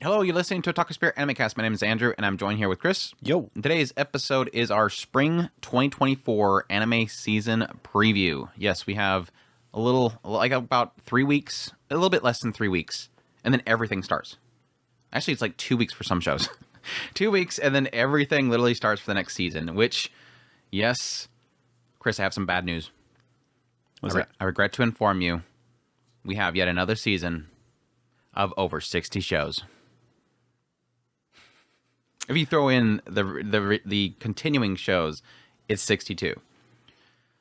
Hello, you're listening to Otaku Spirit Animecast. My name is Andrew, and I'm joined here with Chris. Yo. Today's episode is our Spring 2024 anime season preview. Yes, we have about 3 weeks, a little bit less than 3 weeks, and then everything starts. Actually, it's like 2 weeks for some shows. 2 weeks, and then everything literally starts for the next season, which, yes, Chris, I have some bad news. What's that? I regret to inform you, we have yet another season of over 60 shows. If you throw in the continuing shows, it's 62.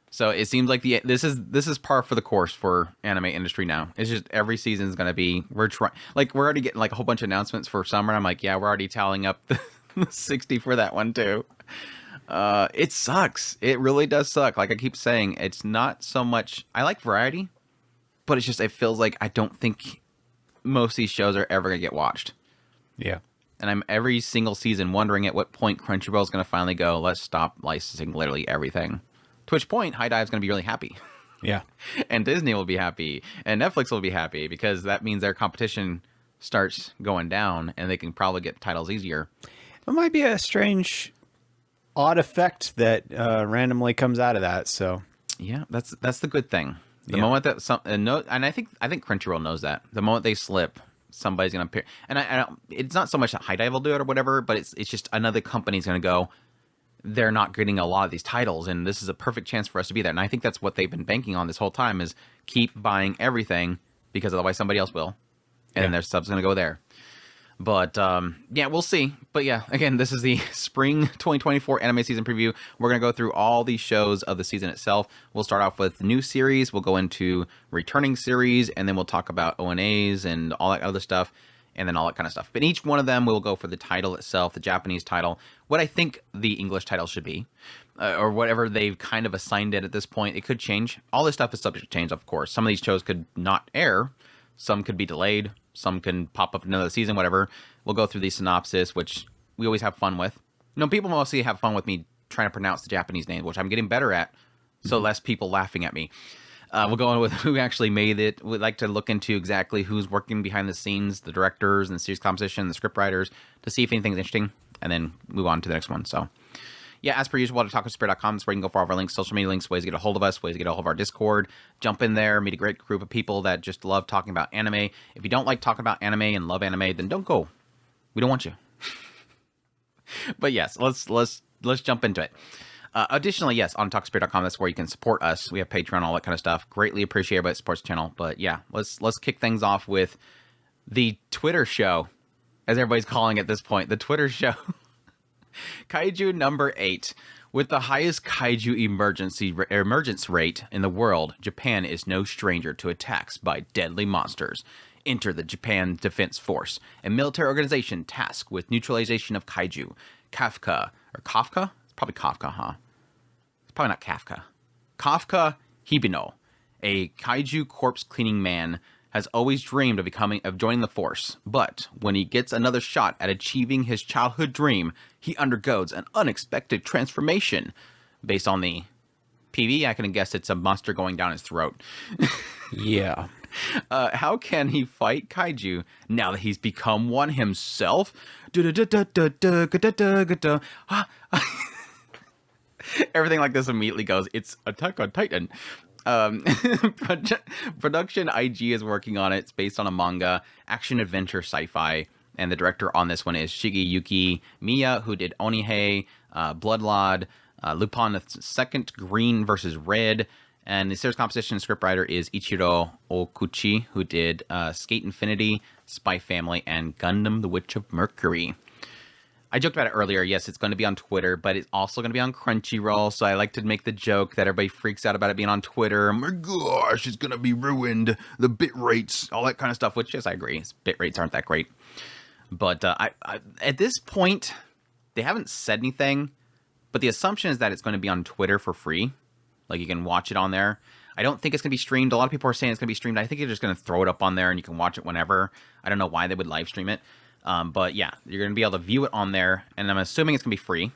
So it seems like this is par for the course for anime industry now. It's just every season is going to be we're already getting like a whole bunch of announcements for summer. And I'm like, yeah, we're already tallying up the 60 for that one too. It sucks. It really does suck. Like I keep saying, it's not so much. I like variety, but it's just it feels like I don't think most of these shows are ever going to get watched. Yeah. And I'm every single season wondering at what point Crunchyroll is going to finally go, let's stop licensing literally everything. To which point, HIDIVE is going to be really happy. Yeah. And Disney will be happy. And Netflix will be happy because that means their competition starts going down and they can probably get titles easier. It might be a strange, odd effect that randomly comes out of that. So yeah, that's the good thing. The moment that and I think Crunchyroll knows that. The moment they slip, somebody's going to appear. And I don't, it's not so much that HIDIVE will do it or whatever, but it's just another company's going to go, they're not getting a lot of these titles, and this is a perfect chance for us to be there. And I think that's what they've been banking on this whole time is keep buying everything because otherwise somebody else will. And then their sub's going to go there. But, yeah, we'll see. But, yeah, again, this is the Spring 2024 anime season preview. We're going to go through all these shows of the season itself. We'll start off with new series. We'll go into returning series, and then we'll talk about ONAs and all that other stuff, and then all that kind of stuff. But each one of them, we'll go for the title itself, the Japanese title, what I think the English title should be, or whatever they've kind of assigned it at this point. It could change. All this stuff is subject to change, of course. Some of these shows could not air. Some could be delayed. Some can pop up in another season, whatever. We'll go through the synopsis, which we always have fun with. You know, people mostly have fun with me trying to pronounce the Japanese name, which I'm getting better at, so less people laughing at me. We'll go on with who actually made it. We'd like to look into exactly who's working behind the scenes, the directors and the series composition, the scriptwriters, to see if anything's interesting, and then move on to the next one. So, yeah, as per usual, at otakuspirit.com is where you can go for all of our links, social media links, ways to get a hold of us, ways to get a hold of our Discord. Jump in there, meet a great group of people that just love talking about anime. If you don't like talking about anime and love anime, then don't go. We don't want you. But yes, let's jump into it. Additionally, yes, on otakuspirit.com, that's where you can support us. We have Patreon, all that kind of stuff. Greatly appreciate everybody that supports the channel. But yeah, let's kick things off with the Twitter show, as everybody's calling it at this point. The Twitter show. Kaiju number 8. With the highest kaiju emergence rate in the world, Japan is no stranger to attacks by deadly monsters. Enter the Japan Defense Force, a military organization tasked with neutralization of kaiju. Kafka? It's probably Kafka, huh? It's probably not Kafka. Kafka Hibino, a kaiju corpse cleaning man, has always dreamed of joining the force, but when he gets another shot at achieving his childhood dream, he undergoes an unexpected transformation. Based on the PV, I can guess it's a monster going down his throat. yeah. How can he fight kaiju now that he's become one himself? Everything like this immediately goes, it's Attack on Titan. Production IG is working on it. It's based on a manga, action adventure sci-fi, and the director on this one is Shigeyuki Miya, who did Onihei, Bloodlord, Lupin II, Green versus Red, and the series composition and scriptwriter is Ichiro Okuchi, who did Skate Infinity, Spy Family, and Gundam: The Witch of Mercury. I joked about it earlier. Yes, it's going to be on Twitter, but it's also going to be on Crunchyroll. So I like to make the joke that everybody freaks out about it being on Twitter. Oh my gosh, it's going to be ruined. The bit rates, all that kind of stuff, which, yes, I agree. Bit rates aren't that great. But I at this point, they haven't said anything. But the assumption is that it's going to be on Twitter for free. Like, you can watch it on there. I don't think it's going to be streamed. A lot of people are saying it's going to be streamed. I think they're just going to throw it up on there and you can watch it whenever. I don't know why they would live stream it. But yeah, you're going to be able to view it on there, and I'm assuming it's going to be free.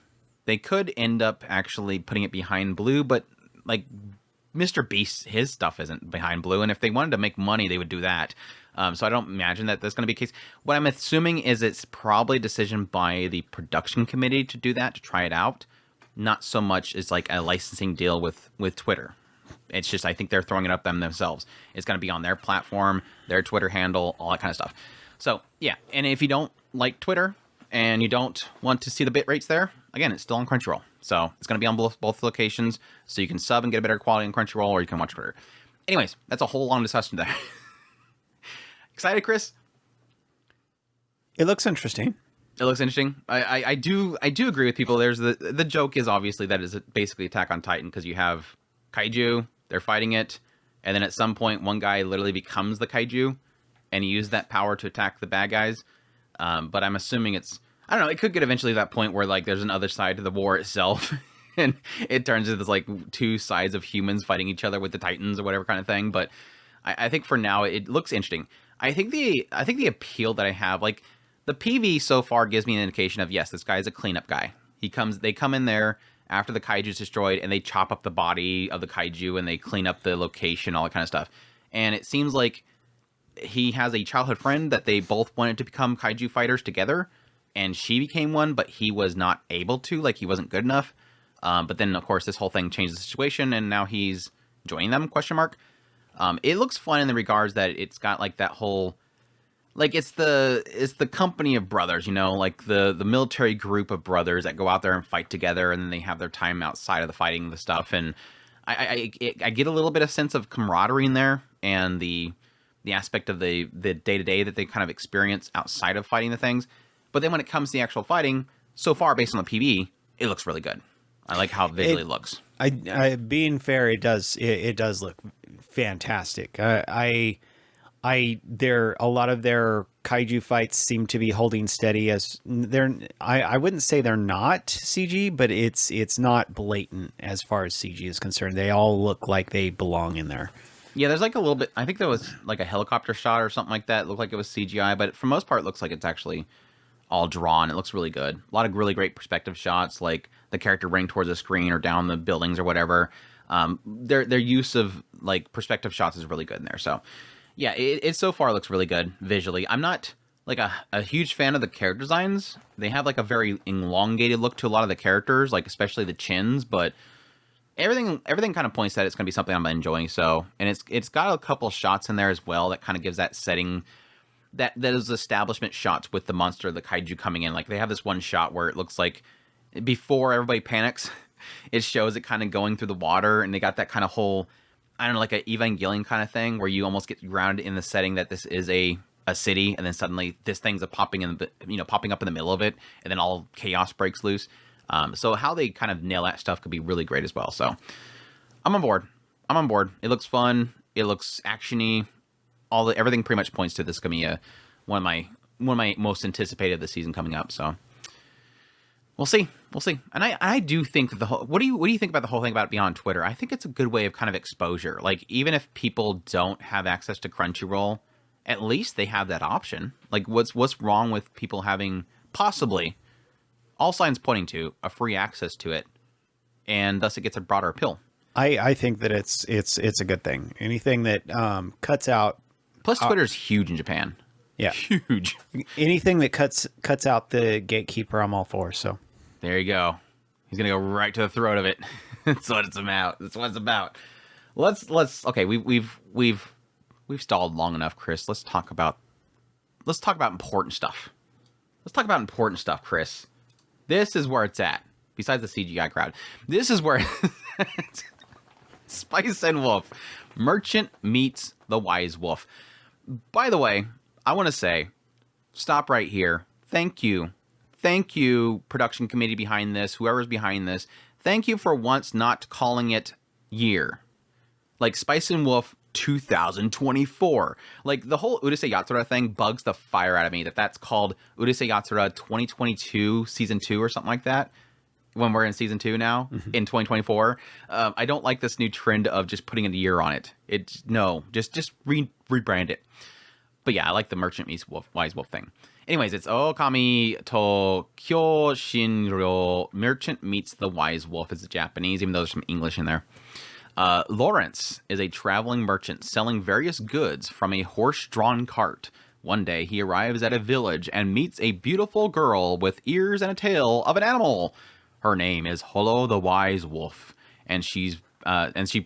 They could end up actually putting it behind blue, but like Mr. Beast, his stuff isn't behind Blue, and if they wanted to make money, they would do that. So I don't imagine that that's going to be the case. What I'm assuming is it's probably a decision by the production committee to do that, to try it out. Not so much as like a licensing deal with Twitter. It's just, I think they're throwing it up themselves. It's going to be on their platform, their Twitter handle, all that kind of stuff. So, yeah. And if you don't like Twitter and you don't want to see the bit rates there, again, it's still on Crunchyroll. So it's going to be on both locations. So you can sub and get a better quality on Crunchyroll, or you can watch Twitter. Anyways, that's a whole long discussion there. Excited, Chris? It looks interesting. It looks interesting. I do agree with people. There's the joke is obviously that it's basically Attack on Titan, because you have Kaiju, they're fighting it, and then at some point one guy literally becomes the Kaiju, and he used that power to attack the bad guys. But I'm assuming it's, I don't know, it could get eventually to that point where like there's another side to the war itself, and it turns into this like two sides of humans fighting each other with the Titans or whatever kind of thing. But I think for now it looks interesting. I think the appeal that I have, like, the PV so far gives me an indication of, yes, this guy is a cleanup guy. They come in there after the Kaiju's destroyed, and they chop up the body of the Kaiju, and they clean up the location, all that kind of stuff. And it seems like he has a childhood friend that they both wanted to become Kaiju fighters together, and she became one, but he was not able to, like, he wasn't good enough. But then, of course, this whole thing changed the situation, and now he's joining them, question mark. It looks fun in the regards that it's got, like, that whole... Like, it's the company of brothers, you know, like the military group of brothers that go out there and fight together, and then they have their time outside of the fighting the stuff. And I get a little bit of sense of camaraderie in there, and the aspect of the day-to-day that they kind of experience outside of fighting the things. But then when it comes to the actual fighting, so far, based on the PV, it looks really good. I like how visually it looks. Being fair, it does look fantastic. A lot of their Kaiju fights seem to be holding steady, as I wouldn't say they're not CG, but it's not blatant as far as CG is concerned. They all look like they belong in there. Yeah, there's like a little bit, I think there was like a helicopter shot or something like that. It looked like it was CGI, but for the most part, it looks like it's actually all drawn. It looks really good. A lot of really great perspective shots, like the character running towards the screen or down the buildings or whatever. Their use of like perspective shots is really good in there. So yeah, it so far looks really good visually. I'm not like a huge fan of the character designs. They have like a very elongated look to a lot of the characters, like especially the chins, but everything kind of points that it's going to be something I'm enjoying. So, and it's got a couple shots in there as well that kind of gives that setting, that is establishment shots with the monster, the Kaiju coming in. Like they have this one shot where it looks like before everybody panics, it shows it kind of going through the water, and they got that kind of whole, I don't know, like an Evangelion kind of thing where you almost get grounded in the setting that this is a city, and then suddenly this thing's popping up in the middle of it, and then all chaos breaks loose. So how they kind of nail that stuff could be really great as well. So I'm on board. It looks fun. It looks actiony. Everything pretty much points to this going to be one of my most anticipated this season coming up. So we'll see. And I do think that the whole, what do you think about the whole thing about it being on Twitter? I think it's a good way of kind of exposure. Like, even if people don't have access to Crunchyroll, at least they have that option. Like, what's wrong with people having possibly, all signs pointing to, a free access to it, and thus it gets a broader appeal. I think that it's a good thing. Anything that cuts out. Plus, Twitter's huge in Japan. Yeah, huge. Anything that cuts out the gatekeeper, I'm all for. So there you go. He's gonna go right to the throat of it. That's what it's about. Let's. Okay, we've stalled long enough, Chris. Let's talk about important stuff. Chris. This is where it's at. Besides the CGI crowd, this is where Spice and Wolf. Merchant meets the Wise Wolf. By the way, I want to say, stop right here. Thank you, production committee behind this, whoever's behind this. Thank you for once not calling it year. Like Spice and Wolf 2024. Like, the whole Urusei Yatsura thing bugs the fire out of me that's called Urusei Yatsura 2022 season 2 or something like that, when we're in season 2 now, in 2024. I don't like this new trend of just putting a year on it. Just rebrand it. But yeah, I like the Merchant meets Wise Wolf thing. Anyways, it's Okami to Kyo Shinryo. Merchant meets the Wise Wolf is the Japanese, even though there's some English in there. Lawrence is a traveling merchant selling various goods from a horse-drawn cart. One day, he arrives at a village and meets a beautiful girl with ears and a tail of an animal. Her name is Holo the Wise Wolf, and she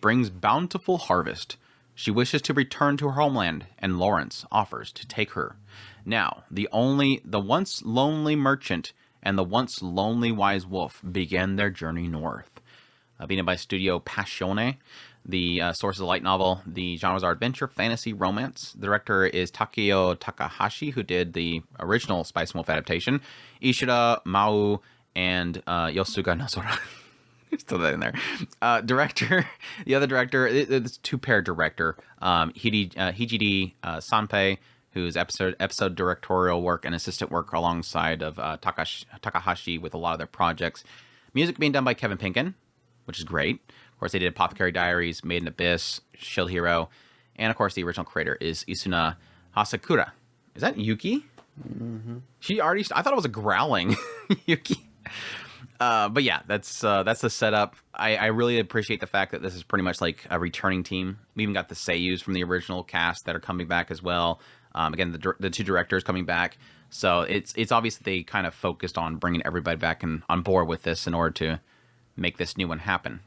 brings bountiful harvest. She wishes to return to her homeland, and Lawrence offers to take her. Now, the once lonely merchant and the once lonely wise wolf begin their journey north. Being by Studio Passione. The source is a light novel. The genres are adventure, fantasy, romance. The director is Takeo Takahashi, who did the original Spice and Wolf adaptation. Ishida Mau and Yosuga Nozora. Still that in there. The other director, it's two-pair director. Hijiri Sanpei, who's episode directorial work and assistant work alongside of Takahashi with a lot of their projects. Music being done by Kevin Pinkin, which is great. Of course, they did Apothecary Diaries, Made in Abyss, Shield Hero, and of course, the original creator is Isuna Hasakura. Is that Yuki? Mm-hmm. I thought it was a growling Yuki. But yeah, that's the setup. I really appreciate the fact that this is pretty much like a returning team. We even got the seiyus from the original cast that are coming back as well. Again, the two directors coming back. So it's obvious that they kind of focused on bringing everybody back and on board with this in order to make this new one happen.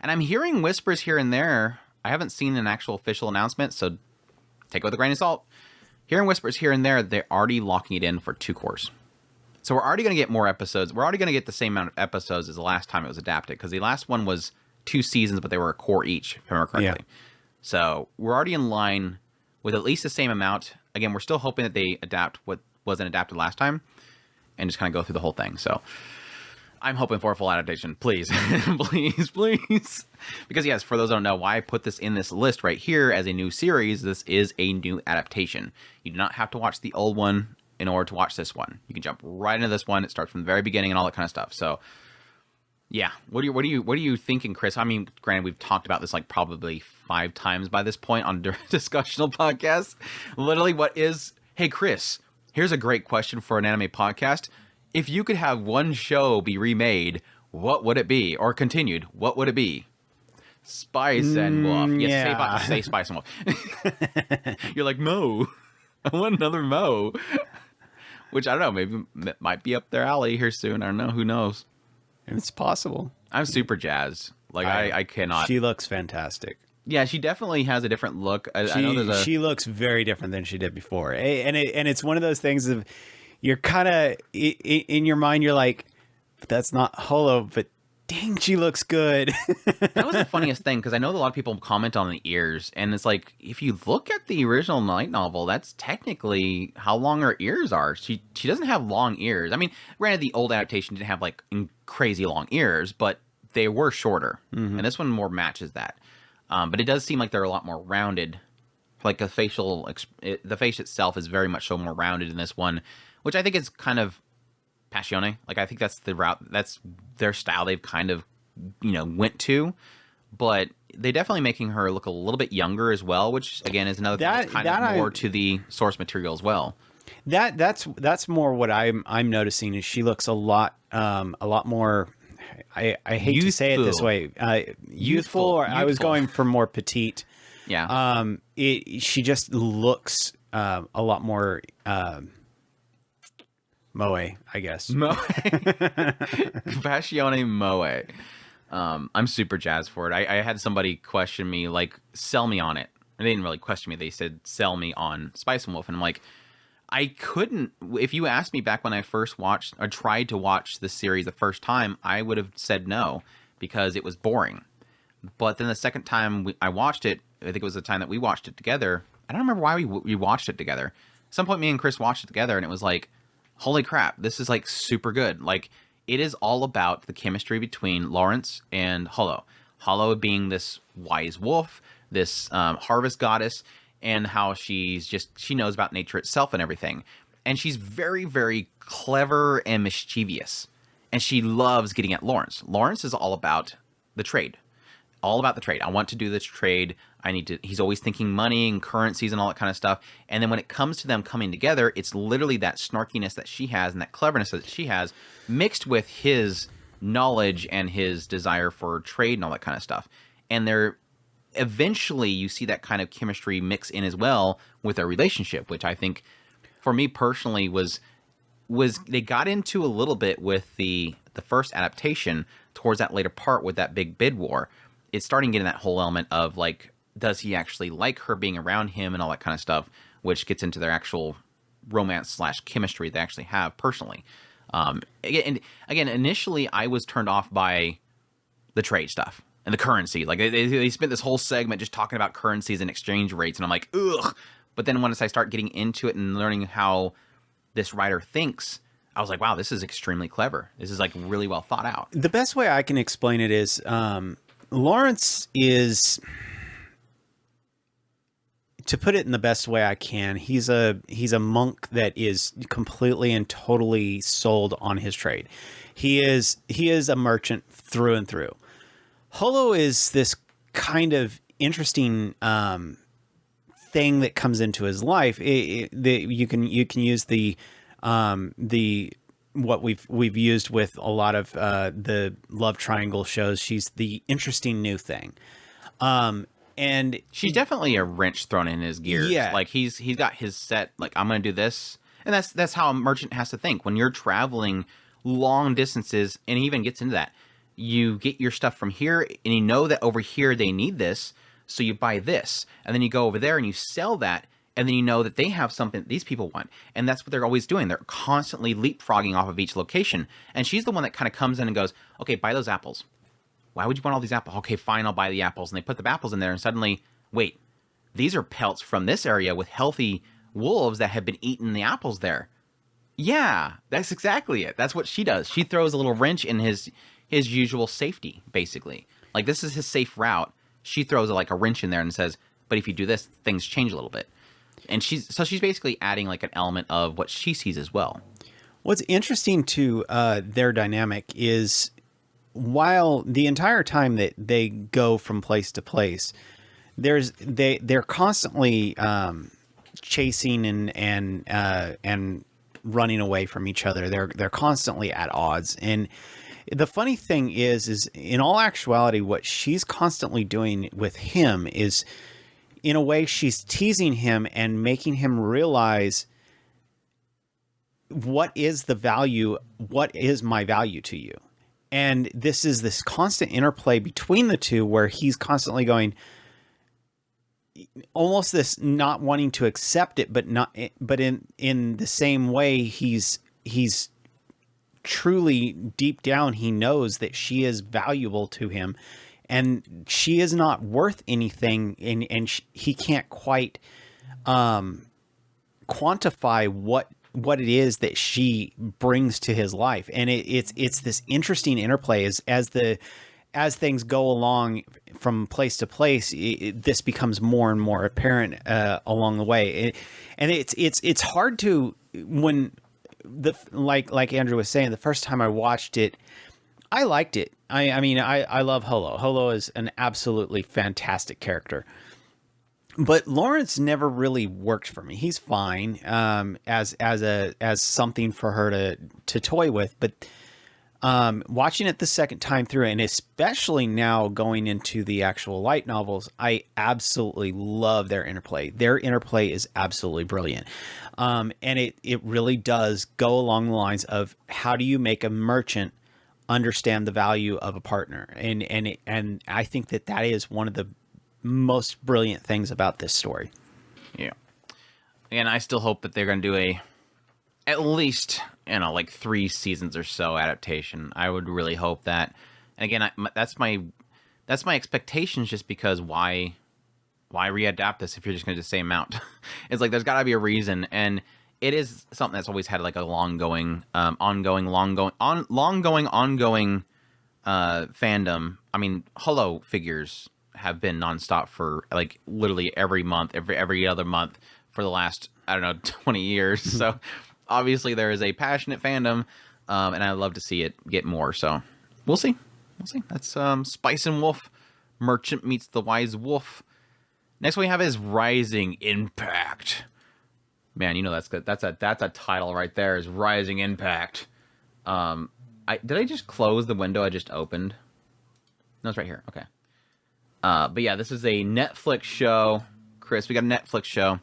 And I'm hearing whispers here and there. I haven't seen an actual official announcement, so take it with a grain of salt. Hearing whispers here and there, they're already locking it in for 2 cours. So we're already going to get more episodes. We're already going to get the same amount of episodes as the last time it was adapted, because the last one was 2 seasons, but they were a core each, if I remember correctly. Yeah. So we're already in line with at least the same amount. Again, we're still hoping that they adapt what wasn't adapted last time and just kind of go through the whole thing. So I'm hoping for a full adaptation. Please. please. Because yes, for those who don't know why I put this in this list right here as a new series, this is a new adaptation. You do not have to watch the old one in order to watch this one. You can jump right into this one. It starts from the very beginning and all that kind of stuff. So yeah, what are you thinking, Chris? I mean, granted, we've talked about this like probably 5 times by this point on discussional podcasts. Literally, hey Chris, here's a great question for an anime podcast. If you could have one show be remade, what would it be? Or continued, what would it be? Spice and Wolf. Yes, yeah. say Spice and Wolf. You're like, Mo. I want another Mo. Which, I don't know, maybe it might be up their alley here soon. I don't know. Who knows? It's possible. I'm super jazzed. Like, I cannot. She looks fantastic. Yeah, she definitely has a different look. I know she looks very different than she did before. And it's one of those things of, you're kind of, in your mind, you're like, that's not Holo, but dang, she looks good. That was the funniest thing, because I know that a lot of people comment on the ears, and it's like, if you look at the original light novel, that's technically how long her ears are. She doesn't have long ears. I mean, granted, the old adaptation didn't have like crazy long ears, but they were shorter, and this one more matches that. But it does seem like they're a lot more rounded. Like the face itself is very much so more rounded in this one, which I think is kind of Passione. Like, I think that's the route, that's their style they've kind of, went to. But they definitely making her look a little bit younger as well, which again is another thing that's kind of more to the source material as well. That's more what I'm noticing is she looks a lot more. I hate youthful. To say it this way, youthful. Or I was going for more petite. Yeah. She just looks a lot more moe, I guess. Moe. Passione moe. I'm super jazzed for it. I had somebody question me, like, sell me on it. And they didn't really question me. They said, sell me on Spice and Wolf. And I'm like, I couldn't. If you asked me back when I first watched or tried to watch the series the first time, I would have said no, because it was boring. But then the second time I watched it, I think it was the time that we watched it together. I don't remember why we watched it together. At some point, me and Chris watched it together, and it was like, holy crap, this is like super good. Like, it is all about the chemistry between Lawrence and Holo. Holo being this wise wolf, this harvest goddess, and how she knows about nature itself and everything. And she's very, very clever and mischievous. And she loves getting at Lawrence. Lawrence is all about the trade. All about the trade. I want to do this trade. He's always thinking money and currencies and all that kind of stuff. And then when it comes to them coming together, it's literally that snarkiness that she has and that cleverness that she has mixed with his knowledge and his desire for trade and all that kind of stuff. and they're eventually you see that kind of chemistry mix in as well with their relationship, which I think for me personally was they got into a little bit with the first adaptation towards that later part with that big bid war. It's starting getting that whole element of like, does he actually like her being around him and all that kind of stuff, which gets into their actual romance / chemistry they actually have personally. Again, initially I was turned off by the trade stuff and the currency. Like they spent this whole segment just talking about currencies and exchange rates, and I'm like, ugh. But then once I start getting into it and learning how this writer thinks, I was like, wow, this is extremely clever. This is like really well thought out. The best way I can explain it is Lawrence is, to put it in the best way I can, he's a monk that is completely and totally sold on his trade. He is a merchant through and through. Holo is this kind of interesting thing that comes into his life. You can use the what we've used with a lot of the love triangle shows. She's the interesting new thing. And she's definitely a wrench thrown in his gears. Yeah. Like he's got his set, like, I'm going to do this. And that's how a merchant has to think. When you're traveling long distances, and he even gets into that, you get your stuff from here and you know that over here they need this. So you buy this, and then you go over there and you sell that. And then you know that they have something that these people want. And that's what they're always doing. They're constantly leapfrogging off of each location. And she's the one that kind of comes in and goes, okay, buy those apples. Why would you want all these apples? Okay, fine, I'll buy the apples. And they put the apples in there, and suddenly, wait, these are pelts from this area with healthy wolves that have been eating the apples there. Yeah, that's exactly it. That's what she does. She throws a little wrench in his usual safety, basically. Like, this is his safe route. She throws like a wrench in there and says, but if you do this, things change a little bit. And she's basically adding like an element of what she sees as well. What's interesting to their dynamic is, while the entire time that they go from place to place, they're constantly chasing and running away from each other. They're constantly at odds. And the funny thing is in all actuality, what she's constantly doing with him is, in a way, she's teasing him and making him realize, what is the value? What is my value to you? And this is this constant interplay between the two, where he's constantly going, almost this not wanting to accept it, but in the same way, he's truly deep down, he knows that she is valuable to him, and she is not worth anything, and he can't quite quantify what it is that she brings to his life. And it's this interesting interplay as things go along from place to place. This becomes more and more apparent along the way, and it's hard to, when like Andrew was saying, the first time I watched it, I liked it. I mean, I love Holo. Holo is an absolutely fantastic character. But Lawrence never really worked for me. He's fine as something for her to toy with. But watching it the second time through, and especially now going into the actual light novels, I absolutely love their interplay. Their interplay is absolutely brilliant. And it really does go along the lines of, how do you make a merchant understand the value of a partner? And I think that is one of the most brilliant things about this story. Yeah. And I still hope that they're going to do at least, like 3 seasons or so adaptation. I would really hope that. And again, that's my expectations, just because why readapt this if you're just going to do the same amount? It's like, there's got to be a reason. And it is something that's always had like a ongoing fandom. I mean, Holo figures have been nonstop for like literally every month, every other month for the last, I don't know, 20 years. So obviously there is a passionate fandom, and I love to see it get more. So we'll see. That's Spice and Wolf. Merchant meets the Wise Wolf. Next we have is Rising Impact. Man, you know that's good. That's a title right there, is Rising Impact. Did I just close the window I just opened? No, it's right here. Okay. But yeah, this is a Netflix show. Chris, we got a Netflix show.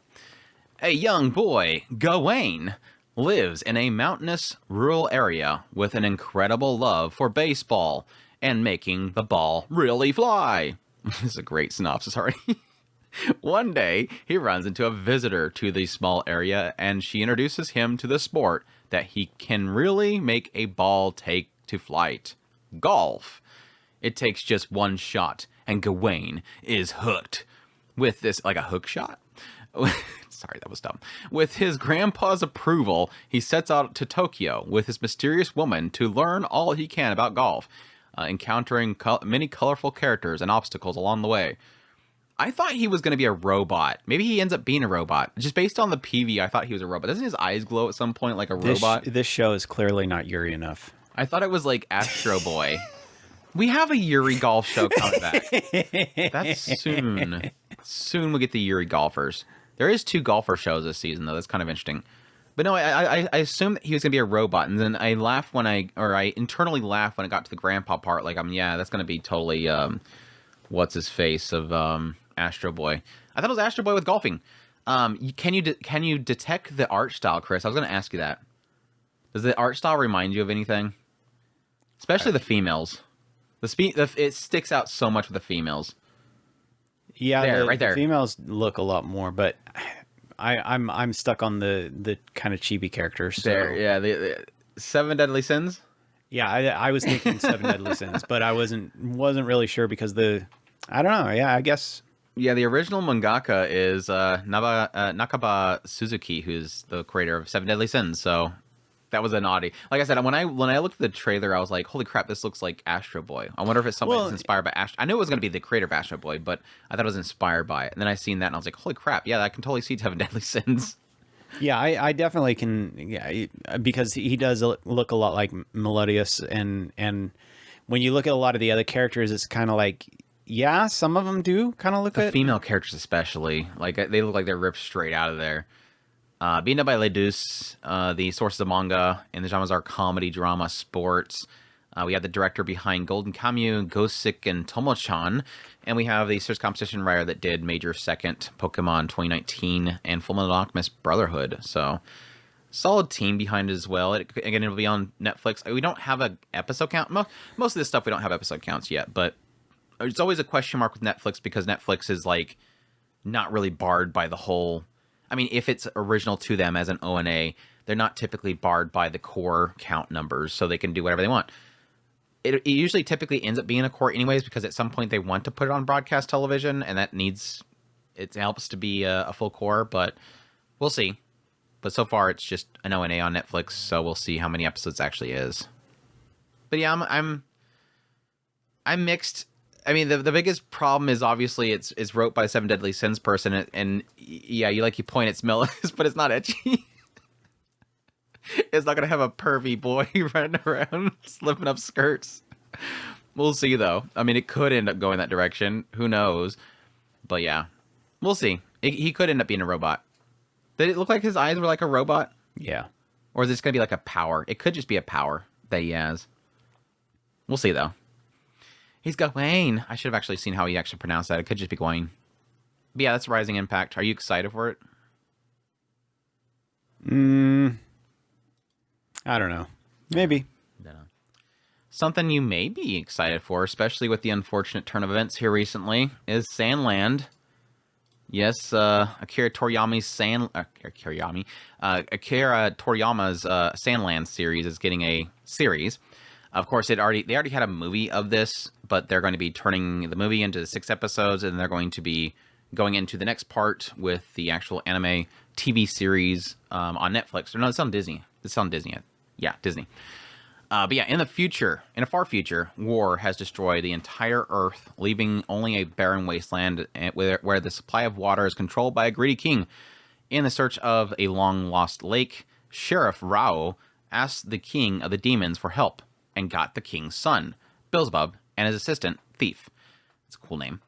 A young boy, Gawain, lives in a mountainous, rural area with an incredible love for baseball and making the ball really fly. This is a great synopsis already. One day, he runs into a visitor to the small area, and she introduces him to the sport that he can really make a ball take to flight. Golf. It takes just one shot, and Gawain is hooked. With this, like a hook shot? Sorry, that was dumb. With his grandpa's approval, he sets out to Tokyo with his mysterious woman to learn all he can about golf, encountering many colorful characters and obstacles along the way. I thought he was going to be a robot. Maybe he ends up being a robot. Just based on the PV, I thought he was a robot. Doesn't his eyes glow at some point like a robot? This show is clearly not Yuri enough. I thought it was like Astro Boy. We have a Yuri golf show coming back. That's soon. Soon we'll get the Yuri golfers. There is 2 golfer shows this season, though. That's kind of interesting. But no, I assumed that he was going to be a robot, and then I laughed I internally laughed when it got to the grandpa part. Like, yeah, that's going to be totally, what's his face of Astro Boy. I thought it was Astro Boy with golfing. Can you detect the art style, Chris? I was going to ask you that. Does the art style remind you of anything? Especially the females. It sticks out so much with the females. Yeah, right there. The females look a lot more, but I'm stuck on the kind of chibi characters. So. There, yeah, the 7 Deadly Sins. Yeah, I was thinking 7 Deadly Sins, but I wasn't really sure because I don't know. Yeah, I guess. Yeah, the original mangaka is Nakaba Suzuki, who's the creator of 7 Deadly Sins. So that was an oddity. Like I said, when I looked at the trailer, I was like, "Holy crap, this looks like Astro Boy." I wonder if it's something that's inspired by Astro. I knew it was going to be the creator of Astro Boy, but I thought it was inspired by it. And then I seen that, and I was like, "Holy crap, yeah, I can totally see 7 Deadly Sins." Yeah, I definitely can. Yeah, because he does look a lot like Melodious, and when you look at a lot of the other characters, it's kind of like, yeah, some of them do kind of look the female characters, especially like they look like they're ripped straight out of there. Being done by Ledoux, the sources of manga and the genres are comedy, drama, sports. We have the director behind Golden Kamuy, Gosik, and Tomo-chan. And we have the series competition writer that did Major Second, Pokemon 2019, and Fullmetal Alchemist Brotherhood. So, solid team behind it as well. Again, it'll be on Netflix. We don't have an episode count. Most of this stuff, we don't have episode counts yet. But it's always a question mark with Netflix because Netflix is, like, not really barred by the whole... I mean, if it's original to them as an ONA, they're not typically barred by the core count numbers, so they can do whatever they want. It usually typically ends up being a core anyways, because at some point they want to put it on broadcast television, and it helps to be a full core, but we'll see. But so far, it's just an ONA on Netflix, so we'll see how many episodes it actually is. But yeah, I'm mixed. I mean, the biggest problem is obviously it's wrote by a 7 Deadly Sins person, and yeah, you point it's Melodious, but it's not ecchi. It's not gonna have a pervy boy running around slipping up skirts. We'll see, though. I mean, it could end up going that direction. Who knows? But yeah, we'll see. He could end up being a robot. Did it look like his eyes were like a robot? Yeah. Or is this gonna be like a power? It could just be a power that he has. We'll see, though. He's Gawain. I should have actually seen how he actually pronounced that. It could just be Gawain. But yeah, that's Rising Impact. Are you excited for it? I don't know. Maybe. Something you may be excited for, especially with the unfortunate turn of events here recently, is Sandland. Yes, Akira Toriyama's Sandland series is getting a series. Of course, they already had a movie of this, but they're going to be turning the movie into 6 episodes, and they're going to be going into the next part with the actual anime TV series on Netflix. Or no, it's on Disney. It's on Disney. Yeah, Disney. But yeah, in a far future, war has destroyed the entire Earth, leaving only a barren wasteland where the supply of water is controlled by a greedy king. In the search of a long-lost lake, Sheriff Rao asked the king of the demons for help, and got the king's son, Beelzebub, and his assistant, Thief. That's a cool name.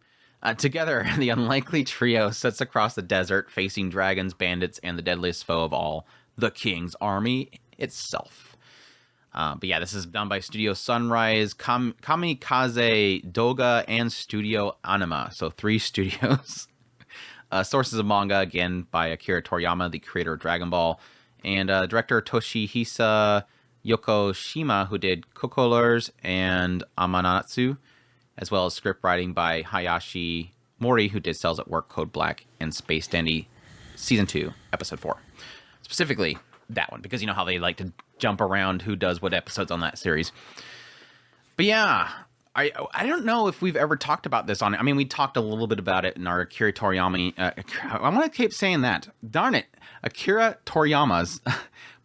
Together, the unlikely trio sets across the desert, facing dragons, bandits, and the deadliest foe of all, the king's army itself. But yeah, this is done by Studio Sunrise, Kamikaze Doga, and Studio Anima. So 3 studios. Sources of manga, again, by Akira Toriyama, the creator of Dragon Ball. And director Toshihisa Yokoshima, who did Kokolors and Amanatsu, as well as script writing by Hayashi Mori, who did Cells at Work, Code Black, and Space Dandy Season 2, Episode 4. Specifically, that one, because you know how they like to jump around who does what episodes on that series. But yeah, I don't know if we've ever talked about this on it. I mean, we talked a little bit about it in our Akira Toriyama. I want to keep saying that. Darn it. Akira Toriyama's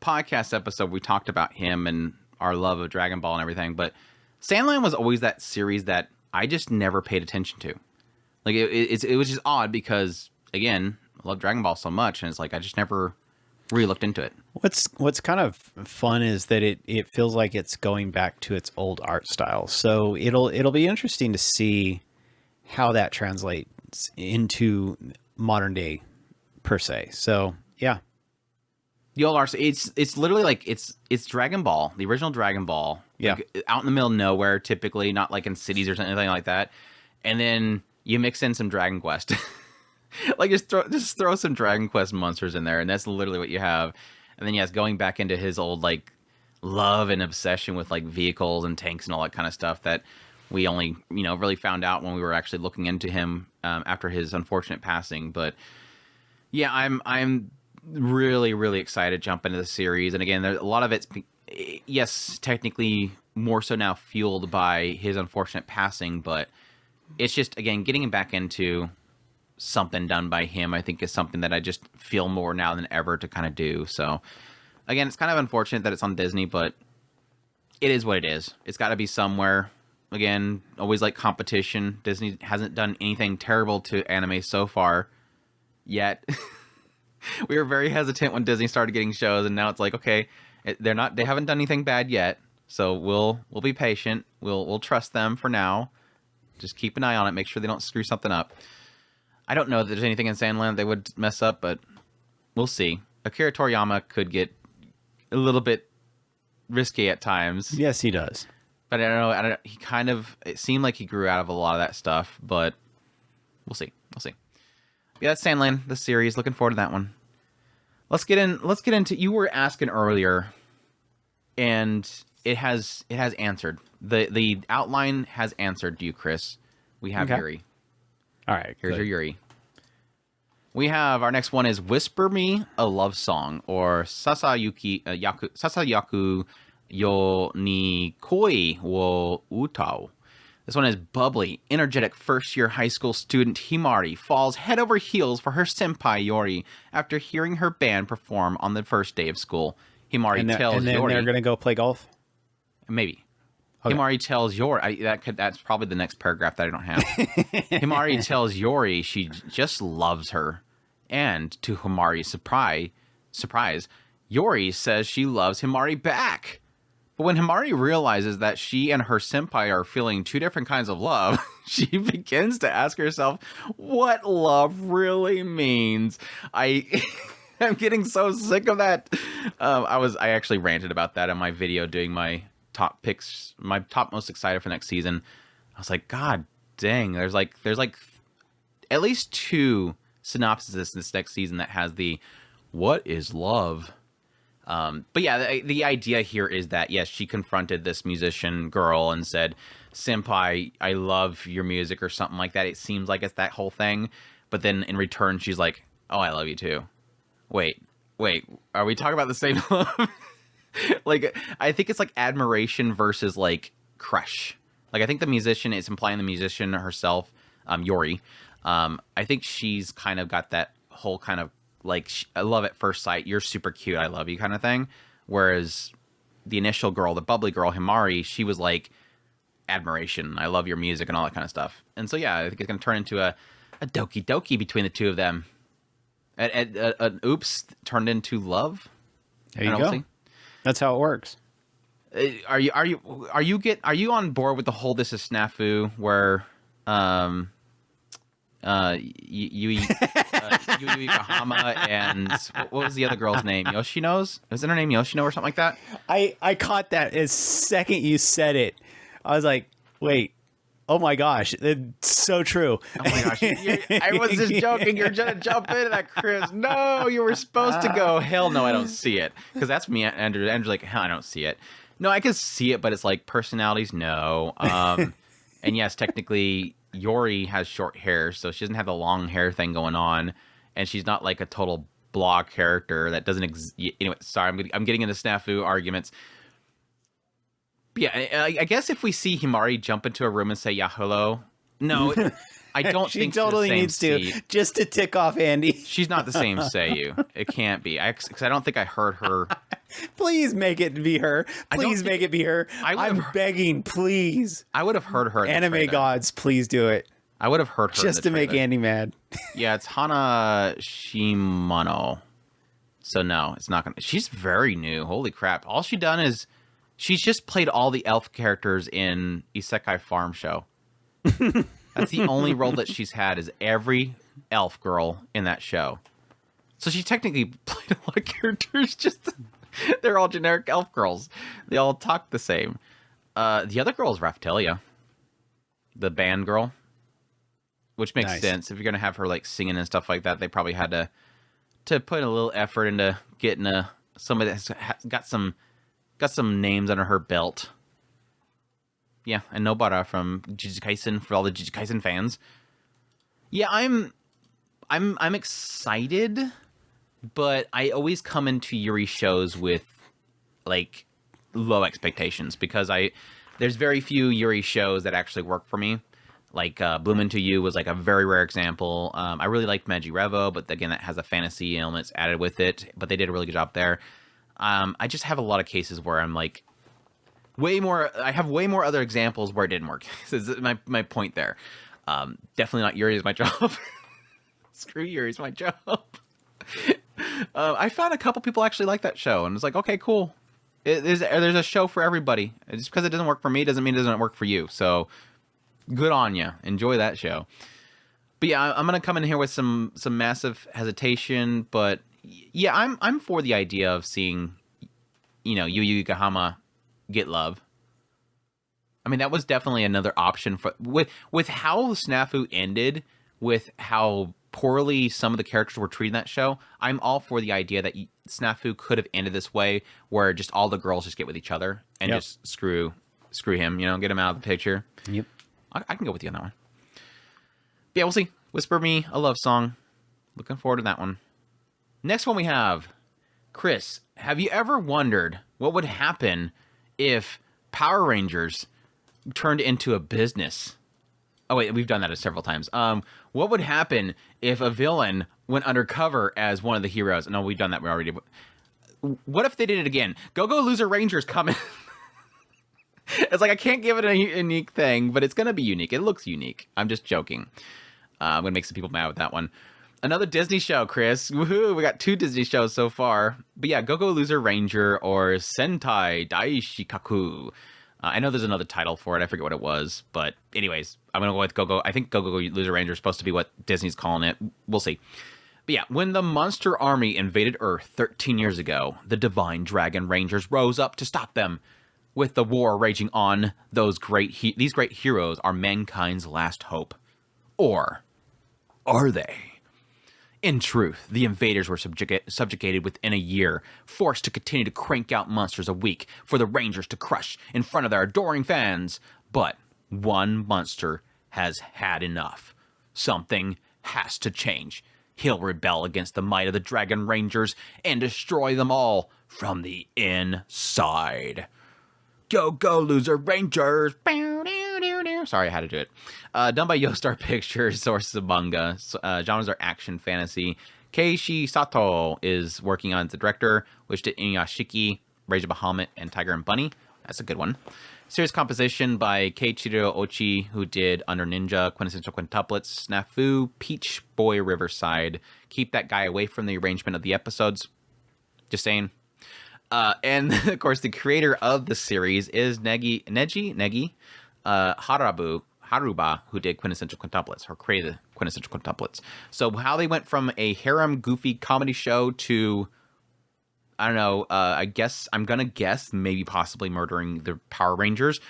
podcast episode, we talked about him and our love of Dragon Ball and everything. But Sandland was always that series that I just never paid attention to. Like, it was just odd because, again, I love Dragon Ball so much. And it's like, I just never really looked into it. What's kind of fun is that it feels like it's going back to its old art style. So it'll be interesting to see how that translates into modern day per se. So yeah. The old art, it's literally like it's Dragon Ball, the original Dragon Ball. Yeah. Like, out in the middle of nowhere, typically, not like in cities or something like that. And then you mix in some Dragon Quest. Like just throw some Dragon Quest monsters in there, and that's literally what you have. And then yes, going back into his old like love and obsession with like vehicles and tanks and all that kind of stuff that we only really found out when we were actually looking into him after his unfortunate passing. But yeah, I'm really, really excited to jump into the series. And again, there's a lot of it's technically more so now fueled by his unfortunate passing, but it's just again getting him back into something done by him, I think, is something that I just feel more now than ever to kind of do. So again, it's kind of unfortunate that it's on Disney, but it is what it is. It's got to be somewhere. Again, always like competition. Disney hasn't done anything terrible to anime so far yet. We were very hesitant when Disney started getting shows, and now it's like, okay, they haven't done anything bad yet, so we'll be patient. We'll trust them for now. Just keep an eye on it, make sure they don't screw something up. I don't know that there's anything in Sandland they would mess up, but we'll see. Akira Toriyama could get a little bit risky at times. Yes, he does. But I don't know. He kind of, it seemed like he grew out of a lot of that stuff, but we'll see. Yeah, that's Sandland, the series. Looking forward to that one. Let's get into, you were asking earlier, and it has answered. The outline has answered you, Chris. We have Yuri. All right, here's your Yuri. We have, our next one is Whisper Me a Love Song, or Sasayaku yo ni koi wo utao. This one is bubbly, energetic first-year high school student Himari falls head over heels for her senpai Yori after hearing her band perform on the first day of school. Himari tells Yori... they're going to go play golf? Maybe. Okay. Himari tells Yori... That's probably the next paragraph that I don't have. Himari tells Yori she just loves her. And to Himari's surprise, Yori says she loves Himari back. But when Himari realizes that she and her senpai are feeling two different kinds of love, she begins to ask herself what love really means. I'm getting so sick of that. I actually ranted about that in my video doing my top picks, my top most excited for next season. I was like, God dang, there's like at least 2 synopses this next season that has the what is love. But yeah, the idea here is that, yes, she confronted this musician girl and said, senpai, I love your music, or something like that. It seems like it's that whole thing. But then in return, she's like, oh, I love you too. Wait, are we talking about the same love? Like, I think it's like admiration versus like crush. Like, I think the musician, it's implying the musician herself, Yori. I think she's kind of got that whole kind of like, I love at first sight, you're super cute, I love you kind of thing. Whereas the initial girl, the bubbly girl, Himari, she was like admiration, I love your music and all that kind of stuff. And so, yeah, I think it's going to turn into a doki doki between the two of them. An oops turned into love. There you go. See. That's how it works. Are you on board with the whole this is snafu where Yu Yu Yokohama and what was the other girl's name? Yoshino's? Was it her name Yoshino or something like that? I caught that as second you said it. I was like, wait. Oh my gosh, it's so true. Oh my gosh, I was just joking. You're gonna jump into that, Chris. No, you were supposed to go. Hell no, I don't see it. Because that's me, Andrew. Andrew's like, hell, I don't see it. No, I can see it, but it's like personalities, no. And yes, technically, Yori has short hair, so she doesn't have the long hair thing going on, and she's not like a total blah character that doesn't. Anyway, sorry, I'm getting into snafu arguments. Yeah, I guess if we see Himari jump into a room and say, yeah, hello. No, I don't think she totally needs to, just to tick off Andy. She's not the same Seiyu. It can't be. Because I don't think I heard her. Please make it be her. Please make it be her. I'm begging, please. I would have heard her. Anime gods, please do it. I would have heard her. Just to make Andy mad. Yeah, it's Hana Shimano. So no, it's not going to. She's very new. Holy crap. All she's done is. She's just played all the elf characters in Isekai Farm Show. That's the only role that she's had is every elf girl in that show. So she technically played a lot of characters. Just they're all generic elf girls. They all talk the same. The other girl is Raftelia, the band girl, which makes sense. If you're gonna have her like singing and stuff like that, they probably had to put a little effort into getting somebody that's got some names under her belt. Yeah, and Nobara from Jujutsu Kaisen for all the Jujutsu Kaisen fans. Yeah, I'm excited, but I always come into Yuri shows with like low expectations because there's very few Yuri shows that actually work for me. Like Bloom Into You was like a very rare example. I really liked Magi Revo, but again, that has a fantasy elements added with it. But they did a really good job there. I just have a lot of cases where I'm like, I have way more other examples where it didn't work. This is my point there. Definitely not Yuri is my job. Screw Yuri is my job. I found a couple people actually like that show, and it's like, okay, cool. There's a show for everybody. Just because it doesn't work for me doesn't mean it doesn't work for you. So good on you. Enjoy that show. But yeah, I'm gonna come in here with some massive hesitation, but. Yeah, I'm for the idea of seeing, Yu Yu Yokohama get love. I mean, that was definitely another option for with how Snafu ended, with how poorly some of the characters were treated in that show. I'm all for the idea that Snafu could have ended this way, where just all the girls just get with each other and just screw him, get him out of the picture. Yep, I can go with you on that one. But yeah, we'll see. Whisper Me a Love Song. Looking forward to that one. Next one we have, Chris, have you ever wondered what would happen if Power Rangers turned into a business? Oh, wait, we've done that several times. What would happen if a villain went undercover as one of the heroes? No, we've done that. We already did. What if they did it again? Go-Go Loser Rangers coming. It's like I can't give it a unique thing, but it's going to be unique. It looks unique. I'm just joking. I'm going to make some people mad with that one. Another Disney show, Chris. Woohoo! We got 2 Disney shows so far. But yeah, Go-Go Loser Ranger or Sentai Daishikaku. I know there's another title for it. I forget what it was. But anyways, I'm going to go with Go-Go. I think Go-Go Loser Ranger is supposed to be what Disney's calling it. We'll see. But yeah, when the monster army invaded Earth 13 years ago, the Divine Dragon Rangers rose up to stop them. With the war raging on, these great heroes are mankind's last hope. Or are they? In truth, the invaders were subjugated within a year, forced to continue to crank out monsters a week for the Rangers to crush in front of their adoring fans. But one monster has had enough. Something has to change. He'll rebel against the might of the Dragon Rangers and destroy them all from the inside. Go, go, Loser Rangers! Sorry, I had to do it. Done by Yostar Pictures, sources of manga. Genres are action, fantasy. Keiichi Sato is working on the director, which did Inuyashiki, Rage of Bahamut, and Tiger and Bunny. That's a good one. Series composition by Keiichiro Ochi, who did Under Ninja, Quintessential Quintuplets, Snafu, Peach Boy Riverside. Keep that guy away from the arrangement of the episodes. Just saying. And, of course, the creator of the series is Neji Harabu. Haruba, who did Quintessential Quintuplets, or created Quintessential Quintuplets. So how they went from a harem goofy comedy show to, I don't know, I'm gonna guess maybe possibly murdering the Power Rangers.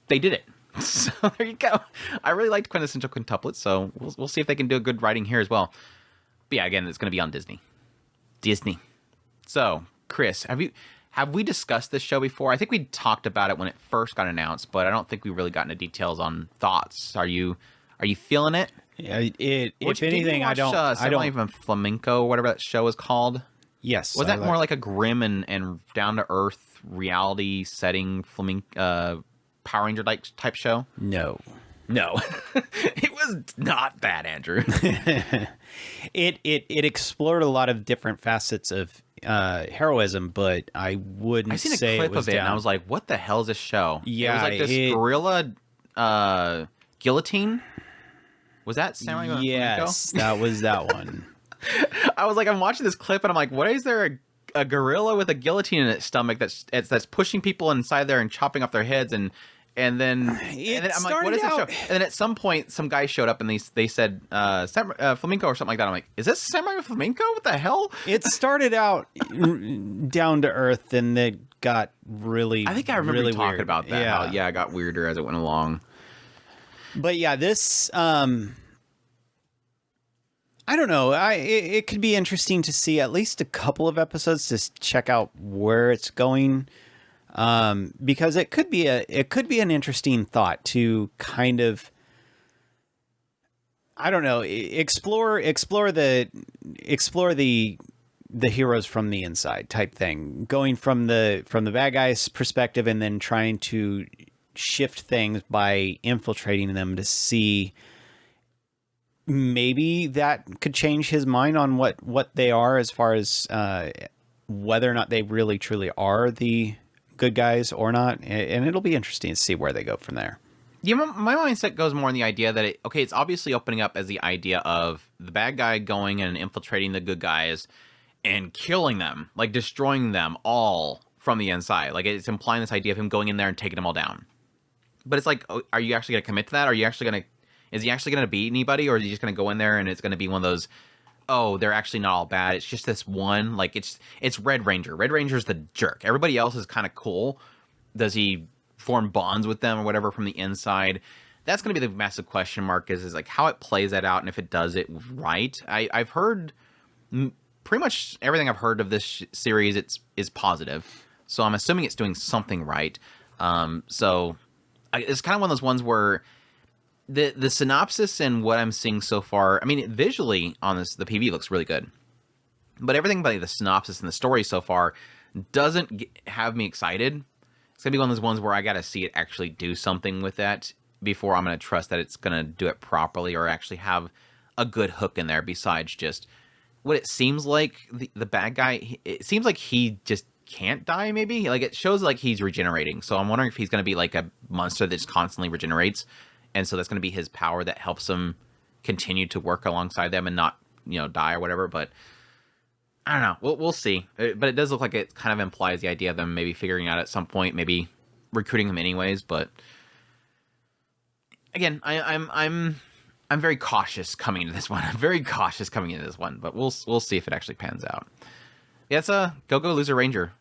They did it. So there you go. I really liked Quintessential Quintuplets, so we'll see if they can do a good writing here as well. But yeah, again, it's gonna be on Disney. So, Chris, have we discussed this show before? I think we talked about it when it first got announced, but I don't think we really got into details on thoughts. Are you feeling it? Yeah, if anything, I don't even Flamenco, whatever that show is called. Yes. Was that more like a grim and down to earth reality setting flamenco Power Ranger type show? No. It was not bad, Andrew. It explored a lot of different facets of heroism, but I wouldn't say it was I seen a clip of it, and I was like, what the hell is this show? Yeah, it was like this gorilla guillotine. Was that Samurai Flamenco? Yes, that was that one. I was like, I'm watching this clip, and I'm like, what is there a gorilla with a guillotine in its stomach that's pushing people inside there and chopping off their heads, and then I'm like, what is this show? And then at some point, some guy showed up and they said flamenco or something like that. I'm like, is this Samurai Flamenco? What the hell? It started out down to earth, and it got really. I think I remember really talking weird. about that. Yeah, it got weirder as it went along. But yeah, this I don't know. It could be interesting to see at least a couple of episodes to check out where it's going. Because it could be an interesting thought to kind of, I don't know, explore the heroes from the inside type thing, going from the bad guy's perspective and then trying to shift things by infiltrating them to see maybe that could change his mind on what they are as far as whether or not they really truly are the good guys or not, and it'll be interesting to see where they go from there. Yeah, my mindset goes more in the idea that it's obviously opening up as the idea of the bad guy going and infiltrating the good guys and killing them, like destroying them all from the inside. Like it's implying this idea of him going in there and taking them all down. But it's like, are you actually going to commit to that? Is he actually going to beat anybody, or is he just going to go in there and it's going to be one of those, oh, they're actually not all bad. It's just this one. Like it's Red Ranger. Red Ranger's the jerk. Everybody else is kind of cool. Does he form bonds with them or whatever from the inside? That's going to be the massive question mark is like how it plays that out and if it does it right. I've heard pretty much everything I've heard of this series is positive. So I'm assuming it's doing something right. So it's kind of one of those ones where the synopsis and what I'm seeing so far, I mean, visually on this, the PV looks really good. But everything by the synopsis and the story so far doesn't have me excited. It's going to be one of those ones where I got to see it actually do something with that before I'm going to trust that it's going to do it properly or actually have a good hook in there besides just what it seems like the bad guy. It seems like he just can't die, maybe. Like it shows like he's regenerating. So I'm wondering if he's going to be like a monster that just constantly regenerates. And so that's going to be his power that helps him continue to work alongside them and not, die or whatever. But I don't know. We'll see. But it does look like it kind of implies the idea of them maybe figuring out at some point, maybe recruiting them anyways. But again, I'm very cautious coming into this one. I'm very cautious coming into this one. But we'll see if it actually pans out. Yeah, it's a Go Loser Ranger.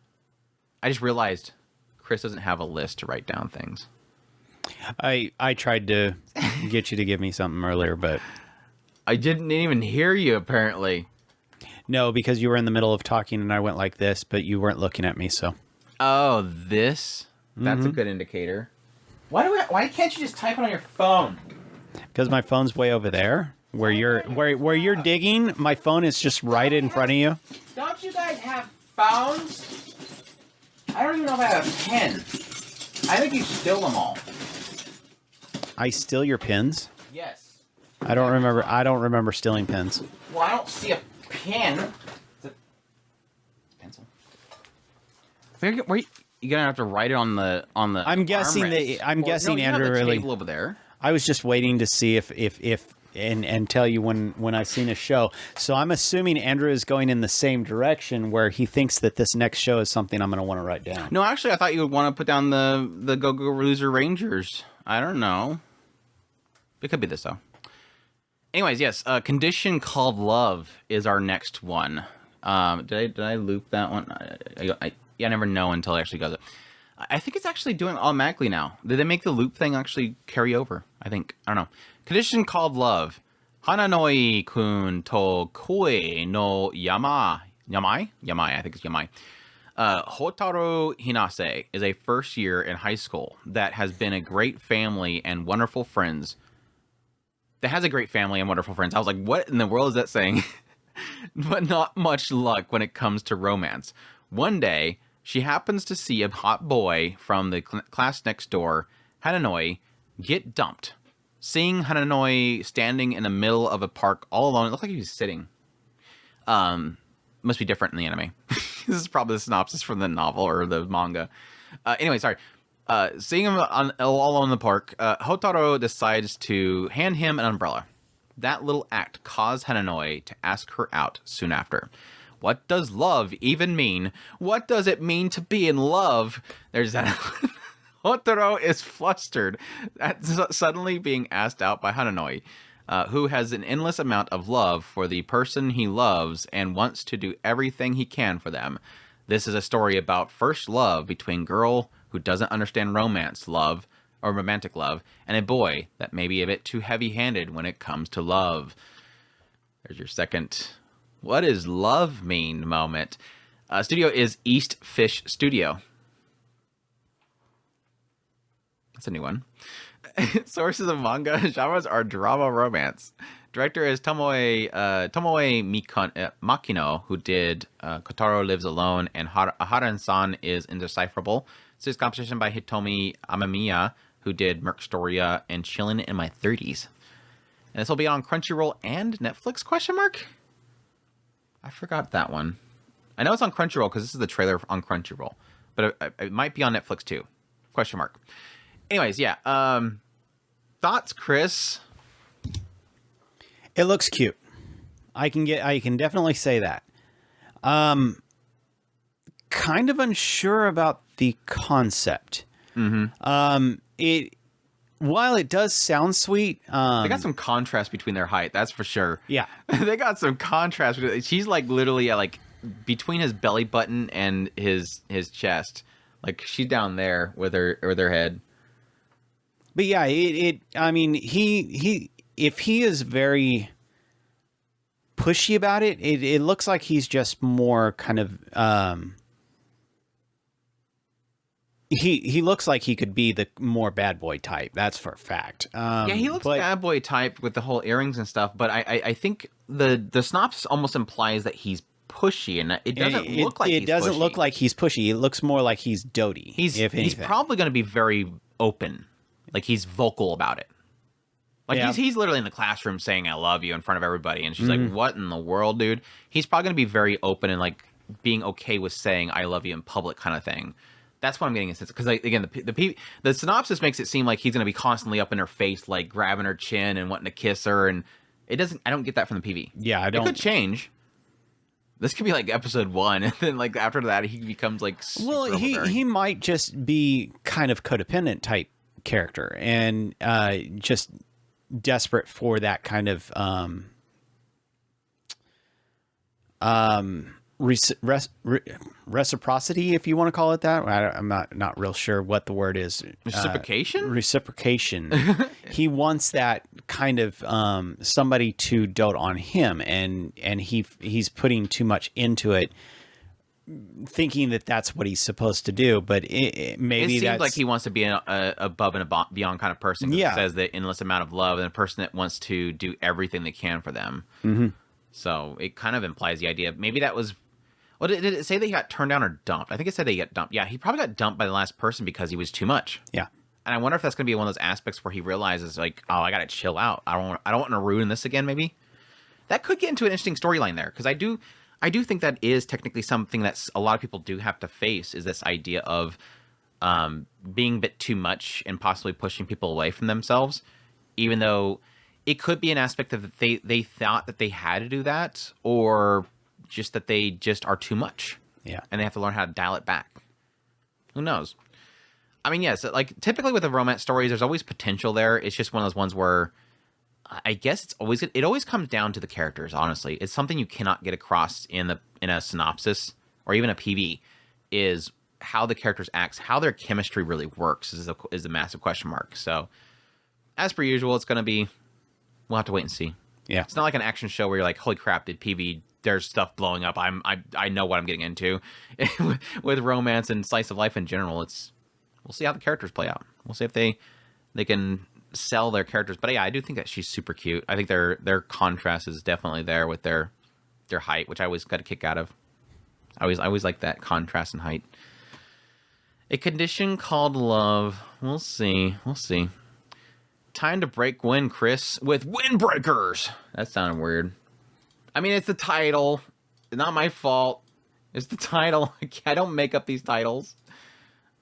I just realized Chris doesn't have a list to write down things. I tried to get you to give me something earlier, but I didn't even hear you, apparently. No, because you were in the middle of talking and I went like this, but you weren't looking at me, so. Oh, this? That's a good indicator. Why can't you just type it on your phone? Because my phone's way over there. Where you're digging, my phone is just right in front of you. Don't you guys have phones? I don't even know if I have a pen. I think you steal them all. I steal your pins? Yes. I don't remember stealing pins. Well, I don't see a pen. It's a pencil. Where you gonna have to write it on the. I'm guessing Andrew really. Table over there. I was just waiting to see if and tell you when I seen a show. So I'm assuming Andrew is going in the same direction where he thinks that this next show is something I'm going to want to write down. No, actually, I thought you would want to put down the Go Loser Rangers I don't know. It could be this, though. Anyways, yes. Condition Called Love is our next one. Did I loop that one? I never know until it actually goes. I think it's actually doing automatically now. Did they make the loop thing actually carry over? I think. I don't know. Condition Called Love. Hananoi kun to koi no yamai? I think it's yamai. Hotaru Hinase is a first year in high school that has been a great family and wonderful friends. That has a great family and wonderful friends. I was like, what in the world is that saying? But not much luck when it comes to romance. One day, she happens to see a hot boy from the class next door, Hananoi, get dumped. Seeing Hananoi standing in the middle of a park all alone, it looked like he was sitting. Must be different in the anime. This is probably the synopsis from the novel or the manga. Anyway, sorry. Seeing him all alone in the park, Hotaru decides to hand him an umbrella. That little act caused Hananoi to ask her out soon after. What does love even mean? What does it mean to be in love? There's that. Hotaru is flustered at suddenly being asked out by Hananoi, who has an endless amount of love for the person he loves and wants to do everything he can for them. This is a story about first love between a girl who doesn't understand romance love or romantic love and a boy that may be a bit too heavy-handed when it comes to love. There's your second what does love mean moment. Studio is East Fish Studio. That's a new one. Sources of manga genres are drama romance. Director is Tomoe Makino, who did Kotaro Lives Alone, and Haran-san is Indecipherable. Series composition by Hitomi Amamiya, who did Merc Storia and Chillin in My 30s. And this will be on Crunchyroll and Netflix, question mark? I forgot that one. I know it's on Crunchyroll because this is the trailer on Crunchyroll. But it might be on Netflix too. Question mark. Anyways, yeah. Thoughts, Chris? It looks cute. I can definitely say that. Kind of unsure about the concept. Mm-hmm. While it does sound sweet, they got some contrast between their height. That's for sure. Yeah, they got some contrast. She's like literally like between his belly button and his chest. Like she's down there with her head. But yeah, I mean, he if he is very pushy about it, it looks like he's just more kind of he looks like he could be the more bad boy type. That's for a fact. Yeah, he looks bad boy type with the whole earrings and stuff. But I think the synopsis almost implies that he's pushy, and it doesn't look like it doesn't look like he's pushy. It looks more like he's doty. He's probably going to be very open. Like, he's vocal about it. Like, yeah. he's literally in the classroom saying, I love you in front of everybody. And she's like, what in the world, dude? He's probably going to be very open and, like, being okay with saying, I love you in public kind of thing. That's what I'm getting a sense of. Because, like, again, the synopsis makes it seem like he's going to be constantly up in her face, like, grabbing her chin and wanting to kiss her. And it doesn't, I don't get that from the PV. Yeah, I don't. It could change. This could be, like, episode 1. And then, like, after that, he becomes, like, super overbearing. He might just be kind of codependent type character and just desperate for that kind of reciprocity, if you want to call it that. I'm not real sure what the word is. Reciprocation. He wants that kind of somebody to dote on him, and he's putting too much into it, thinking that that's what he's supposed to do, but maybe it seems like he wants to be above and beyond kind of person. Yeah, it says the endless amount of love and a person that wants to do everything they can for them. Mm-hmm. So it kind of implies the idea. Maybe that was. Well, did it say that he got turned down or dumped? I think it said they got dumped. Yeah, he probably got dumped by the last person because he was too much. Yeah, and I wonder if that's going to be one of those aspects where he realizes, like, oh, I got to chill out. I don't want to ruin this again. Maybe that could get into an interesting storyline there, because I do think that is technically something that a lot of people do have to face, is this idea of being a bit too much and possibly pushing people away from themselves, even though it could be an aspect of that they thought that they had to do that, or just that they just are too much. Yeah. And they have to learn how to dial it back. Who knows? I mean, yes, like typically with the romance stories, there's always potential there. It's just one of those ones where I guess it always comes down to the characters. Honestly, it's something you cannot get across in a synopsis or even a PV. Is how the characters act, how their chemistry really works is a massive question mark. So, as per usual, it's going to be. We'll have to wait and see. Yeah, it's not like an action show where you're like, holy crap, did PV? There's stuff blowing up. I know what I'm getting into. With romance and slice of life in general, we'll see how the characters play out. We'll see if they can sell their characters. But yeah, I do think that she's super cute. I think their contrast is definitely there with their height, which I always got a kick out of. I always like that contrast in height. A condition called love. We'll see. Time to break wind, Chris, with Windbreakers. That sounded weird. I mean, it's the title. It's not my fault. It's the title. I don't make up these titles.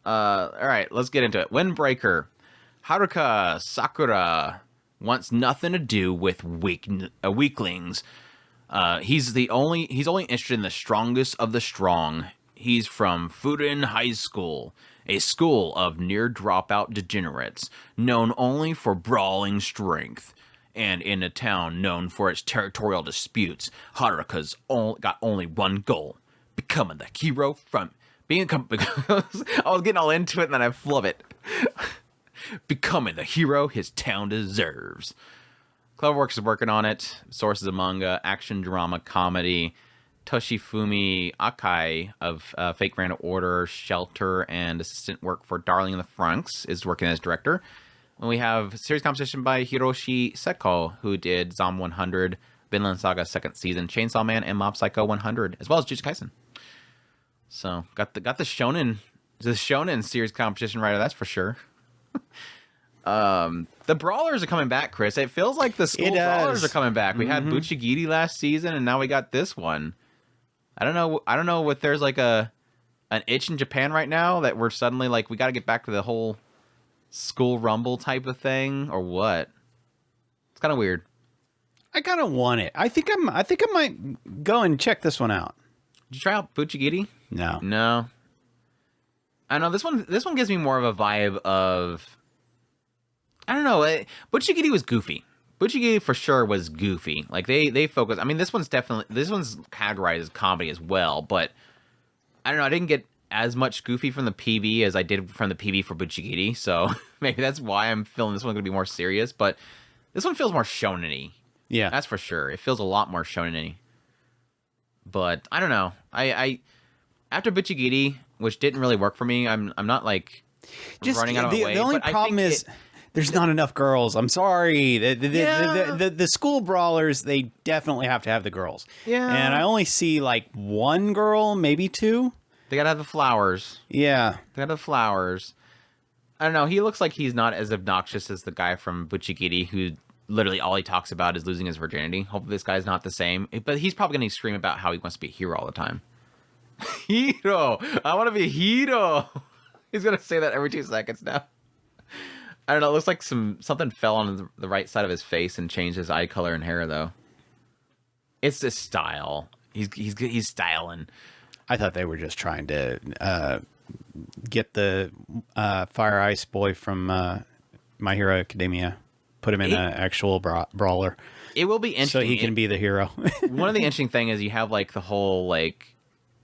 All right, let's get into it. Windbreaker. Haruka Sakura wants nothing to do with weaklings. He's only interested in the strongest of the strong. He's from Furin High School, a school of near dropout degenerates, known only for brawling strength. And in a town known for its territorial disputes, Haruka's got only one goal: becoming the hero from I was getting all into it and then I flub it. Becoming the hero his town deserves. Cloverworks is working on it. Sources of manga, action, drama, comedy. Toshifumi Akai of Fake Random Order, Shelter, and assistant work for Darling in the Franxx is working as director. And we have series composition by Hiroshi Seko, who did Zom 100, Vinland Saga 2nd season, Chainsaw Man, and Mob Psycho 100, as well as Jujutsu Kaisen. So got the shonen series competition writer, that's for sure. The brawlers are coming back, Chris. It feels like the school brawlers are coming back. We had Buchigiri last season, and now we got this one. I don't know if there's like an itch in Japan right now that we're suddenly like we got to get back to the whole school rumble type of thing or what. It's kind of weird. I kind of want it. I think I might go and check this one out. Did you try out Buchigiri? No. I know this one gives me more of a vibe of, I don't know. Buchigiri was goofy. Buchigiri for sure was goofy. Like they focus. I mean, this one's categorized as comedy as well. But I don't know. I didn't get as much goofy from the PV as I did from the PV for Buchigiri. So maybe that's why I'm feeling this one going to be more serious. But this one feels more shonen-y. Yeah, that's for sure. It feels a lot more shonen-y. But I don't know. I after Buchigiri, which didn't really work for me, I'm not like just running out of the way. The only problem is there's not enough girls. I'm sorry. The school brawlers, they definitely have to have the girls. Yeah. And I only see like one girl, maybe two. They gotta have the flowers. Yeah. They gotta have flowers. I don't know. He looks like he's not as obnoxious as the guy from Buchigiri, who literally all he talks about is losing his virginity. Hopefully this guy's not the same. But he's probably gonna scream about how he wants to be a hero all the time. Hero! I want to be a hero! He's gonna say that every 2 seconds now. I don't know. It looks like something fell on the right side of his face and changed his eye color and hair, though. It's this style. He's styling. I thought they were just trying to get the Fire Ice boy from My Hero Academia, put him in an actual brawler. It will be interesting. So he can be the hero. One of the interesting things is you have like the whole like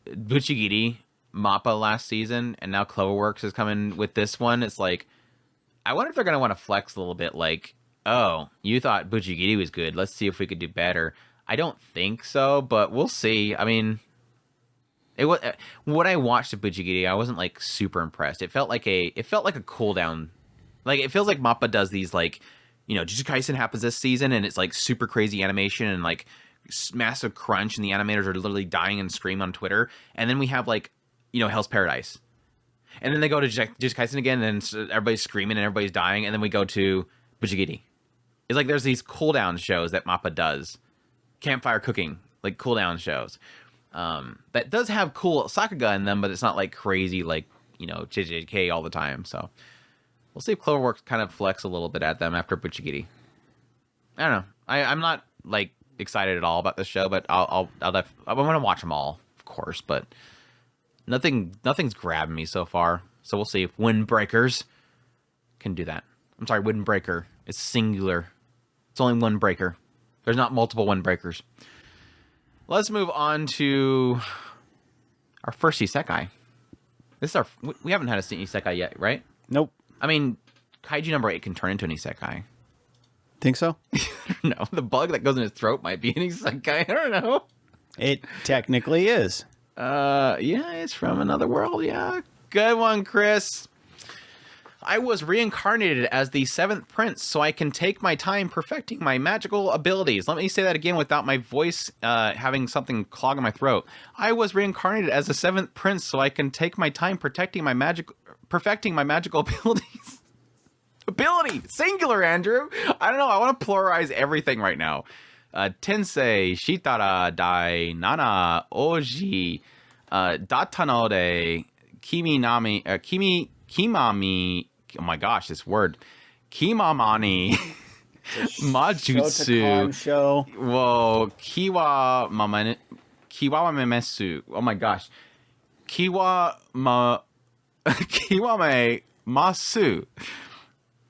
Buchigiri Mappa last season, and now Cloverworks is coming with this one. It's like, I wonder if they're going to want to flex a little bit, like, oh, you thought Buchigiri was good. Let's see if we could do better. I don't think so, but we'll see. I mean, when I watched the Buchigiri, I wasn't like super impressed. It felt like a cooldown. Like, it feels like Mappa does these, like, you know, Jujutsu Kaisen happens this season, and it's like super crazy animation and like massive crunch, and the animators are literally dying and screaming on Twitter. And then we have like, you know, Hell's Paradise. And then they go to Jujutsu Kaisen again, and everybody's screaming and everybody's dying. And then we go to Buchigiri. It's like there's these cooldown shows that Mappa does. Campfire cooking, like cooldown shows. That does have cool Sakuga in them, but it's not like crazy, like, you know, JJK all the time. So we'll see if Cloverworks kind of flex a little bit at them after Buchigiri. I don't know. I'm not like excited at all about this show, but I'm gonna watch them all, of course. But nothing's grabbing me so far. So we'll see if Windbreakers can do that. I'm sorry, Windbreaker. It's singular. It's only one breaker. There's not multiple Windbreakers. Let's move on to our first Isekai. This is we haven't had a Isekai yet, right? Nope. I mean, Kaiju number 8 can turn into an Isekai. Think so? No, the bug that goes in his throat might be an Isekai. I don't know. It technically is. Yeah, it's from another world. Yeah. Good one, Chris. I was reincarnated as the 7th prince so I can take my time perfecting my magical abilities. Let me say that again without my voice having something clog in my throat. I was reincarnated as the 7th prince so I can take my time perfecting my magical abilities. Ability! Singular, Andrew! I don't know, I want to pluralize everything right now. Tensei, Shitara, Dai, Nana, Oji, Datanode, Kimami, oh my gosh, this word. Kimamani, Majutsu, show. whoa, Kiwame Memesu, oh my gosh. Kiwame Masu.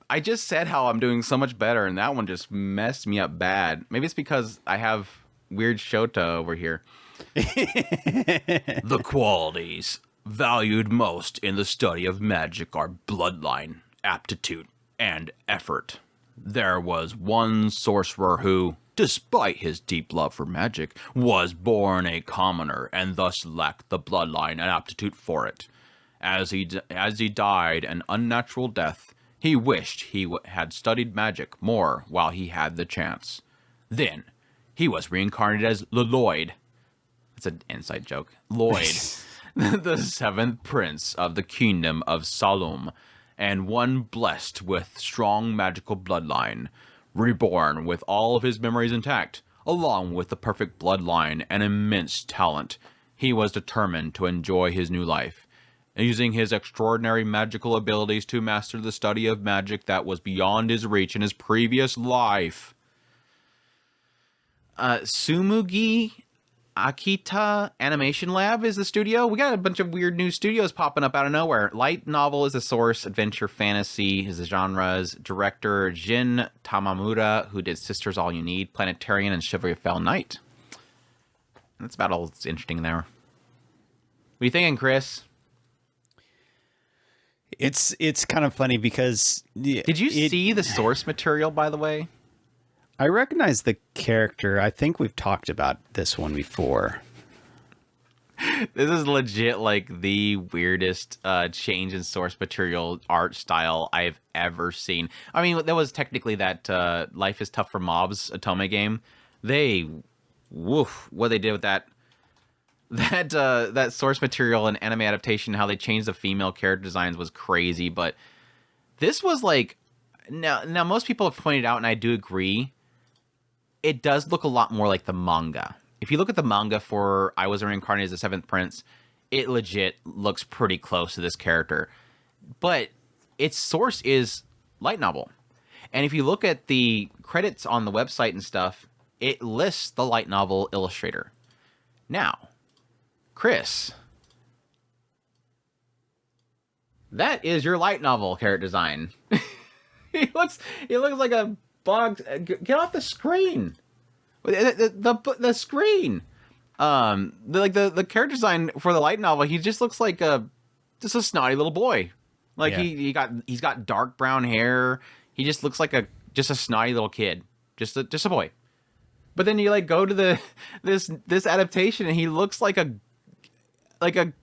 I just said how I'm doing so much better, and that one just messed me up bad. Maybe it's because I have weird Shota over here. The qualities valued most in the study of magic are bloodline, aptitude, and effort. There was one sorcerer who, despite his deep love for magic, was born a commoner and thus lacked the bloodline and aptitude for it. As he died an unnatural death, he wished he had studied magic more while he had the chance. Then, he was reincarnated as Lloyd. That's an inside joke. Lloyd, the 7th prince of the kingdom of Salum, and one blessed with strong magical bloodline, reborn with all of his memories intact, along with the perfect bloodline and immense talent. He was determined to enjoy his new life, using his extraordinary magical abilities to master the study of magic that was beyond his reach in his previous life. Sumugi Akita Animation Lab is the studio. We got a bunch of weird new studios popping up out of nowhere. Light novel is the source. Adventure fantasy is the genres. Director Jin Tamamura, who did Sisters All You Need, Planetarian, and Chivalry of Fell Knight. That's about all that's interesting there. What are you thinking, Chris? It's kind of funny because... Did you see the source material, by the way? I recognize the character. I think we've talked about this one before. This is legit like the weirdest change in source material art style I've ever seen. I mean, that was technically that Life is Tough for Mobs Otome game. What they did with that source material and anime adaptation, how they changed the female character designs was crazy. But this was like, now most people have pointed out, and I do agree, it does look a lot more like the manga. If you look at the manga for I Was Reincarnated as the 7th Prince, it legit looks pretty close to this character. But its source is light novel. And if you look at the credits on the website and stuff, it lists the light novel illustrator. Now, Chris, that is your light novel character design. He looks like a bug. Get off the screen. The screen. The character design for the light novel, he just looks like just a snotty little boy. Like yeah. he's got dark brown hair. He just looks like just a snotty little kid. Just a boy. But then you like go to this adaptation and he looks like a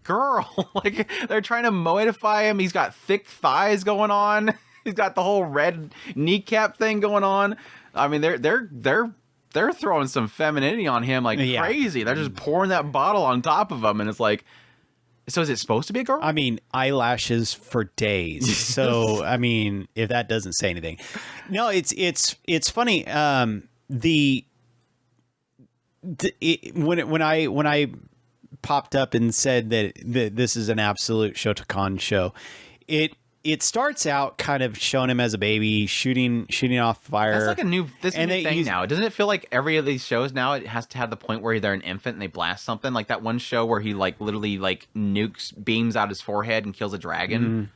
girl. Like they're trying to modify him. He's got thick thighs going on. He's got the whole red kneecap thing going on. I mean, they're throwing some femininity on him like crazy. They're just pouring that bottle on top of him, and it's like, so is it supposed to be a girl? I mean, eyelashes for days. So I mean, if that doesn't say anything, no, it's funny. When I popped up and said that this is an absolute Shotokan show, it starts out kind of showing him as a baby shooting off fire. That's like a new thing now. Doesn't it feel like every of these shows now it has to have the point where they're an infant and they blast something? Like that one show where he like literally like nukes beams out his forehead and kills a dragon.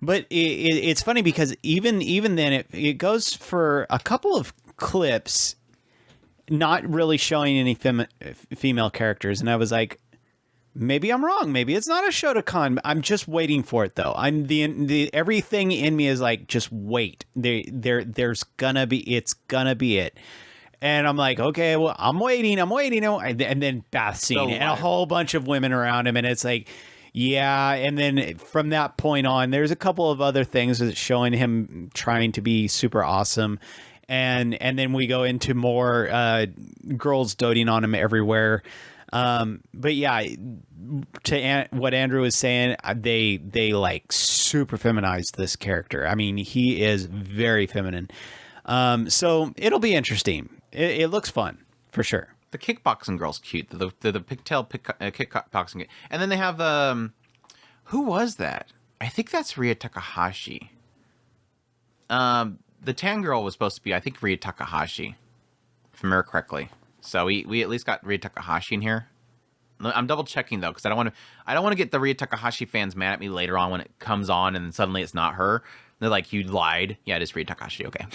But it's funny because even then it goes for a couple of clips, not really showing any female characters, and I was like, maybe I'm wrong. Maybe it's not a Shotokan. I'm just waiting for it though. I'm the everything in me is like, just wait. It's gonna be it. And I'm like, okay, well, I'm waiting. And then bath scene and a whole bunch of women around him, and it's like, yeah. And then from that point on, there's a couple of other things that's showing him trying to be super awesome. And then we go into more girls doting on him everywhere. But yeah, to what Andrew was saying, they like super feminized this character. I mean, he is very feminine. So it'll be interesting. It looks fun for sure. The kickboxing girl's cute. The pigtail kickboxing. And then they have who was that? I think that's Ria Takahashi. The tan girl was supposed to be, I think, Ria Takahashi, if I remember correctly. So we at least got Ria Takahashi in here. I'm double checking though, because I don't want to get the Ria Takahashi fans mad at me later on when it comes on and suddenly it's not her. They're like, you lied. Yeah, it is Ria Takahashi. Okay,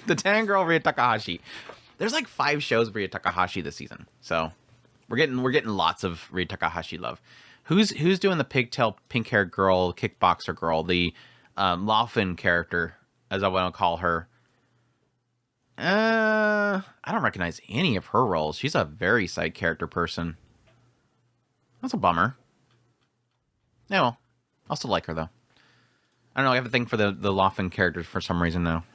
the tan girl Ria Takahashi. There's like 5 shows of Ria Takahashi this season, so we're getting lots of Ria Takahashi love. Who's doing the pigtail pink haired girl, kickboxer girl, the Laufin character, as I want to call her? I don't recognize any of her roles. She's a very side character person. That's a bummer. Yeah, well, I'll still like her though. I don't know. I have a thing for the Laufin characters for some reason now.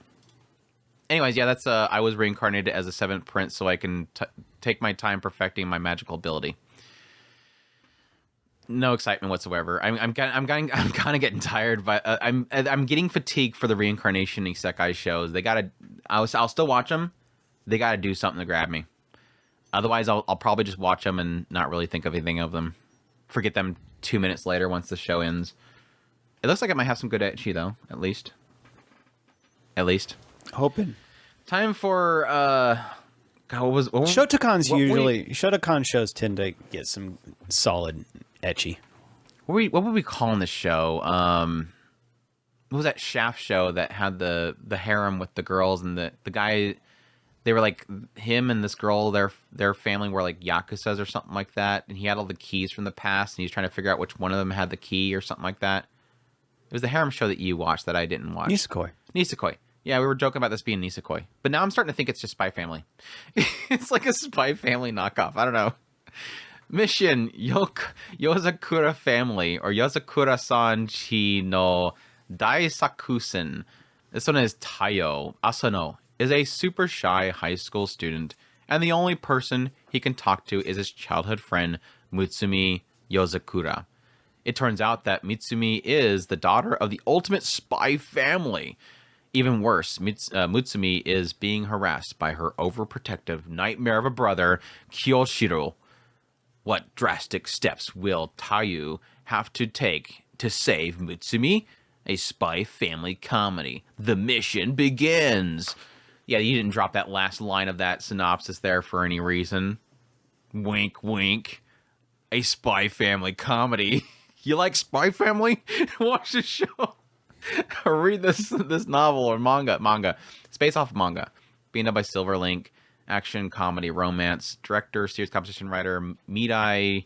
Anyways, yeah, that's I was reincarnated as a 7th prince so I can take my time perfecting my magical ability. No excitement whatsoever. I'm kind of getting tired, but I'm getting fatigued for the reincarnation isekai shows. They gotta. I'll still watch them. They gotta do something to grab me. Otherwise, I'll probably just watch them and not really think of anything of them. Forget them 2 minutes later once the show ends. It looks like it might have some good ecchi though. At least. Hoping. Time for God, what was Shotokan shows tend to get some solid ecchi. What would we call in this show? What was that Shaft show that had the harem with the girls and the guy? They were like him and this girl. Their family were like yakuzas or something like that, and he had all the keys from the past, and he was trying to figure out which one of them had the key or something like that. It was the harem show that you watched that I didn't watch. Nisekoi. Yeah, we were joking about this being Nisekoi, but now I'm starting to think it's just Spy Family. It's like a Spy Family knockoff. I don't know. Mission Yozakura family, or Yozakura-san chi no Daisakusen. This one is Taiyo Asano, is a super shy high school student, and the only person he can talk to is his childhood friend Mutsumi Yozakura. It turns out that Mutsumi is the daughter of the ultimate spy family. Even worse, Mutsumi is being harassed by her overprotective nightmare of a brother, Kyoshiro. What drastic steps will Taiyu have to take to save Mutsumi? A spy family comedy. The mission begins. Yeah, you didn't drop that last line of that synopsis there for any reason. Wink, wink. A spy family comedy. You like Spy Family? Watch the show. Or read this novel or manga. It's based off of manga. Being done by Silverlink. Action, comedy, romance. Director, series composition writer Minato,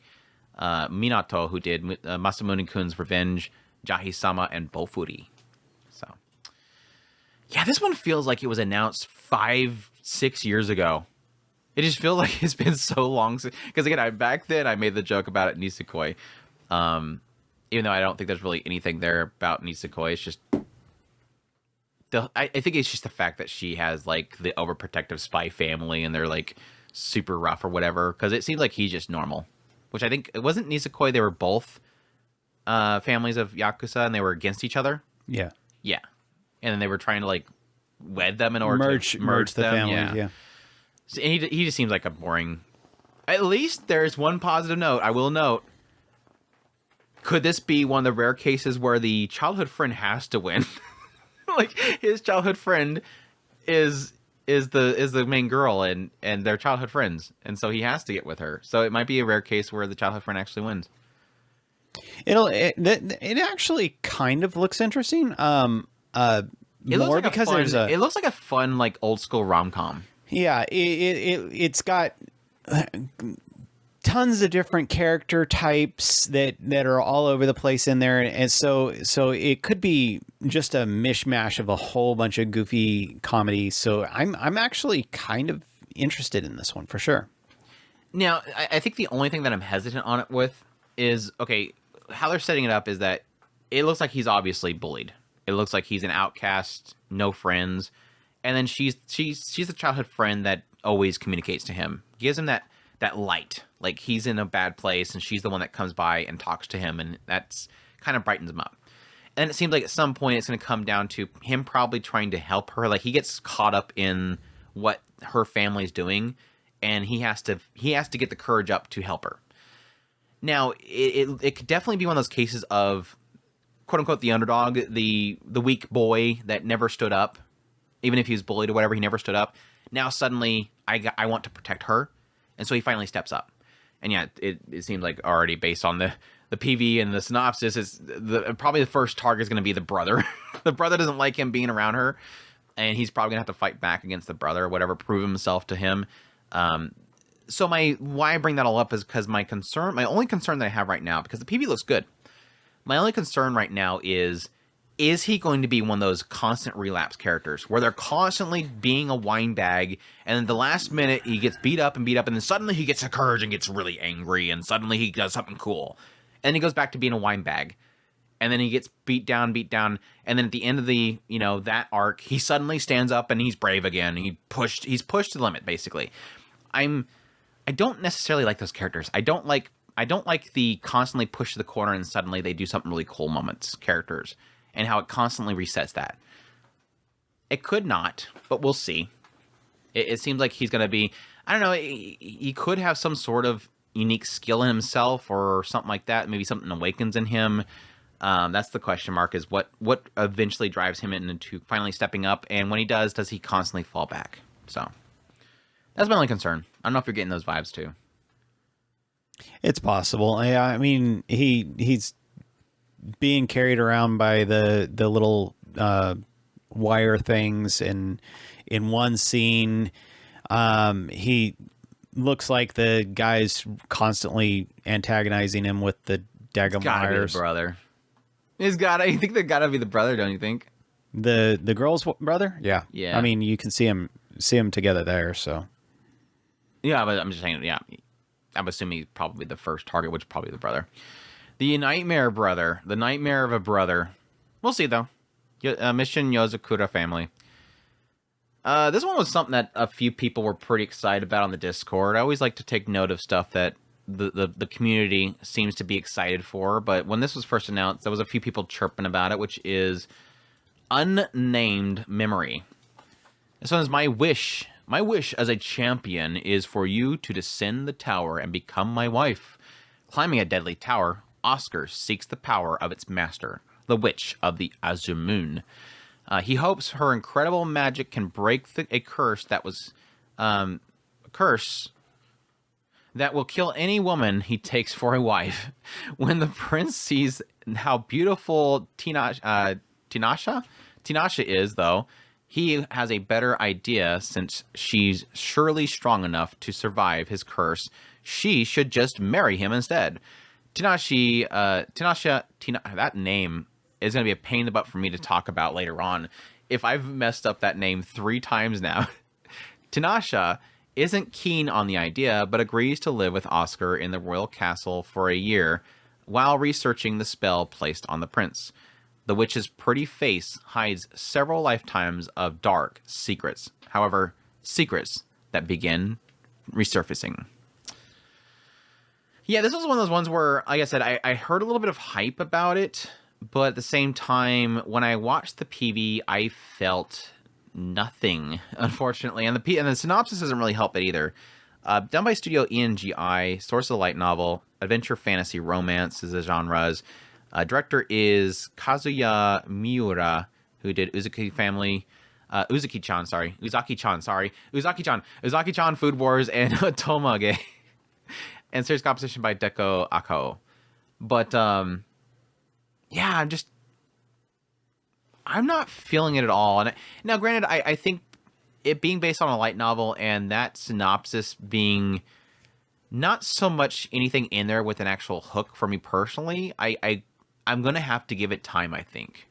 who did Masamune-kun's Revenge, Jahi-sama, and Bofuri. So, yeah, this one feels like it was announced 5-6 years ago. It just feels like it's been so long. Because again, back then I made the joke about it, Nisekoi. Even though I don't think there's really anything there about Nisekoi, it's just I think it's just the fact that she has like the overprotective spy family and they're like super rough or whatever. Because it seemed like he's just normal, which I think it wasn't Nisekoi. They were both families of yakuza and they were against each other. Yeah, and then they were trying to like wed them in order to merge the them. families. Yeah. And he just seems like a boring. At least there's one positive note. I will note. Could this be one of the rare cases where the childhood friend has to win? Like his childhood friend is the main girl and they're childhood friends, and so he has to get with her. So it might be a rare case where the childhood friend actually wins. It actually kind of looks interesting. It more looks like because it looks like a fun like old school rom-com. Yeah, it's got tons of different character types that are all over the place in there, and so it could be just a mishmash of a whole bunch of goofy comedy. So I'm actually kind of interested in this one for sure. Now, I think the only thing that I'm hesitant on it with is, okay, how they're setting it up is that it looks like he's obviously bullied. It looks like he's an outcast, no friends, and then she's the childhood friend that always communicates to him, gives him that light, like he's in a bad place, and she's the one that comes by and talks to him, and that's kind of brightens him up. And it seems like at some point it's going to come down to him probably trying to help her. Like he gets caught up in what her family's doing, and he has to get the courage up to help her. Now, it could definitely be one of those cases of quote unquote the underdog, the weak boy that never stood up, even if he was bullied or whatever, he never stood up. Now suddenly I want to protect her, and so he finally steps up. And yeah, it seems like already based on the PV and the synopsis, is probably the first target is going to be the brother. The brother doesn't like him being around her, and he's probably going to have to fight back against the brother or whatever, prove himself to him. So why I bring that all up is because my only concern that I have right now, because the PV looks good, my only concern right now is he going to be one of those constant relapse characters where they're constantly being a wine bag, and then the last minute he gets beat up, and then suddenly he gets the courage and gets really angry, and suddenly he does something cool, and he goes back to being a wine bag, and then he gets beat down, and then at the end of the that arc, he suddenly stands up and he's brave again. He's pushed to the limit, basically. I don't necessarily like those characters. I don't like the constantly push to the corner and suddenly they do something really cool moments characters, and how it constantly resets that. It could not, but we'll see. It seems like he's going to be, I don't know, he could have some sort of unique skill in himself or something like that. Maybe something awakens in him. That's the question mark, is what eventually drives him into finally stepping up, and when he does he constantly fall back? So that's my only concern. I don't know if you're getting those vibes too. It's possible. Yeah, I mean, he's being carried around by the little wire things, and in one scene, he looks like the guy's constantly antagonizing him with the daggum wires. Brother, you think they gotta be the brother, don't you think? The girl's brother? Yeah. Yeah. I mean, you can see them together there. So. Yeah, but I'm just saying. Yeah, I'm assuming he's probably the first target, which is probably the brother. The nightmare brother. The nightmare of a brother. We'll see, though. Mission Yozakura family. This one was something that a few people were pretty excited about on the Discord. I always like to take note of stuff that the community seems to be excited for. But when this was first announced, there was a few people chirping about it, which is Unnamed Memory. This one is my wish. My wish as a champion is for you to descend the tower and become my wife. Climbing a deadly tower, Oscar seeks the power of its master, the Witch of the Azure Moon. He hopes her incredible magic can break a curse that was a curse that will kill any woman he takes for a wife. When the prince sees how beautiful Tinasha is, though, he has a better idea. Since she's surely strong enough to survive his curse, she should just marry him instead. Tinasha, that name is going to be a pain in the butt for me to talk about later on. If I've messed up that name 3 times now. Tinasha isn't keen on the idea, but agrees to live with Oscar in the royal castle for a year while researching the spell placed on the prince. The witch's pretty face hides several lifetimes of dark secrets. However, secrets that begin resurfacing. Yeah, this was one of those ones where, like I said, I heard a little bit of hype about it, but at the same time, when I watched the PV, I felt nothing, unfortunately. And the synopsis doesn't really help it either. Done by Studio ENGI, source of the light novel, adventure, fantasy, romance is the genres. Director is Kazuya Miura, who did Uzaki-chan, Food Wars, and Tomage, and series composition by Deko Akao. But yeah, I'm not feeling it at all. And now, granted, I think it being based on a light novel and that synopsis being not so much anything in there with an actual hook for me personally, I'm gonna have to give it time. I think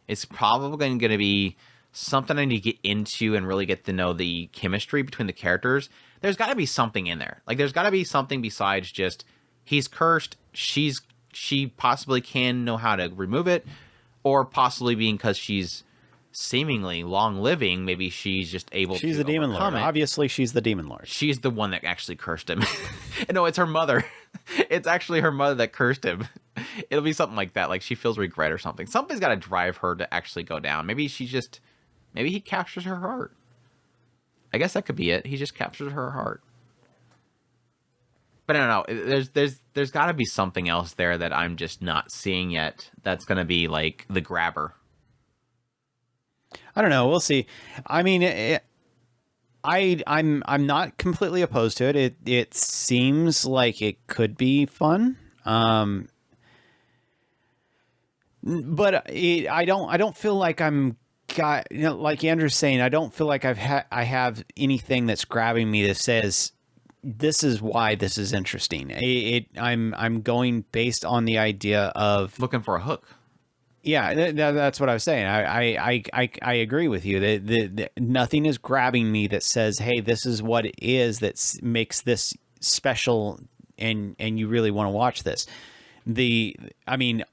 it's probably going to be something I need to get into and really get to know the chemistry between the characters. There's got to be something in there. Like, there's got to be something besides just he's cursed, she possibly can know how to remove it, or possibly being because she's seemingly long living, maybe she's just able to She's the demon lord. it. Obviously, she's the demon lord. She's the one that actually cursed him. No, it's her mother. It's actually her mother that cursed him. It'll be something like that. Like, she feels regret or something. Something's got to drive her to actually go down. Maybe he captures her heart. I guess that could be it. He just captures her heart. But I don't know. There's got to be something else there that I'm just not seeing yet. That's going to be like the grabber. I don't know. We'll see. I mean, I'm not completely opposed to it. It seems like it could be fun. But I don't feel like like Andrew's saying, I don't feel like I have anything that's grabbing me that says this is why this is interesting. I'm going based on the idea of looking for a hook. Yeah, that's what I was saying. I agree with you that nothing is grabbing me that says, hey, this is what it is that makes this special, and you really want to watch this.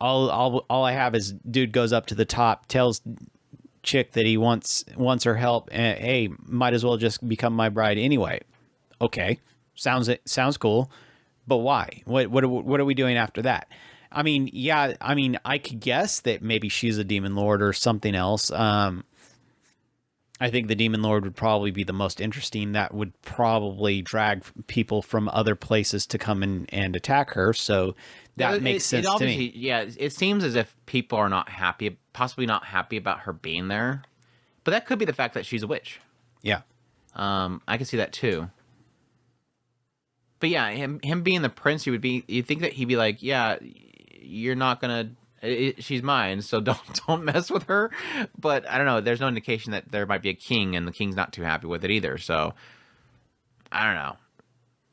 All I have is dude goes up to the top, tells chick that he wants her help, and hey, might as well just become my bride anyway. Okay, sounds cool, but why? What are we doing after that? I mean, yeah, I could guess that maybe she's a demon lord or something else. I think the demon lord would probably be the most interesting. That would probably drag people from other places to come and attack her. So that makes sense to me. Yeah, it seems as if people are possibly not happy about her being there. But that could be the fact that she's a witch. Yeah. I can see that too. But yeah, him being the prince, you'd think that he'd be like, yeah, you're not gonna. She's mine, so don't mess with her. But I don't know. There's no indication that there might be a king, and the king's not too happy with it either. So I don't know.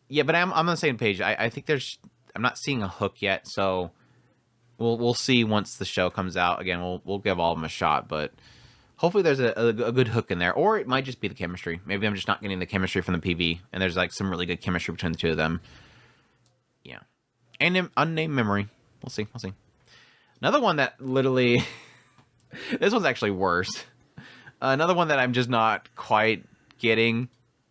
Yeah, but I'm on the same page. I think I'm not seeing a hook yet. So we'll see once the show comes out. Again, we'll give all of them a shot, but hopefully there's a good hook in there, or it might just be the chemistry. Maybe I'm just not getting the chemistry from the PV, and there's like some really good chemistry between the two of them. Yeah, and Unnamed Memory. We'll see. Another one that literally, this one's actually worse. Another one that I'm just not quite getting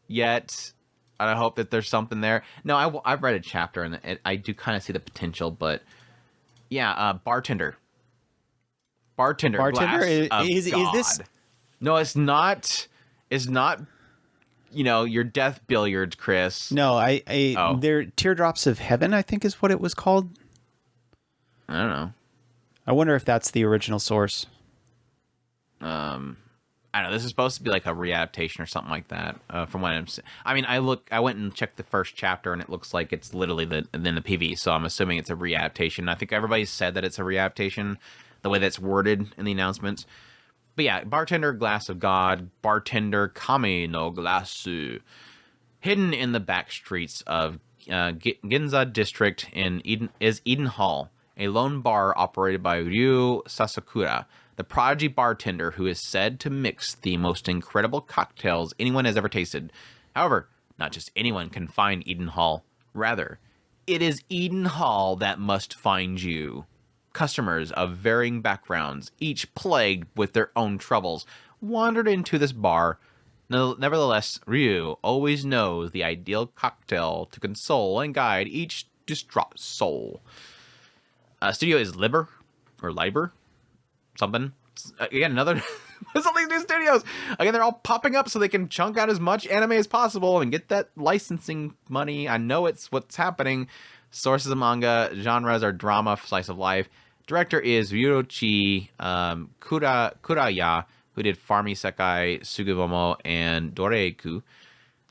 yet. And I hope that there's something there. No, I've read a chapter and I do kind of see the potential, but yeah, Bartender. Glass is God. This? No, it's not. It's not. Your death billiards, Chris. No, they're Teardrops of Heaven, I think is what it was called. I don't know. I wonder if that's the original source. I don't know. This is supposed to be like a readaptation or something like that. From what I went and checked the first chapter, and it looks like it's literally the PV. So I'm assuming it's a readaptation. I think everybody said that it's a readaptation, the way that's worded in the announcements. But yeah, Bartender Glass of God, Bartender Kame no Glassu, hidden in the back streets of Ginza District is Eden Hall, a lone bar operated by Ryu Sasakura, the prodigy bartender who is said to mix the most incredible cocktails anyone has ever tasted. However, not just anyone can find Eden Hall. Rather, it is Eden Hall that must find you. Customers of varying backgrounds, each plagued with their own troubles, wandered into this bar. Nevertheless, Ryu always knows the ideal cocktail to console and guide each distraught soul. Studio is Liber, something. Again, another What's all these new studios? Again, they're all popping up so they can chunk out as much anime as possible and get that licensing money. I know it's what's happening. Sources of manga, genres are drama, slice of life. Director is Ryuichi Kuraya, who did Farm Isekai, Sugubomo, and Doreiku.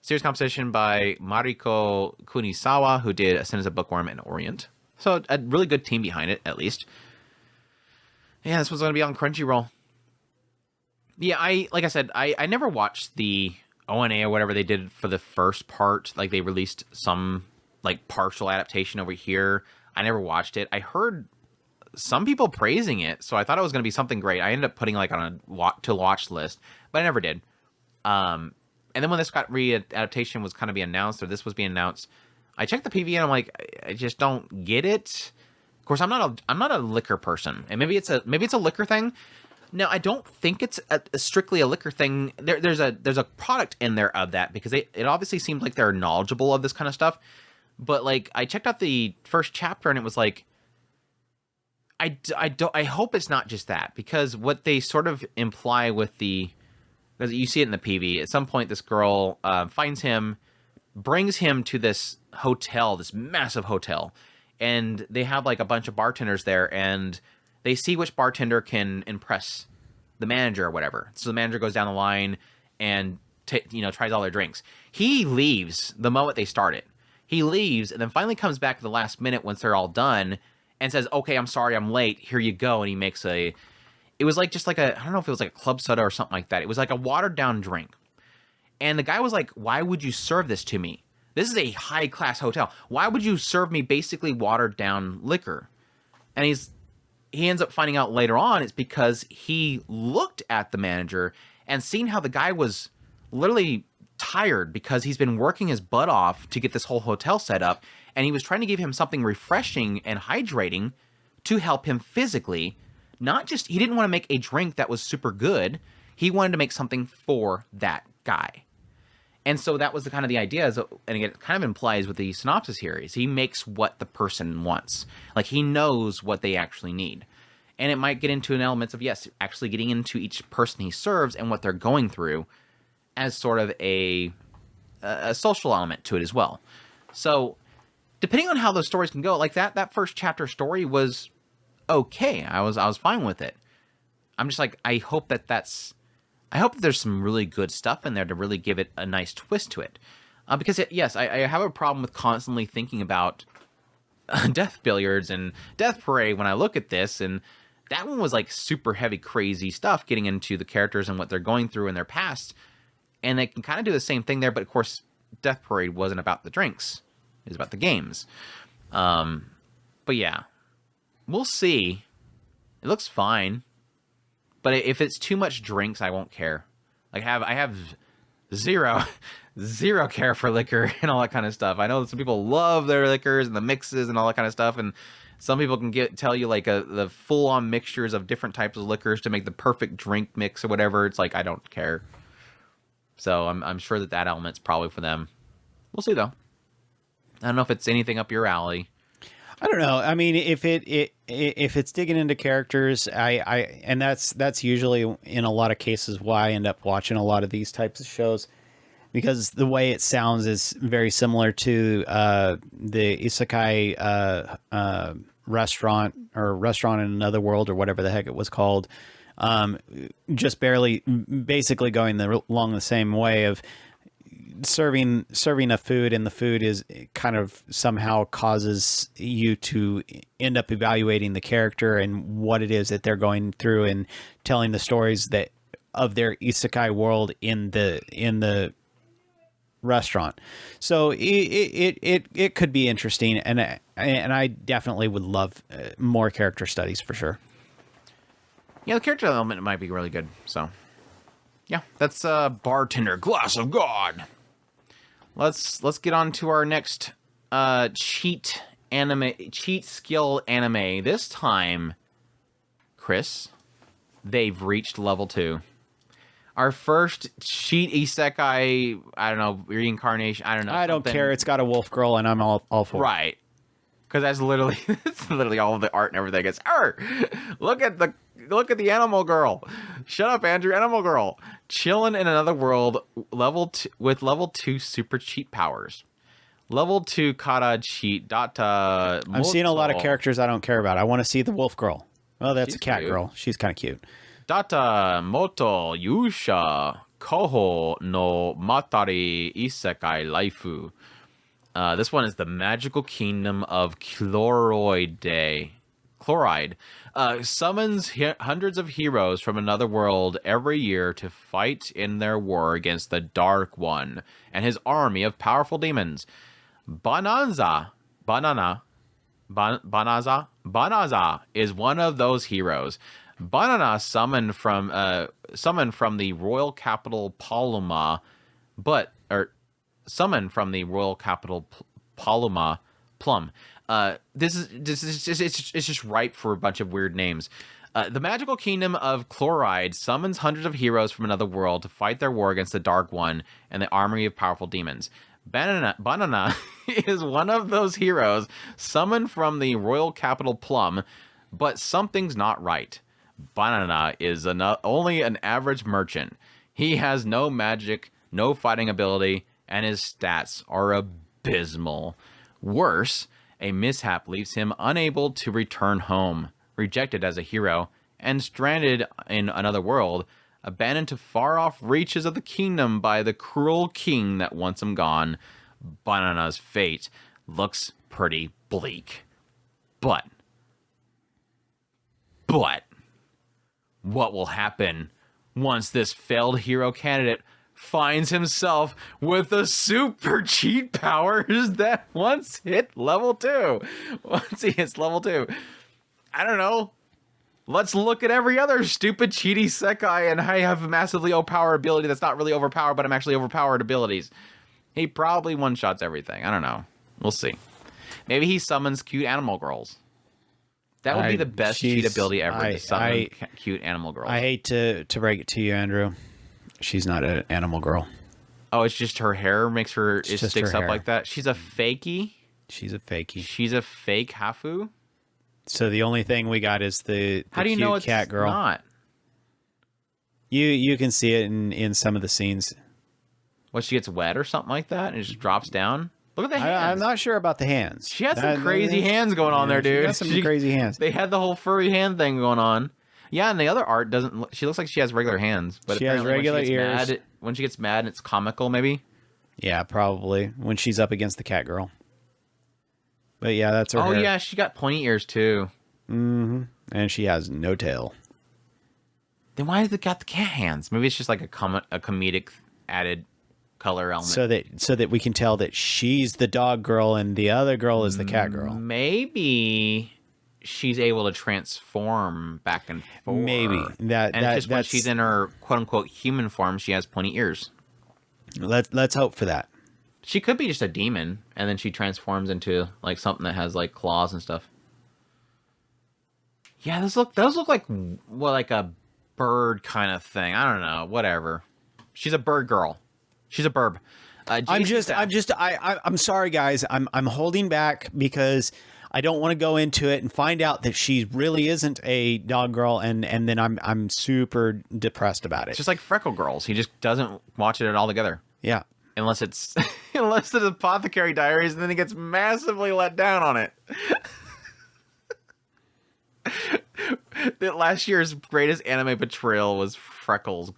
Series composition by Mariko Kunisawa, who did Ascendance of Bookworm and Orient. So a really good team behind it, at least. Yeah, this one's going to be on Crunchyroll. Yeah, like I said, I never watched the ONA or whatever they did for the first part. Like, they released some, like, partial adaptation over here. I never watched it. I heard some people praising it, so I thought it was going to be something great. I ended up putting, like, on a to-watch list, but I never did. And then when this adaptation was kind of being announced, or this was being announced, I checked the PV and I'm like, I just don't get it. Of course, I'm not a liquor person, and maybe it's a liquor thing. No, I don't think it's strictly a liquor thing. There's a product in there of that, because it obviously seems like they're knowledgeable of this kind of stuff. But, like, I checked out the first chapter and it was like, I hope it's not just that, because what they sort of imply with because you see it in the PV, at some point this girl finds him, brings him to this hotel, this massive hotel, and they have, like, a bunch of bartenders there, and they see which bartender can impress the manager or whatever. So the manager goes down the line and tries all their drinks. He leaves the moment they start it. He leaves and then finally comes back at the last minute once they're all done and says, "Okay, I'm sorry, I'm late. Here you go." And he makes it was like just like I don't know if it was like a club soda or something like that. It was like a watered down drink. And the guy was like, "Why would you serve this to me? This is a high class hotel. Why would you serve me basically watered down liquor?" And he ends up finding out later on it's because he looked at the manager and seen how the guy was literally tired because he's been working his butt off to get this whole hotel set up, and he was trying to give him something refreshing and hydrating to help him physically. Not just, he didn't want to make a drink that was super good, he wanted to make something for that guy. And so that was the kind of the idea, and again, it kind of implies with the synopsis here, is he makes what the person wants. Like, he knows what they actually need. And it might get into an element of, yes, actually getting into each person he serves and what they're going through as sort of a social element to it as well. So, depending on how those stories can go, like that first chapter story was okay. I was fine with it. I'm just like, I hope that there's some really good stuff in there to really give it a nice twist to it. Because, yes, I have a problem with constantly thinking about Death Billiards and Death Parade when I look at this, and that one was like super heavy, crazy stuff, getting into the characters and what they're going through in their past. And they can kind of do the same thing there, but of course, Death Parade wasn't about the drinks. It was about the games. But yeah, we'll see. It looks fine. But if it's too much drinks, I won't care. Like, I have zero care for liquor and all that kind of stuff. I know that some people love their liquors and the mixes and all that kind of stuff, and some people can tell you like the full-on mixtures of different types of liquors to make the perfect drink mix or whatever. It's like, I don't care. So I'm sure that element's probably for them. We'll see though. I don't know if it's anything up your alley. I don't know. I mean, if it's digging into characters, and that's usually in a lot of cases why I end up watching a lot of these types of shows, because the way it sounds is very similar to the Isekai restaurant in another world or whatever the heck it was called. Just basically going along the same way of serving a food, and the food is kind of somehow causes you to end up evaluating the character and what it is that they're going through, and telling the stories of their isekai world in the restaurant. So it could be interesting, and I definitely would love more character studies for sure. Yeah, the character element might be really good. So yeah, that's Bartender Glass of God. Let's get on to our next cheat skill anime. This time, Chris, they've reached level 2. Our first cheat isekai, I don't know, reincarnation, I don't know. I don't care. It's got a wolf girl, and I'm all for it. Right. Because that's literally all of the art and everything. It's, look at the Look at the animal girl. Shut up, Andrew. Animal girl. Chillin' in another world, with level 2 super cheat powers. Level 2 kata cheat data. I'm seeing a lot of characters I don't care about. I want to see the wolf girl. Well, that's She's a cat cute. girl. She's kind of cute. Data moto yusha koho no matari isekai laifu. This one is the magical kingdom of Chloride. Summons hundreds of heroes from another world every year to fight in their war against the Dark One and his army of powerful demons. Banaza is one of those heroes. Banana summoned from the royal capital Paluma, Plum. This is it's just ripe for a bunch of weird names. The magical kingdom of Chloride summons hundreds of heroes from another world to fight their war against the Dark One and the army of powerful demons. Banana is one of those heroes summoned from the royal capital Plum, but something's not right. Banana is only an average merchant. He has no magic, no fighting ability, and his stats are abysmal. Worse, a mishap leaves him unable to return home, rejected as a hero, and stranded in another world, abandoned to far-off reaches of the kingdom by the cruel king that wants him gone. Banana's fate looks pretty bleak. But, what will happen once this failed hero candidate finds himself with the super cheat powers that once hit level 2? Once he hits level 2. I don't know. Let's look at every other stupid cheaty Isekai, and I have a massively overpowered ability that's not really overpowered, but I'm actually overpowered abilities. He probably one-shots everything. I don't know. We'll see. Maybe he summons cute animal girls. That would be the best cheat ability ever, to summon cute animal girls. I hate to break it to you, Andrew. She's not an animal girl. Oh, it's just her hair makes her... It sticks up like that? She's a fakey? She's a fakey. She's a fake hafu? So the only thing we got is the How do you know it's cat girl. Not? You can see it in some of the scenes. What, she gets wet or something like that and it just drops down? Look at the hands. I'm not sure about the hands. She has some crazy hands going on there, dude. She has some crazy hands. They had the whole furry hand thing going on. Yeah, and the other art doesn't... She looks like she has regular hands. But she has regular ears. When she gets mad, it's comical, maybe? Yeah, probably. When she's up against the cat girl. But yeah, that's her hair. Oh, yeah, she got pointy ears, too. Mm-hmm. And she has no tail. Then why has it got the cat hands? Maybe it's just like a comedic added color element. So that we can tell that she's the dog girl and the other girl is the cat girl. Maybe she's able to transform back and forth. Maybe. That's when she's in her quote-unquote human form, she has pointy ears. Let's hope for that. She could be just a demon, and then she transforms into like something that has like claws and stuff. Yeah, those look like like a bird kind of thing. I don't know, whatever. She's a bird girl. She's a burb. I'm sorry, guys. I'm holding back because I don't want to go into it and find out that she really isn't a dog girl, and then I'm super depressed about it. It's just like Freckle Girls. He just doesn't watch it at all together. Yeah. Unless it's Apothecary Diaries, and then he gets massively let down on it. Last year's greatest anime betrayal was Freckles.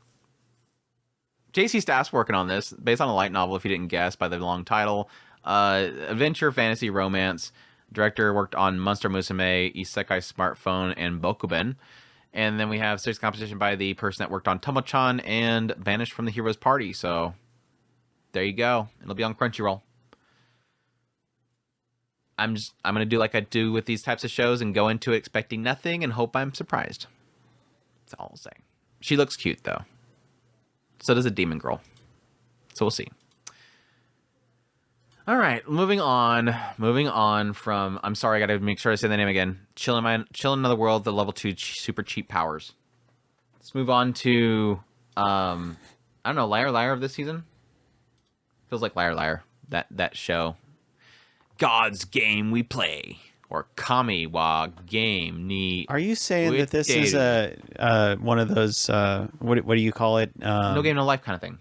JC Staff's working on this, based on a light novel, if you didn't guess by the long title. Adventure, fantasy, romance. Director worked on Monster Musume, Isekai Smartphone, and Bokuben. And then we have series composition by the person that worked on Tomo-chan and Banished from the Hero's Party. So there you go. It'll be on Crunchyroll. I'm gonna do like I do with these types of shows and go into it expecting nothing and hope I'm surprised. That's all I'll say. She looks cute though. So does a demon girl. So we'll see. All right, moving on from... I'm sorry, I got to make sure I say the name again. Chillin' Another World, the level 2 super cheap powers. Let's move on to... I don't know, Liar Liar of this season? Feels like Liar Liar, that show. God's game we play. or Kami wa game ni. Are you saying that this is a one of those what do you call it? No game, no life kind of thing.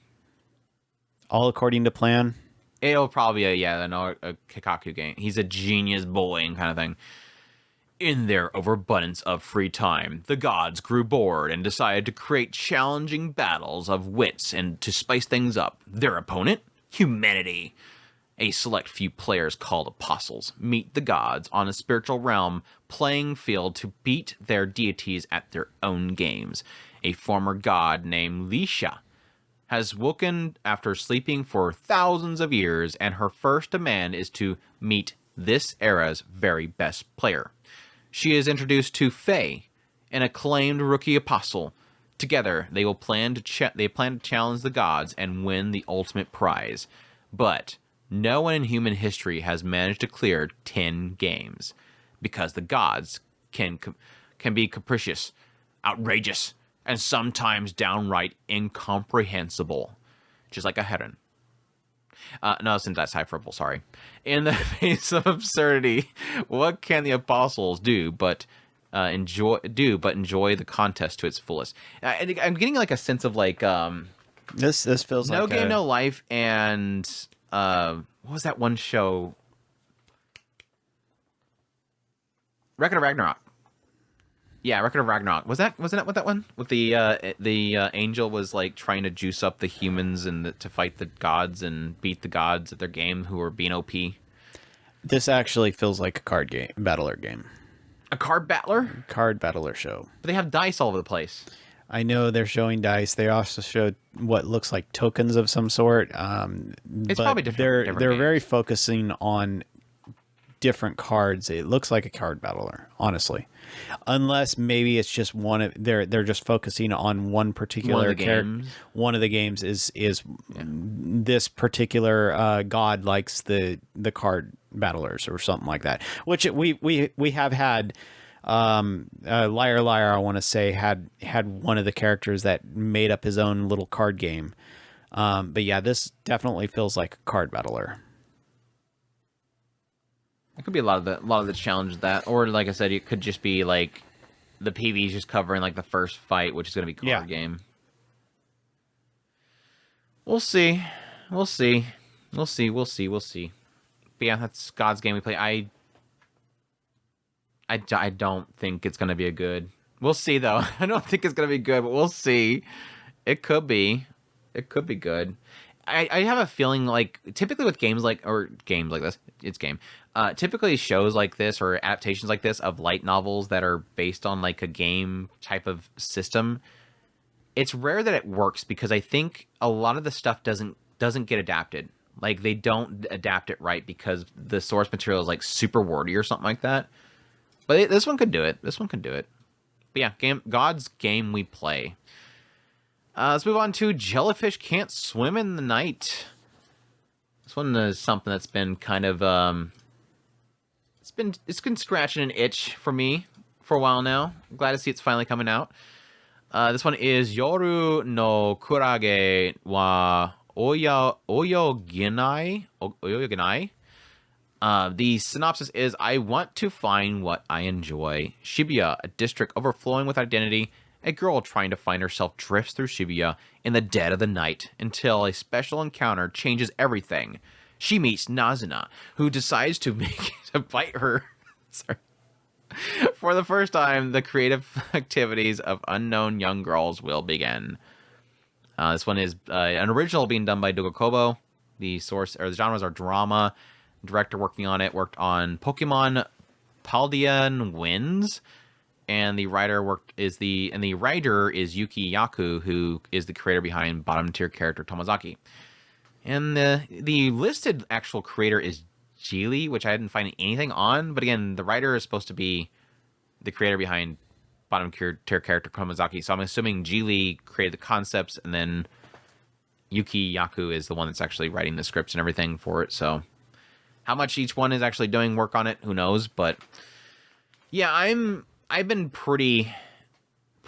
All according to plan. It'll probably be a Kikaku game. He's a genius bullying kind of thing. In their overabundance of free time, the gods grew bored and decided to create challenging battles of wits and to spice things up. Their opponent? Humanity. A select few players called apostles meet the gods on a spiritual realm playing field to beat their deities at their own games. A former god named Lisha has woken after sleeping for thousands of years, and her first demand is to meet this era's very best player. She is introduced to Faye, an acclaimed rookie apostle. Together, they will plan to challenge the gods and win the ultimate prize. But no one in human history has managed to clear 10 games, because the gods can be capricious, outrageous, and sometimes downright incomprehensible, just like a heron. No, since that's hyperbole, sorry. In the face of absurdity, what can the apostles do but enjoy the contest to its fullest? I'm getting like a sense of like this feels No like Game, No Life, and what was that one show? Record of Ragnarok. Yeah, Record of Ragnarok. Wasn't that what that one? With the angel was like trying to juice up the humans and to fight the gods and beat the gods at their game who were being OP. This actually feels like a card game, battler game. A card battler? Card battler show. But they have dice all over the place. I know they're showing dice. They also showed what looks like tokens of some sort. It's probably different. They're games. very focusing on different cards. It looks like a card battler, honestly, unless maybe it's just one of they're just focusing on one particular character. One of the games is this particular god likes the card battlers or something like that, which we have had. Liar I want to say had one of the characters that made up his own little card game, but yeah, this definitely feels like a card battler. It could be a lot of the challenges that, or like I said, it could just be like the PV is just covering like the first fight, which is going to be card game. We'll see. But yeah, that's God's game we play. I don't think it's going to be a good. We'll see though. I don't think it's going to be good, but we'll see. It could be. It could be good. I have a feeling like typically with games like this, it's game. Typically shows like this or adaptations like this of light novels that are based on like a game type of system, it's rare that it works because I think a lot of the stuff doesn't get adapted. Like they don't adapt it right because the source material is like super wordy or something like that. But this one could do it. But yeah, God's game we play. Let's move on to Jellyfish Can't Swim in the Night. This one is something that's been kind of it's been scratching an itch for me for a while now. I'm glad to see it's finally coming out. This one is Yoru no Kurage wa Oyogenai. The synopsis is, I want to find what I enjoy. Shibuya, a district overflowing with identity. A girl trying to find herself drifts through Shibuya in the dead of the night until a special encounter changes everything. She meets Nazuna, who decides to bite her. Sorry. For the first time, the creative activities of unknown young girls will begin. This one is an original being done by Doga Kobo. The genres are drama. Director working on it worked on Pokemon Paldean Winds. And the writer is Yuki Yaku, who is the creator behind bottom tier character Tomozaki. And the listed actual creator is Geely, which I didn't find anything on. But again, the writer is supposed to be the creator behind bottom tier character Tomozaki. So I'm assuming Geely created the concepts, and then Yuki Yaku is the one that's actually writing the scripts and everything for it. So how much each one is actually doing work on it, who knows? But yeah, I've been pretty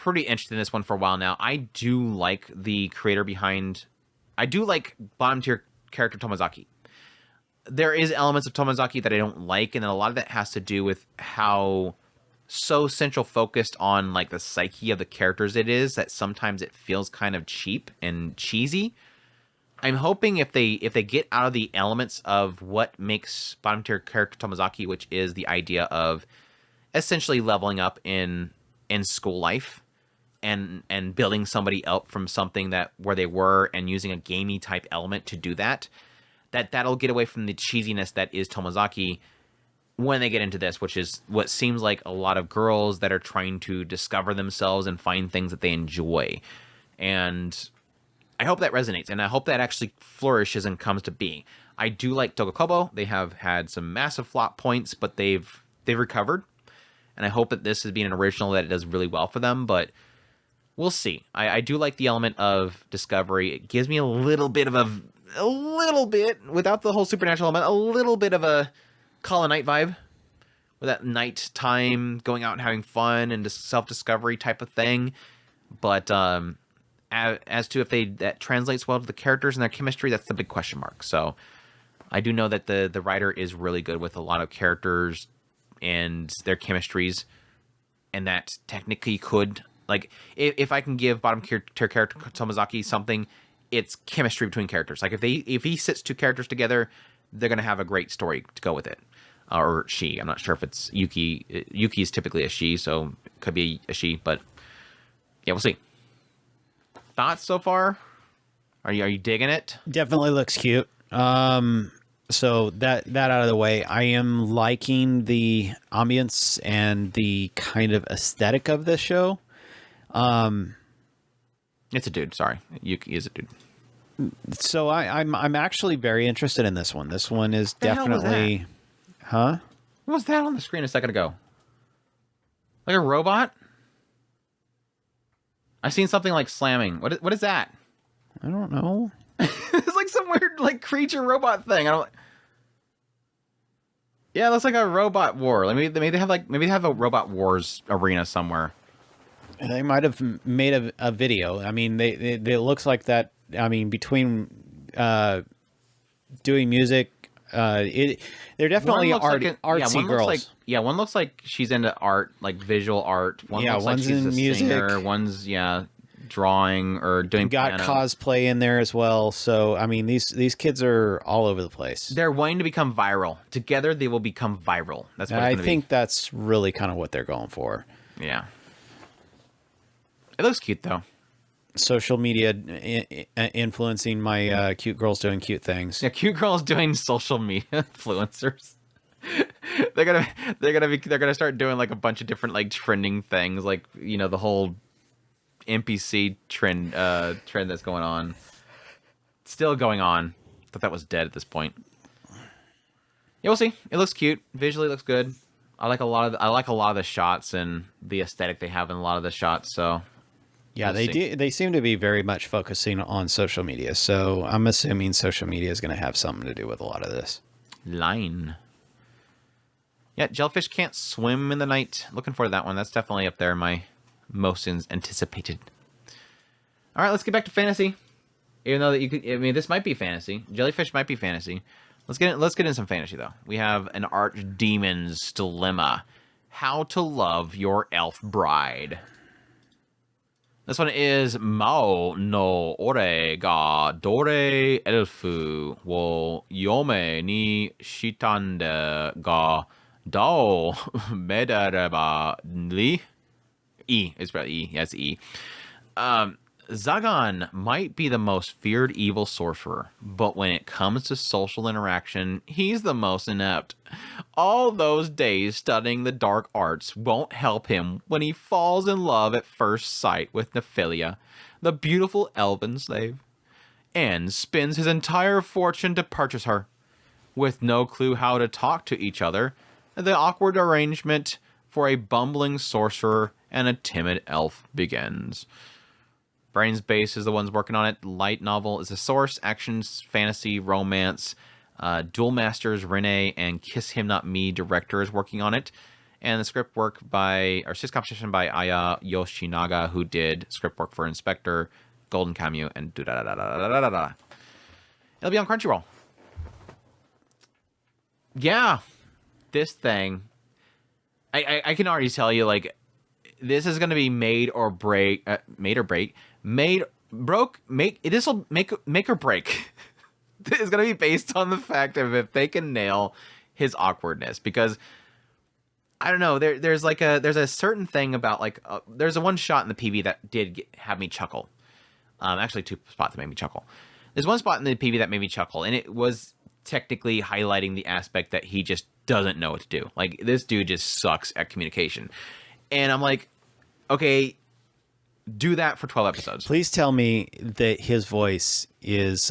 interested in this one for a while now. I do like the creator behind. I do like bottom tier character Tomozaki. there is elements of Tomozaki that I don't like, and then a lot of that has to do with how so central focused on like the psyche of the characters it is that sometimes it feels kind of cheap and cheesy. I'm hoping if they get out of the elements of what makes bottom tier character Tomozaki, which is the idea of essentially leveling up in school life and building somebody up from something that where they were and using a gamey type element to do that'll get away from the cheesiness that is Tomozaki when they get into this, which is what seems like a lot of girls that are trying to discover themselves and find things that they enjoy. And I hope that resonates, and I hope that actually flourishes and comes to be. I do like Togokobo. They have had some massive flop points, but they've recovered. And I hope that this is being an original that it does really well for them, but we'll see. I do like the element of discovery. It gives me a little bit, without the whole supernatural element, a little bit of a Call of Night vibe. With that nighttime, going out and having fun and self-discovery type of thing. But as to if that translates well to the characters and their chemistry, that's the big question mark. So I do know that the writer is really good with a lot of characters and their chemistries, and that technically could, like, if I can give bottom tier character Tomozaki something, it's chemistry between characters. Like if he sits two characters together, they're gonna have a great story to go with it. Or she. I'm not sure if it's Yuki. Yuki is typically a she, so it could be a she, but yeah, we'll see. Thoughts so far? Are you digging it? Definitely looks cute. So that out of the way, I am liking the ambience and the kind of aesthetic of this show. It's a dude. Sorry, Yuki is a dude. So I'm actually very interested in this one. This one is definitely, huh? What was that on the screen a second ago? Like a robot? I seen something like slamming. What is that? I don't know. It's like some weird like creature robot thing. Yeah, it looks like a robot war. Like maybe they have a robot wars arena somewhere. They might have made a video. I mean, it looks like that. I mean, between doing music, they're definitely artsy girls. One looks like she's into art, like visual art. One looks like she's a music singer. One's drawing or doing. Got piano. Cosplay in there as well. So I mean, these kids are all over the place. They're wanting to become viral. Together, they will become viral. That's what I think. That's really kind of what they're going for. Yeah. It looks cute though. Social media influencing my cute girls doing cute things. Yeah, cute girls doing social media influencers. they're gonna start doing like a bunch of different like trending things, like the whole NPC trend that's going on. Still going on. Thought that was dead at this point. Yeah, we'll see. It looks cute. Visually, it looks good. I like a lot of the shots and the aesthetic they have in a lot of the shots. So. Yeah, they seem to be very much focusing on social media. So I'm assuming social media is going to have something to do with a lot of this. Line. Yeah, Jellyfish can't swim in the night. Looking forward to that one. That's definitely up there in my most anticipated. All right, let's get back to fantasy. Even though this might be fantasy. Jellyfish might be fantasy. Let's get in some fantasy though. We have an Archdemon's dilemma: how to love your elf bride. This one is Mao no ore ga dore elfu wo yome ni shitande ga dao medareba li. E. It's probably E. Yeah, it's E. Zagan might be the most feared evil sorcerer, but when it comes to social interaction, he's the most inept. All those days studying the dark arts won't help him when he falls in love at first sight with Nephilia, the beautiful elven slave, and spends his entire fortune to purchase her. With no clue how to talk to each other, the awkward arrangement for a bumbling sorcerer and a timid elf begins. Brains Base is the ones working on it. Light novel is the source. Actions, fantasy, romance. Duel Masters, Rene, and Kiss Him Not Me director is working on it. And the script composition by Aya Yoshinaga, who did script work for Inspector, Golden Kamuy, and da-da-da-da-da-da-da-da. It'll be on Crunchyroll. yeah, this thing, I can already tell you, like, this is going to be made or break. This will make or break. It's going to be based on the fact of if they can nail his awkwardness, because I don't know. There's a certain thing about, like, there's a one shot in the PV that did have me chuckle. Actually, two spots that made me chuckle. There's one spot in the PV that made me chuckle, and it was technically highlighting the aspect that he just doesn't know what to do. Like, this dude just sucks at communication, and I'm like, okay, do that for 12 episodes. Please tell me that his voice is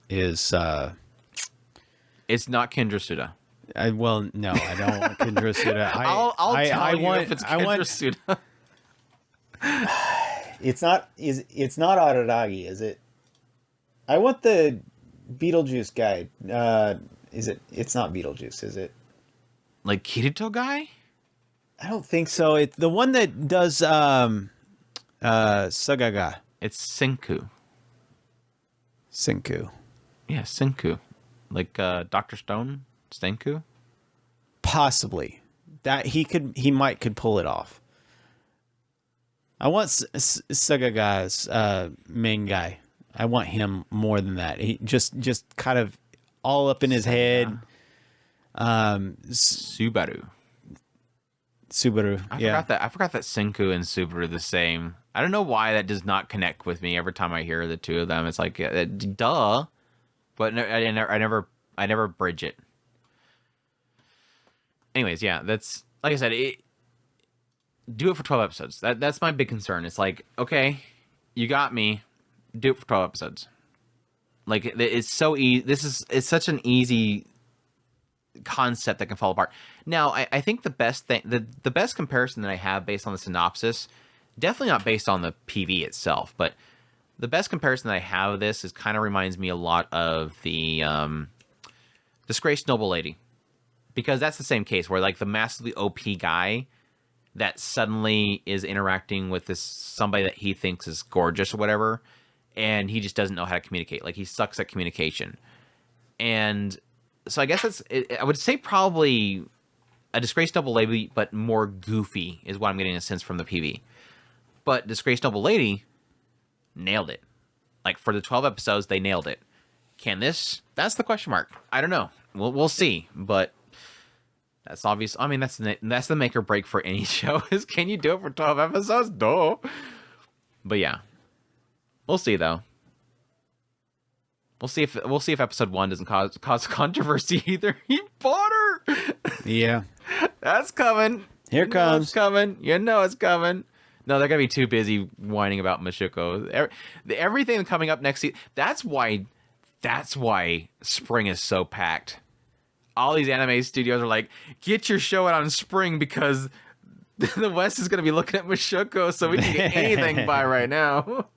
It's not Kendra Suda. Well, no, I don't want Kendra Suda. I'll tell you if it's Kendra Suda. It's not Araragi, is it? I want the Beetlejuice guy. It's not Beetlejuice, is it? Like Kirito guy? I don't think so. It's the one that does Sagaga. It's Senku. Senku. Yeah, Senku. Like Dr. Stone? Senku? Possibly. That he might could pull it off. I want Sagaga's main guy. I want him more than that. He just kind of all up in his head. Subaru. I forgot that Senku and Subaru are the same. I don't know why that does not connect with me every time I hear the two of them. It's like, duh. But I never bridge it. Anyways, yeah, that's, like I said, do it for 12 episodes. That's my big concern. It's like, okay, you got me. Do it for 12 episodes. Like, it's so easy. It's such an easy concept that can fall apart. Now, I think the best thing, the best comparison that I have based on the synopsis, definitely not based on the PV itself, but the best comparison that I have of this is kind of reminds me a lot of the Disgraced Noble Lady. Because that's the same case where, like, the massively OP guy that suddenly is interacting with somebody that he thinks is gorgeous or whatever, and he just doesn't know how to communicate. Like, he sucks at communication. And so I guess I would say probably a Disgraced Noble Lady, but more goofy is what I'm getting a sense from the PV. But Disgraced Noble Lady nailed it. Like, for the 12 episodes, they nailed it. Can this? That's the question mark. I don't know. We'll see. But that's obvious. I mean, that's the make or break for any show, is can you do it for 12 episodes? Duh. But yeah. We'll see, though. We'll see if episode 1 doesn't cause controversy either. He bought her. Yeah. That's coming. Here comes. It's coming. You know it's coming. No, they're gonna be too busy whining about Mushoku. Everything coming up next season. That's why spring is so packed. All these anime studios are like, get your show out on spring because the West is gonna be looking at Mushoku, so we can get anything by right now.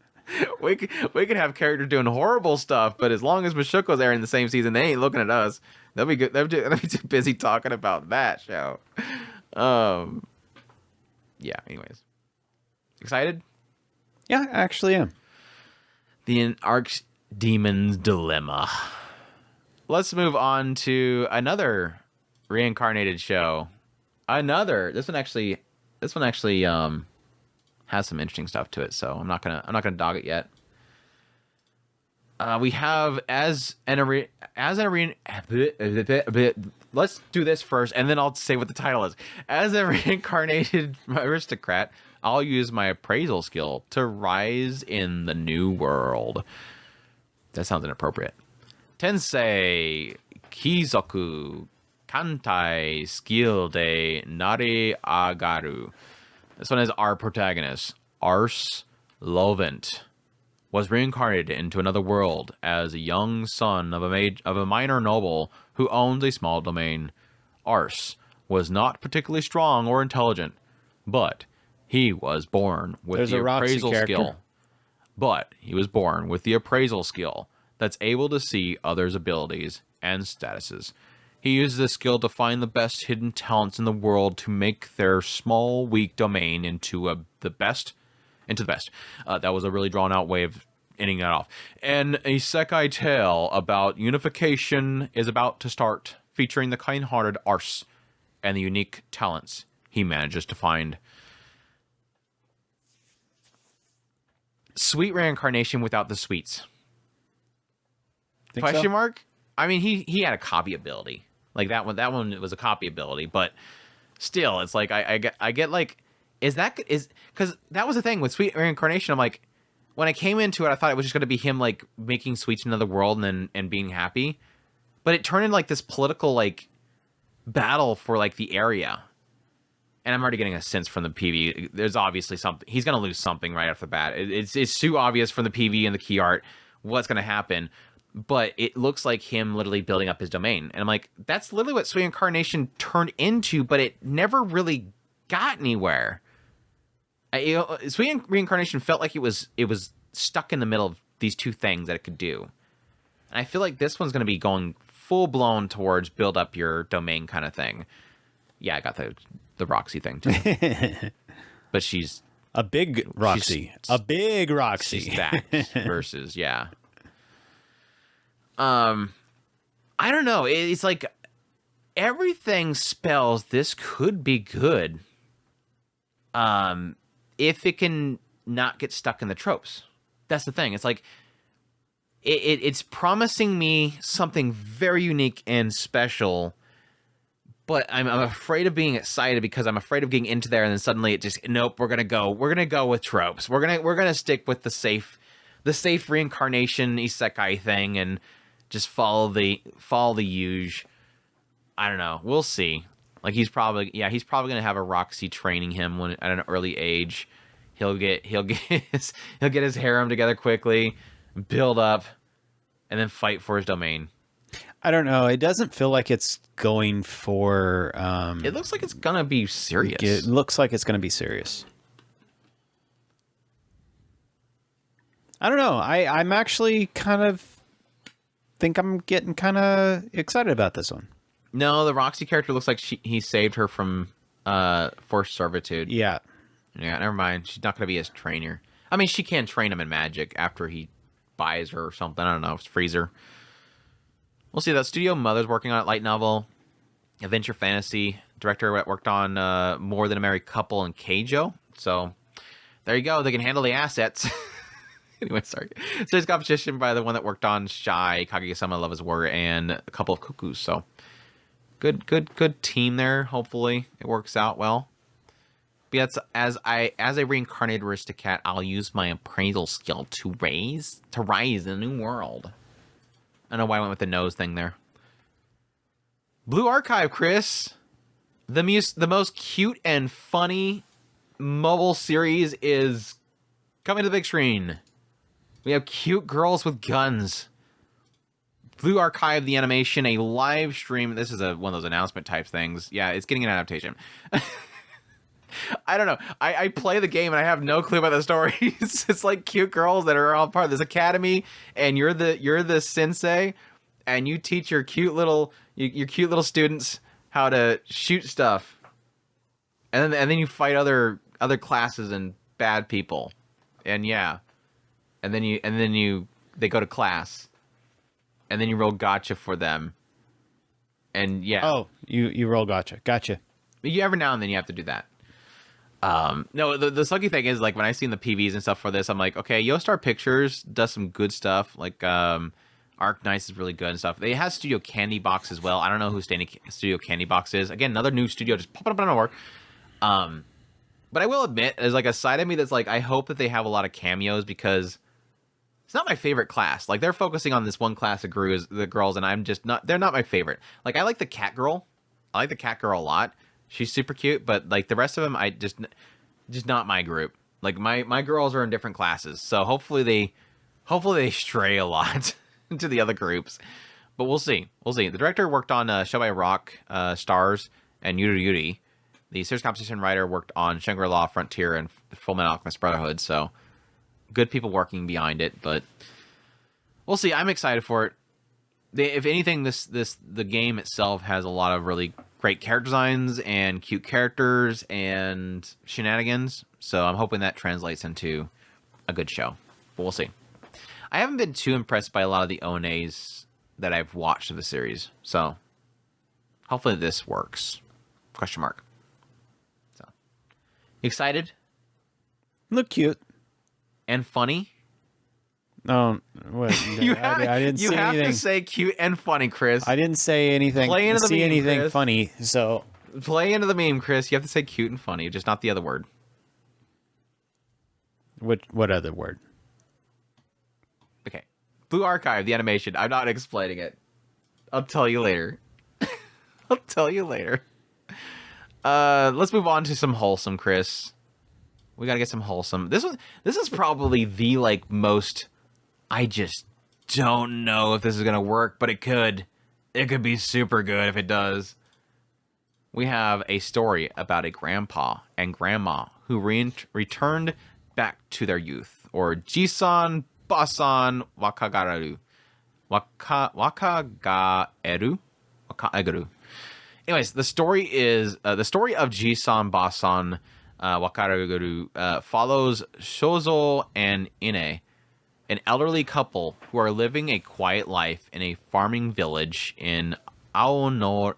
We can have characters doing horrible stuff, but as long as Mushoku's airing the same season, they ain't looking at us. They'll be good. They'll be too busy talking about that show. Yeah. Anyways, excited? Yeah, I actually am. The Archdemon's Dilemma. Let's move on to another reincarnated show. This one actually has some interesting stuff to it, so I'm not gonna dog it yet. We have let's do this first, and then I'll say what the title is. As a reincarnated aristocrat, I'll use my appraisal skill to rise in the new world. That sounds inappropriate. Tensei Kizoku Kantai Skill de Nari Agaru. This one is our protagonist, Ars Lovent, was reincarnated into another world as a young son of a minor noble who owns a small domain. Ars was not particularly strong or intelligent, but he was born with the appraisal skill. But he was born with the appraisal skill that's able to see others' abilities and statuses. He uses this skill to find the best hidden talents in the world to make their small, weak domain into the best. That was a really drawn-out way of ending that off. An isekai tale about unification is about to start. featuring the kind-hearted Ars and the unique talents he manages to find. Sweet reincarnation without the sweets. Think Question so? mark? I mean, he had a copy ability. Like that one was a copy ability, but still, it's like I get like, is because that was the thing with Sweet Reincarnation. I'm like, when I came into it, I thought it was just going to be him like making sweets in another world and being happy, but it turned into like this political like battle for like the area. And I'm already getting a sense from the PV. There's obviously something. He's going to lose something right off the bat. It's too obvious from the PV and the key art what's going to happen. But it looks like him literally building up his domain. And I'm like, that's literally what Sweet Incarnation turned into, but it never really got anywhere. Sweet Reincarnation felt like it was stuck in the middle of these two things that it could do. And I feel like this one's going to be going full-blown towards build up your domain kind of thing. Yeah, I got the Roxy thing, too. But she's... A big Roxy. A big Roxy. She's that versus, yeah. I don't know. It's like everything spells this could be good. If it can not get stuck in the tropes. That's the thing. It's like it's promising me something very unique and special, but I'm afraid of being excited because I'm afraid of getting into there and then suddenly it just nope, we're gonna go with tropes. We're gonna stick with the safe reincarnation isekai thing and just follow the huge. I don't know. We'll see. Like he's probably gonna have a Roxy training him at an early age. He'll get his harem together quickly, build up, and then fight for his domain. I don't know. It doesn't feel like it's going for. It looks like it's gonna be serious. It looks like it's gonna be serious. I don't know. I'm actually kind of think I'm getting kind of excited about this one. No, the Roxy character looks like he saved her from forced servitude. Yeah. Yeah, never mind. She's not going to be his trainer. I mean, she can train him in magic after he buys her or something. I don't know. It's Freezer. We'll see. That Studio Mother's working on it. Light novel. Adventure fantasy. Director worked on More Than a Married Couple and Kaiju. So, there you go. They can handle the assets. Anyway, sorry. So there's competition by the one that worked on Shy, Kaguya-sama, Love is War, and a couple of Cuckoos. So, good team there. Hopefully, it works out well. But as a reincarnated aristocrat, I'll use my appraisal skill to rise in a new world. I don't know why I went with the nose thing there. Blue Archive, Chris. The most cute and funny mobile series is coming to the big screen. We have cute girls with guns. Blue Archive, the animation, a live stream. This is one of those announcement type things. Yeah, it's getting an adaptation. I don't know. I play the game and I have no clue about the stories. It's like cute girls that are all part of this academy, and you're the sensei, and you teach your cute little students how to shoot stuff, and then you fight other classes and bad people, and yeah, and then they go to class, and then you roll gotcha for them, and yeah. Oh, you roll gotcha. Gotcha. Every now and then you have to do that. No, the sucky thing is, like, when I seen the PVs and stuff for this, I'm like, okay, Yostar Pictures does some good stuff. Like, Arc Nice is really good and stuff. They have Studio Candy Box as well. I don't know who Studio Candy Box is. Again, another new studio just popping up out of nowhere. But I will admit, there's like a side of me that's like, I hope that they have a lot of cameos because it's not my favorite class. Like, they're focusing on this one class of the girls, and I'm just not. They're not my favorite. Like, I like the cat girl. I like the cat girl a lot. She's super cute, but like the rest of them, I just not my group. Like my girls are in different classes, so hopefully they stray a lot into the other groups. But we'll see. The director worked on Show by Rock, Stars, and Yuri Yuri. The series composition writer worked on Shangri-La, Frontier, and Fullmetal Alchemist Brotherhood. So good people working behind it, but we'll see. I'm excited for it. If anything, the game itself has a lot of really great character designs and cute characters and shenanigans. So I'm hoping that translates into a good show. But we'll see. I haven't been too impressed by a lot of the ONAs that I've watched of the series. So Hopefully this works. Question mark. So, you excited Look cute. and funny? No, what? I didn't you see have anything. to say cute and funny, Chris. I didn't say anything. Play into the see meme, anything Chris. funny. So Play into the meme, Chris. You have to say cute and funny, just not the other word. what other word? Okay. Blue Archive, the animation. I'm not explaining it. I'll tell you later. I'll tell you later. Let's move on to some wholesome, Chris. We gotta get some wholesome. This is probably the most. I just don't know if this is gonna work, but it could. It could be super good if it does. We have a story about a grandpa and grandma who returned back to their youth, or Jisan Basan Wakagaru. Wakagaeru. Anyways, the story is the story of Jisan Basan Wakagaru follows Shozo and Ine, an elderly couple who are living a quiet life in a farming village in Aomori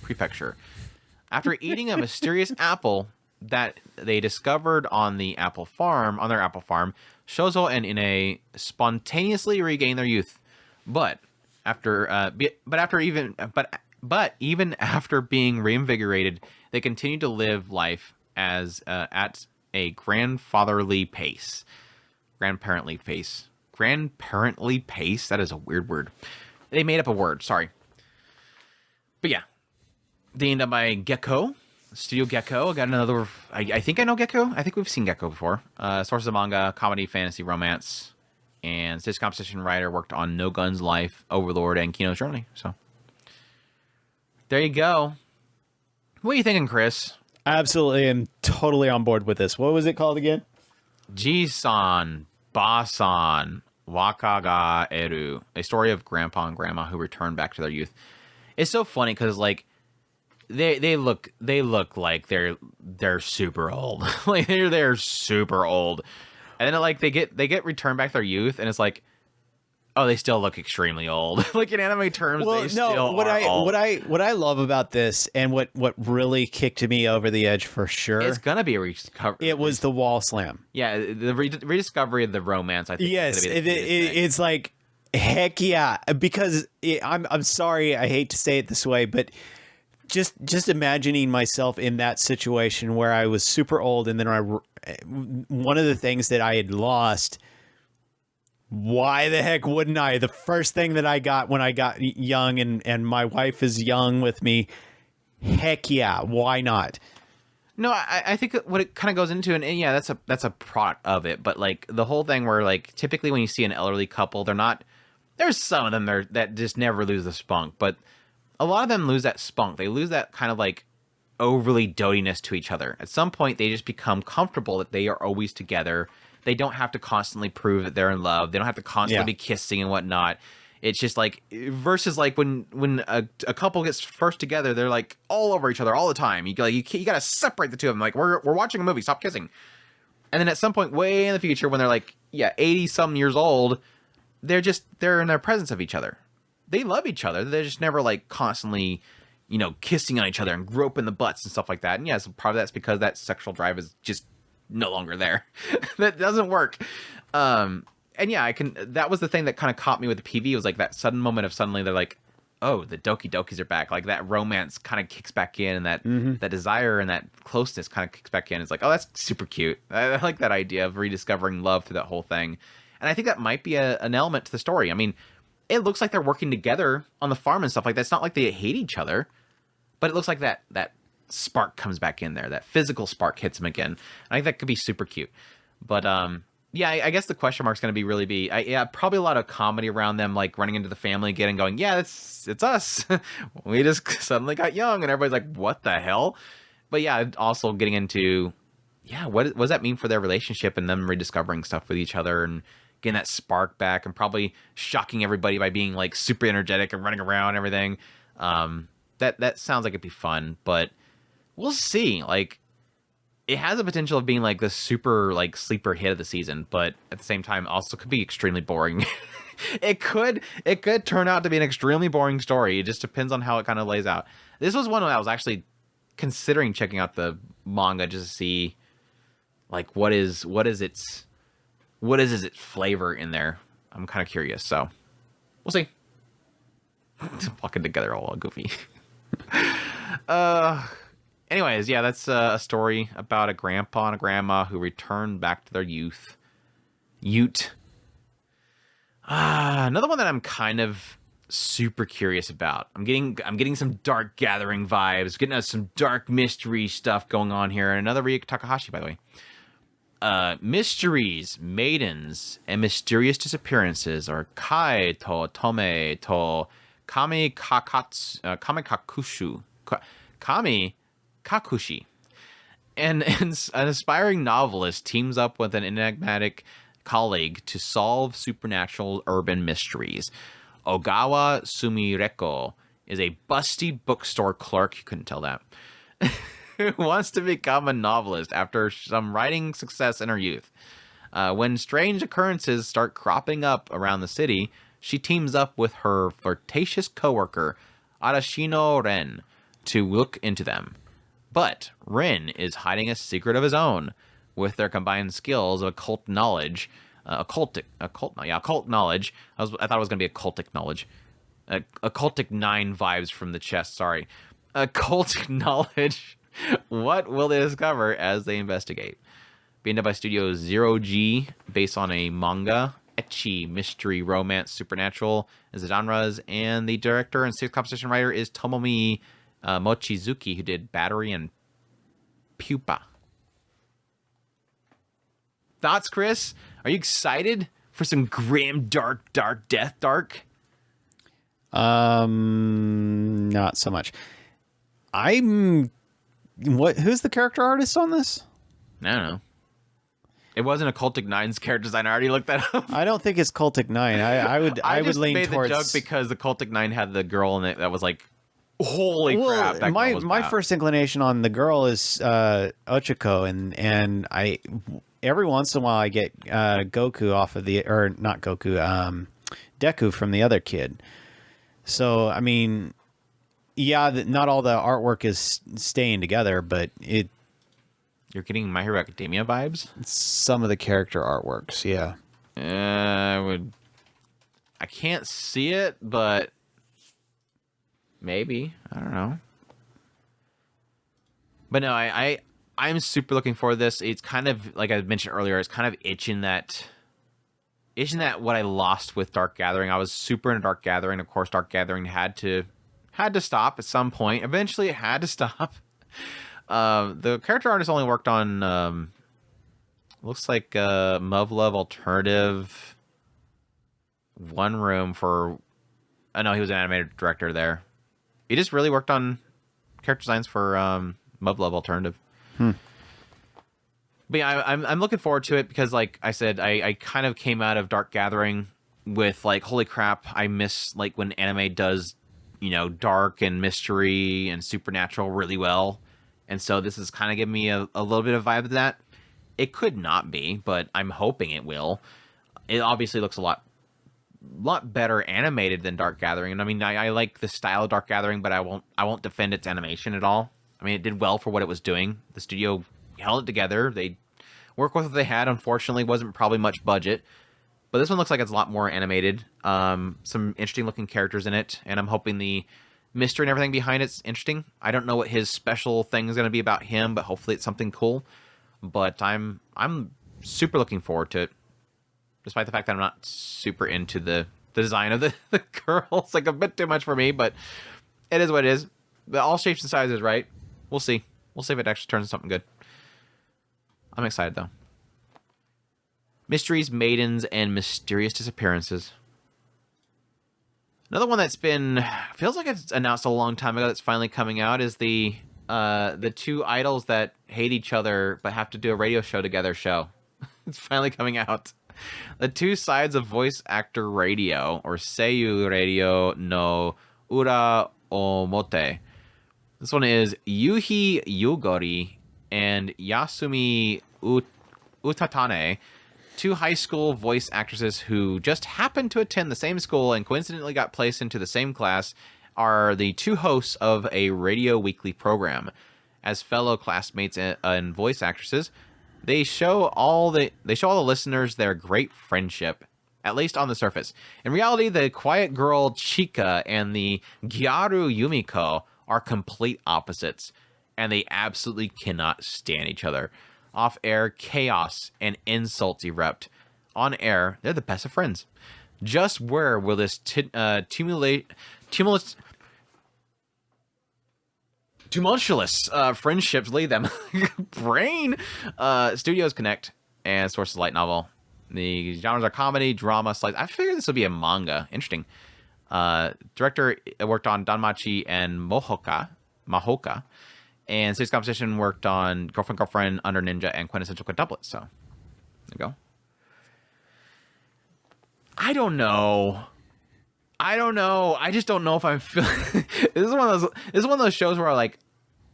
Prefecture. After eating a mysterious apple that they discovered on their apple farm, Shozo and Ine spontaneously regain their youth, but even after being reinvigorated, they continue to live life as at a grandparently pace. That is a weird word. They made up a word. Sorry, but yeah, they end up by Gecko. Studio Gecko. I got another. I think I know Gecko. I think we've seen Gecko before. Sources of manga, comedy, fantasy, romance, and stage composition writer. Worked on No Guns Life, Overlord, and Kino's Journey. So there you go. What are you thinking, Chris? Absolutely, I'm totally on board with this. What was it called again? Jisan Basan Wakagaeru, a story of grandpa and grandma who return back to their youth. It's so funny because they look like they're super old. Like they're super old, and then they get returned back to their youth, and it's like, oh, they still look extremely old. Like in anime terms, Well, they still are old. what I love about this, and what really kicked me over the edge for sure, It's gonna be a recovery. it was the wall slam. Yeah, the rediscovery of the romance. I think. Yes, is gonna be the cutest thing. it's like heck yeah, because I'm sorry, I hate to say it this way, but just imagining myself in that situation where I was super old, and then one of the things that I had lost. Why the heck wouldn't I? The first thing that I got when I got young, and my wife is young with me, heck yeah, why not? No, I think what it kind of goes into, and yeah, that's a product of it. But the whole thing where typically when you see an elderly couple, there's some of them that just never lose the spunk, but a lot of them lose that spunk. They lose that kind of overly dotiness to each other. At some point, they just become comfortable that they are always together. They don't have to constantly prove that they're in love. They don't have to constantly be kissing and whatnot. It's just versus when a couple gets first together, they're all over each other all the time. You got to separate the two of them. We're watching a movie, stop kissing. And then at some point way in the future, when they're 80 some years old, they're in their presence of each other. They love each other. They're just never constantly, kissing on each other and groping the butts and stuff like that. And yes, part of that's because that sexual drive is just no longer there. That doesn't work. And yeah, that was the thing that kind of caught me with the PV, was that sudden moment of suddenly they're oh, the Doki Dokis are back. That romance kind of kicks back in, and that desire and that closeness kind of kicks back in. It's oh, that's super cute. I like that idea of rediscovering love through that whole thing. And I think that might be an element to the story. I mean, it looks like they're working together on the farm and stuff like that. It's not like they hate each other, but it looks like that spark comes back in there. That physical spark hits them again. I think that could be super cute. But yeah, I guess the question mark's going to probably a lot of comedy around them, running into the family again and going, yeah, it's us. We just suddenly got young, and everybody's what the hell? But yeah, also getting into, yeah, what does that mean for their relationship and them rediscovering stuff with each other and getting that spark back, and probably shocking everybody by being super energetic and running around and everything. That sounds like it'd be fun, but we'll see. it has the potential of being like the super like sleeper hit of the season, but at the same time also could be extremely boring. it could turn out to be an extremely boring story. It just depends on how it kind of lays out. This was one I was actually considering checking out the manga just to see like what is its flavor in there. I'm kind of curious, so we'll see. Walking together all goofy. Anyways, yeah, that's a story about a grandpa and a grandma who return back to their youth. Another one that I'm kind of super curious about. I'm getting some Dark Gathering vibes, getting us some dark mystery stuff going on here. And another Ryuki Takahashi, by the way. Mysteries, Maidens, and Mysterious Disappearances, or Kai to Tome to Kami Kakushi. And an aspiring novelist teams up with an enigmatic colleague to solve supernatural urban mysteries. Ogawa Sumireko is a busty bookstore clerk, you couldn't tell that, who wants to become a novelist after some writing success in her youth. When strange occurrences start cropping up around the city, she teams up with her flirtatious coworker, Arashino Ren, to look into them. But Ren is hiding a secret of his own. With their combined skills of occult knowledge, occult knowledge. I thought it was going to be occultic knowledge. Occultic 9 vibes from the chest, sorry. Occultic knowledge. What will they discover as they investigate? Being done by Studio Zero G, based on a manga, ecchi, mystery, romance, supernatural as the genres, and the director and series composition writer is Tomomi Mochizuki, who did Battery and Pupa. Thoughts, Chris? Are you excited for some grim, dark death? Not so much. Who's the character artist on this? I don't know. It wasn't Occultic 9's character design. I already looked that up. I don't think it's Cultic 9. I would lean towards. The joke because the Cultic 9 had the girl in it that was like, holy crap! That my first inclination on the girl is Ochiko, and I every once in a while I get Goku off of the, or not Goku, Deku from the other kid. So I mean, yeah, not all the artwork is staying together, but it. You're getting My Hero Academia vibes? Some of the character artworks, yeah. I can't see it, but maybe. I don't know. But no, I'm super looking forward to this. It's kind of, like I mentioned earlier, it's kind of itching that what I lost with Dark Gathering. I was super into Dark Gathering. Of course, Dark Gathering had to stop at some point. Eventually, it had to stop. The character artist only worked on, looks like Muv-Luv Alternative, One Room for, I know he was an animated director there. He just really worked on character designs for Muv-Luv Alternative. But yeah, I'm looking forward to it because, like I said, I kind of came out of Dark Gathering with like, holy crap, I miss like when anime does, dark and mystery and supernatural really well. And so this is kind of giving me a little bit of vibe of that. It could not be, but I'm hoping it will. It obviously looks a lot better animated than Dark Gathering. And I mean, I like the style of Dark Gathering, but I won't defend its animation at all. I mean, it did well for what it was doing. The studio held it together. They worked with what they had. Unfortunately, wasn't probably much budget. But this one looks like it's a lot more animated. Some interesting looking characters in it. And I'm hoping the mystery and everything behind it's interesting. I don't know what his special thing is going to be about him, but hopefully it's something cool. But I'm super looking forward to it, despite the fact that I'm not super into the design of the girl. It's like a bit too much for me, but it is what it is. All shapes and sizes, right? We'll see. We'll see if it actually turns into something good. I'm excited though. Mysteries, Maidens, and Mysterious Disappearances. Another one that's feels like it's announced a long time ago that's finally coming out is the two idols that hate each other but have to do a radio show together show. It's finally coming out. The Two Sides of Voice Actor Radio, or Seiyu Radio no Ura Omote. This one is Yuhi Yugori and Yasumi Utatane, two high school voice actresses who just happened to attend the same school and coincidentally got placed into the same class, are the two hosts of a radio weekly program. As fellow classmates and voice actresses, they show all the listeners their great friendship, at least on the surface. In reality, the quiet girl Chika and the Gyaru Yumiko are complete opposites, and they absolutely cannot stand each other. Off air, chaos and insults erupt. On air, they're the best of friends. Just where will this tumultuous friendships lead them? Brain! Studios connect and sources light novel. The genres are comedy, drama, slice. I figured this would be a manga. Interesting. Director worked on Danmachi and Mahoka. And Six Composition worked on Girlfriend, Under Ninja, and Quintessential Quintuplet. So, there you go. I don't know. I just don't know if I'm feeling... This is one of those shows where, like,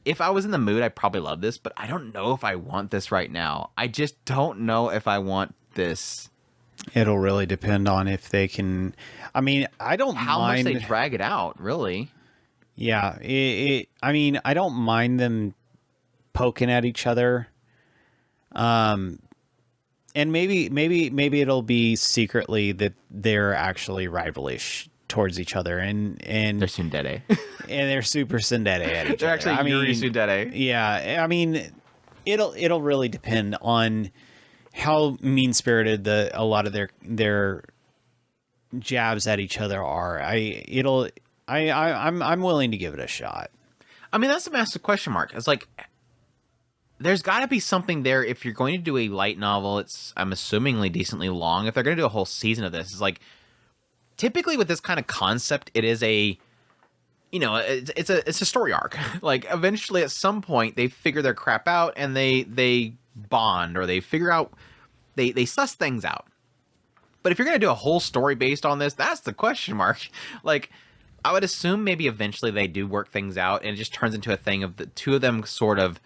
if I was in the mood, I'd probably love this, but I don't know if I want this right now. I just don't know if I want this. It'll really depend on if they can... I mean, I don't How mind... much they drag it out, really. Yeah, I mean, I don't mind them poking at each other. And maybe it'll be secretly that they're actually rivalish towards each other, and they're tsundere. And they're super tsundere at each they're other. Actually Yuri tsundere. Yeah, I mean, it'll really depend on how mean-spirited a lot of their jabs at each other are. I'm willing to give it a shot. I mean, that's a massive question mark. It's like, there's got to be something there if you're going to do a light novel. I'm assumingly decently long. If they're going to do a whole season of this, it's like, typically with this kind of concept, it is it's a story arc. Like, eventually at some point they figure their crap out and they bond, or they figure out, they suss things out. But if you're going to do a whole story based on this, that's the question mark. Like, I would assume maybe eventually they do work things out, and it just turns into a thing of the two of them sort of,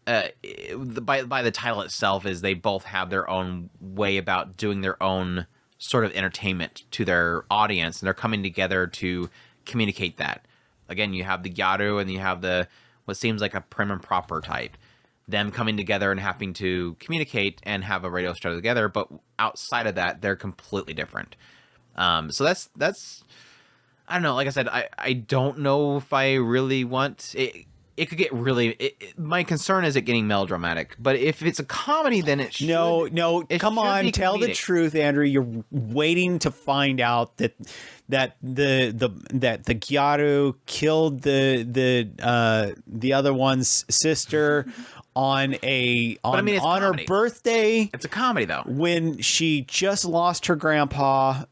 by the title itself, is they both have their own way about doing their own sort of entertainment to their audience, and they're coming together to communicate that. Again, you have the Gyaru, and you have the, what seems like a prim and proper type. Them coming together and having to communicate and have a radio show together, but outside of that, they're completely different. So that's I don't know. Like I said, I don't know if I really want it. It could get really... my concern is it getting melodramatic. But if it's a comedy, then it should... No, come on, tell the truth, Andrew. You're waiting to find out that the Gyaru killed the other one's sister on her birthday. It's a comedy, though. When she just lost her grandpa.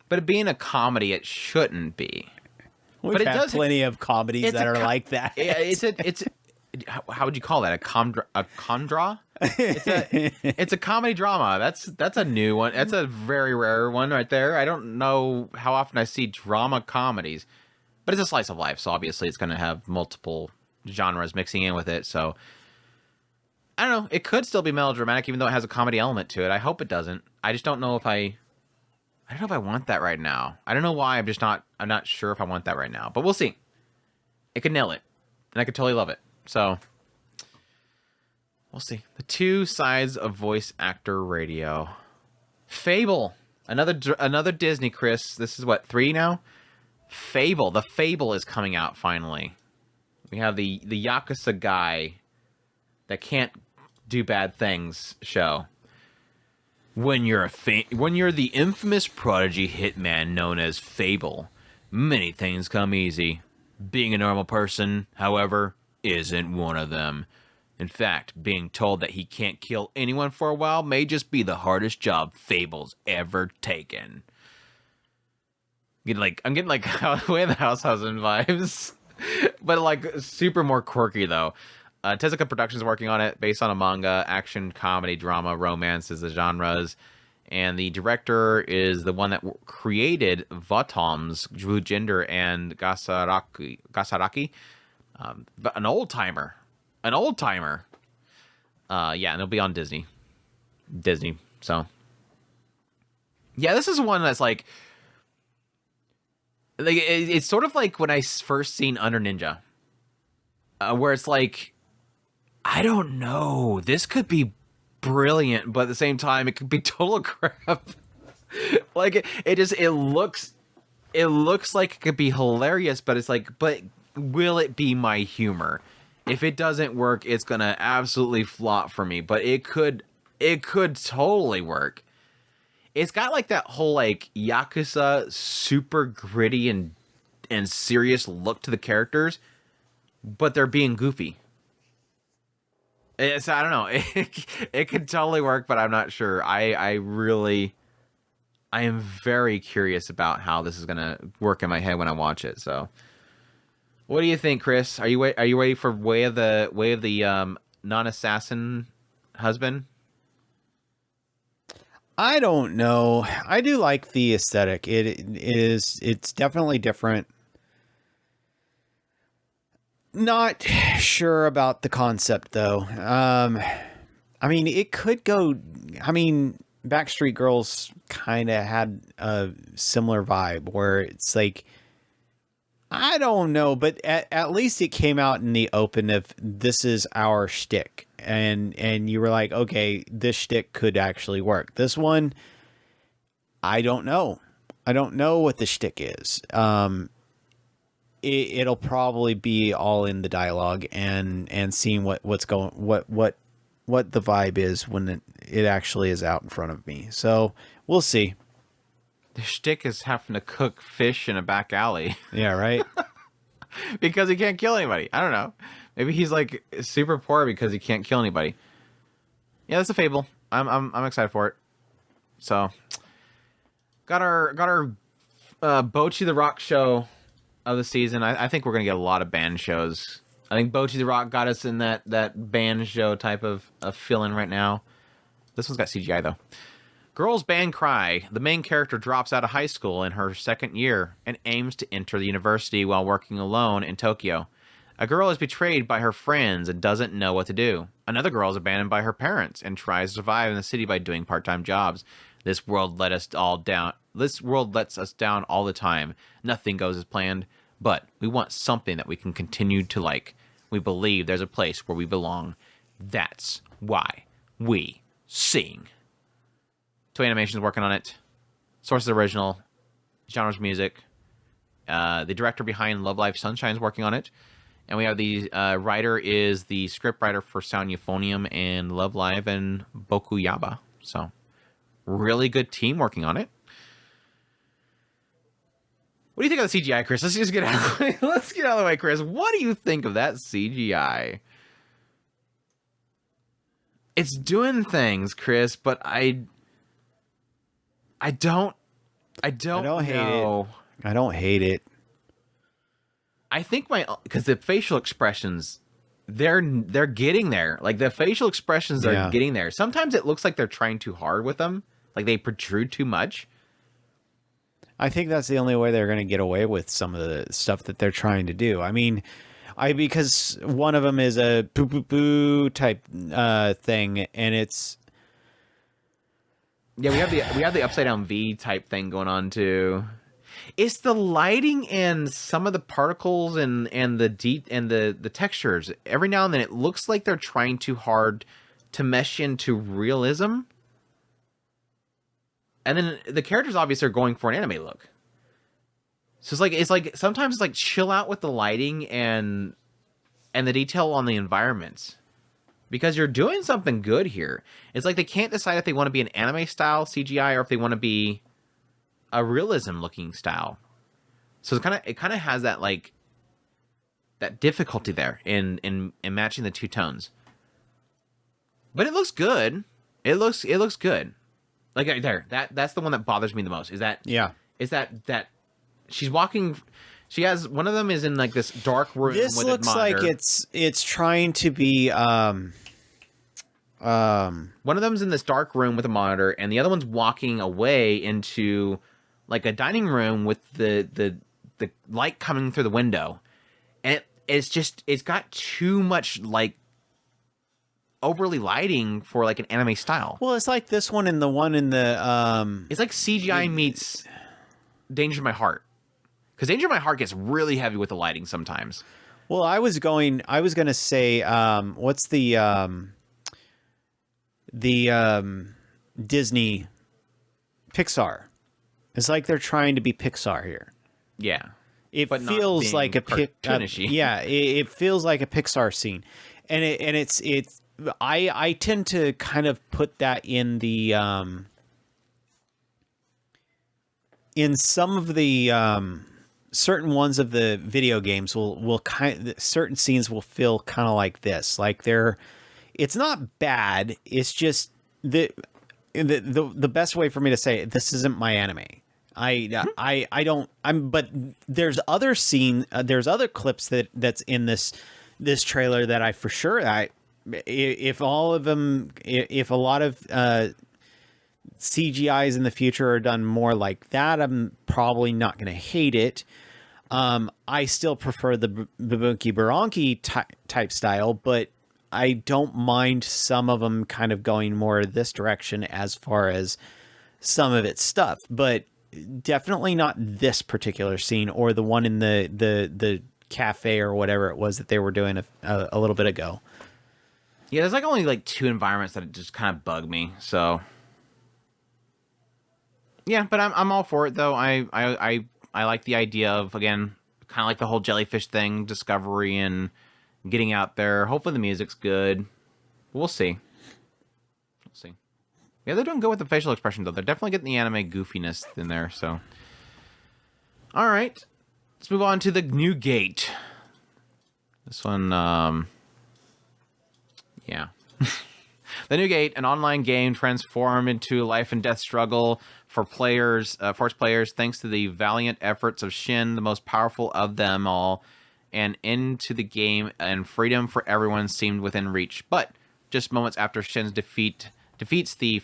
But being a comedy, it shouldn't be. But it does plenty of comedies that are like that. It's how would you call that? A condra? It's a comedy drama. That's a new one. That's a very rare one right there. I don't know how often I see drama comedies, but it's a slice of life, so obviously it's going to have multiple genres mixing in with it. So I don't know. It could still be melodramatic, even though it has a comedy element to it. I hope it doesn't. I just don't know if I don't know if I want that right now. I don't know why. I'm not sure if I want that right now. But we'll see. It could nail it. And I could totally love it. So, we'll see. The two sides of voice actor radio. Fable. Another Disney, Chris. This is what, 3 now? Fable. The Fable is coming out finally. We have the Yakuza guy that can't do bad things show. When you're the infamous prodigy hitman known as Fable, many things come easy. Being a normal person, however, isn't one of them. In fact, being told that he can't kill anyone for a while may just be the hardest job Fable's ever taken. I'm getting like Way of the House Husband vibes, but like super more quirky though. Tezuka Productions working on it, based on a manga. Action, comedy, drama, romance is the genres. And the director is the one that created Votoms, Gender, and Gasaraki. An old-timer. An old timer. Yeah, and it'll be on Disney. So yeah, this is one that's like it's sort of like when I first seen Under Ninja, where it's like, I don't know, this could be brilliant, but at the same time, it could be total crap. Like it looks like it could be hilarious, but it's like, but will it be my humor? If it doesn't work, it's gonna absolutely flop for me. But it could totally work. It's got like that whole like Yakuza super gritty and serious look to the characters, but they're being goofy. It's, I don't know. It could totally work, but I'm not sure. I am very curious about how this is gonna work in my head when I watch it. So, what do you think, Chris? Are you ready for Way of the non-assassin husband? I don't know. I do like the aesthetic. It's definitely different. Not sure about the concept though. I mean, it could go. I mean, Backstreet Girls kind of had a similar vibe where it's like, I don't know, but at least it came out in the open of this is our shtick, and you were like, okay, this shtick could actually work. This one, I don't know. I don't know what the shtick is. It'll probably be all in the dialogue and seeing what's going, what the vibe is when it actually is out in front of me. So we'll see. The shtick is having to cook fish in a back alley. Yeah, right. Because he can't kill anybody. I don't know. Maybe he's like super poor because he can't kill anybody. Yeah, that's a Fable. I'm excited for it. So, got our Bocchi the Rock show of the season. I think we're gonna get a lot of band shows. I think Bocchi the Rock got us in that band show type of feeling right now. This one's got CGI though. Girls Band Cry. The main character drops out of high school in her second year and aims to enter the university while working alone in Tokyo. A girl is betrayed by her friends and doesn't know what to do. Another girl is abandoned by her parents and tries to survive in the city by doing part-time jobs. This world lets us down all the time. Nothing goes as planned, but we want something that we can continue to like. We believe there's a place where we belong. That's why we sing. Toei Animation is working on it. Source is original. Genre's music. The director behind Love Live Sunshine is working on it. And we have the writer is the script writer for Sound Euphonium and Love Live and Boku Yaba. So, really good team working on it. What do you think of the CGI, Chris? Let's just get out of the way. Let's get out of the way, Chris. What do you think of that CGI? It's doing things, Chris, but I don't know. Hate it. I don't hate it. I think because the facial expressions, they're getting there. Like the facial expressions are getting there. Sometimes it looks like they're trying too hard with them, like they protrude too much. I think that's the only way they're going to get away with some of the stuff that they're trying to do. I mean, because one of them is a poo poo poo type thing, and it's. Yeah, we have the upside down V type thing going on too. It's the lighting and some of the particles and the textures. Every now and then it looks like they're trying too hard to mesh into realism. And then the characters obviously are going for an anime look. So it's like sometimes it's like chill out with the lighting and the detail on the environments. Because you're doing something good here. It's like they can't decide if they want to be an anime style CGI or if they want to be a realism looking style. So it kind of has that like that difficulty there in matching the two tones. But it looks good. It looks good. Like right there, that's the one that bothers me the most. Is that she's walking. She has one of them is in like this dark room. This with looks a monitor. like it's trying to be. One of them's in this dark room with a monitor, and the other one's walking away into like a dining room with the light coming through the window, and it's got too much like overly lighting for like an anime style. Well, it's like this one and the one in the It's like CGI meets Danger in My Heart. Because Danger in My Heart gets really heavy with the lighting sometimes. Well, I was going to say, what's the Disney Pixar? It's like they're trying to be Pixar here. Yeah. It But not feels being like a cartoonishy. yeah, it feels like a Pixar scene. And it's I tend to kind of put that in the in some of the certain ones of the video games will certain scenes will feel kind of like this. Like it's not bad. It's just the best way for me to say it, this isn't my anime. But there's other there's other clips that's in this trailer that I for sure if a lot of CGIs in the future are done more like that, I'm probably not going to hate it. I still prefer the Bubuki Baranki type style, but I don't mind some of them kind of going more this direction as far as some of its stuff, but definitely not this particular scene or the one in the cafe or whatever it was that they were doing a little bit ago. Yeah, there's like only like 2 environments that just kind of bug me. So yeah, but I'm all for it though. I like the idea of, again, kind of like the whole Jellyfish thing, discovery and getting out there. Hopefully the music's good. We'll see. We'll see. Yeah, they're doing good with the facial expression though. They're definitely getting the anime goofiness in there. So all right, let's move on to the new gate. This one, yeah. The New Gate, an online game transformed into a life and death struggle for its players, thanks to the valiant efforts of Shin, the most powerful of them all, and into the game, and freedom for everyone seemed within reach. But just moments after Shin's defeats the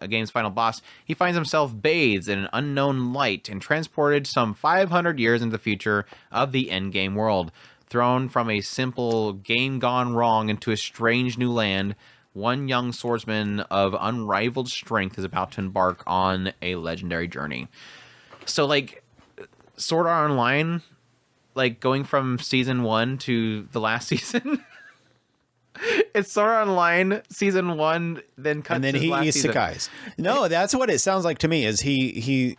game's final boss, he finds himself bathed in an unknown light and transported some 500 years into the future of the endgame world. Thrown from a simple game gone wrong into a strange new land, one young swordsman of unrivaled strength is about to embark on a legendary journey. So, like, Sword Art Online, like, going from season 1 to the last season. It's Sword Art Online season 1, then cuts and then to he last season. isekais. No, that's what it sounds like to me. Is he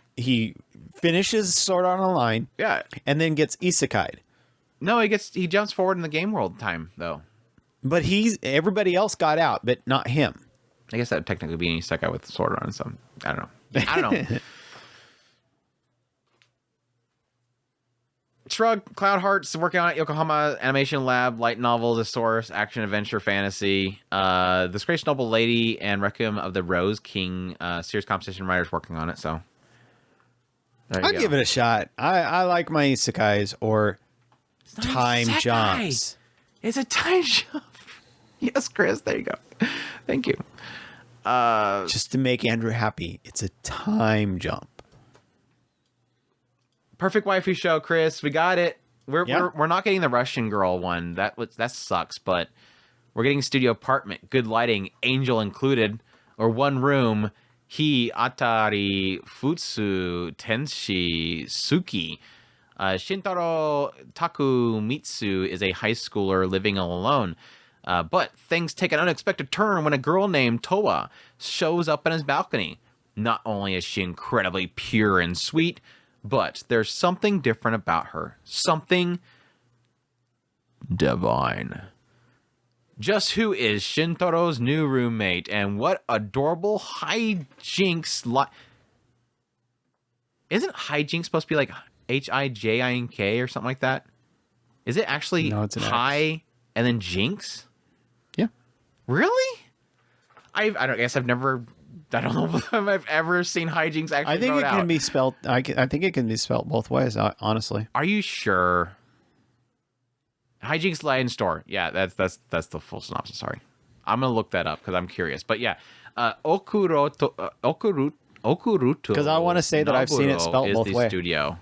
finishes Sword Art Online, Yeah. and then gets isekai'd. No, he jumps forward in the game world time though. But everybody else got out, but not him. I guess that would technically be an isekai with Sword Art and some. I don't know. Shrug, Cloud Hearts working on it, Yokohama Animation Lab, light novel, The Source, action, adventure, fantasy. The Disgraced Noble Lady and Requiem of the Rose King series competition writers working on it. So I'll give it a shot. I like my isekais or time jumps. It's a time jump. Yes, Chris. There you go. Thank you. Just to make Andrew happy, it's a time jump. Perfect waifu show, Chris. We got it. We're not getting the Russian girl one. That sucks. But we're getting studio apartment, good lighting, angel included, or one room. Hi Atari Futsu Tenshi Suki. Shintaro Takumitsu is a high schooler living alone. But things take an unexpected turn when a girl named Towa shows up on his balcony. Not only is she incredibly pure and sweet, but there's something different about her. Something divine. Just who is Shintaro's new roommate, and what adorable hijinks Isn't hijinks supposed to be like Hijink or something like that? Is it actually it's an Hi X. and then Jinx? Yeah. Really? I don't know if I've ever seen hijinks actually. I think wrote it can out. be spelled. I think it can be spelled both ways. Honestly. Are you sure? Hijinks lie in store. Yeah, that's the full synopsis. Sorry, I'm gonna look that up because I'm curious. But yeah, Okuruto. Because I want to say that I've seen it spelled is both the ways. studio.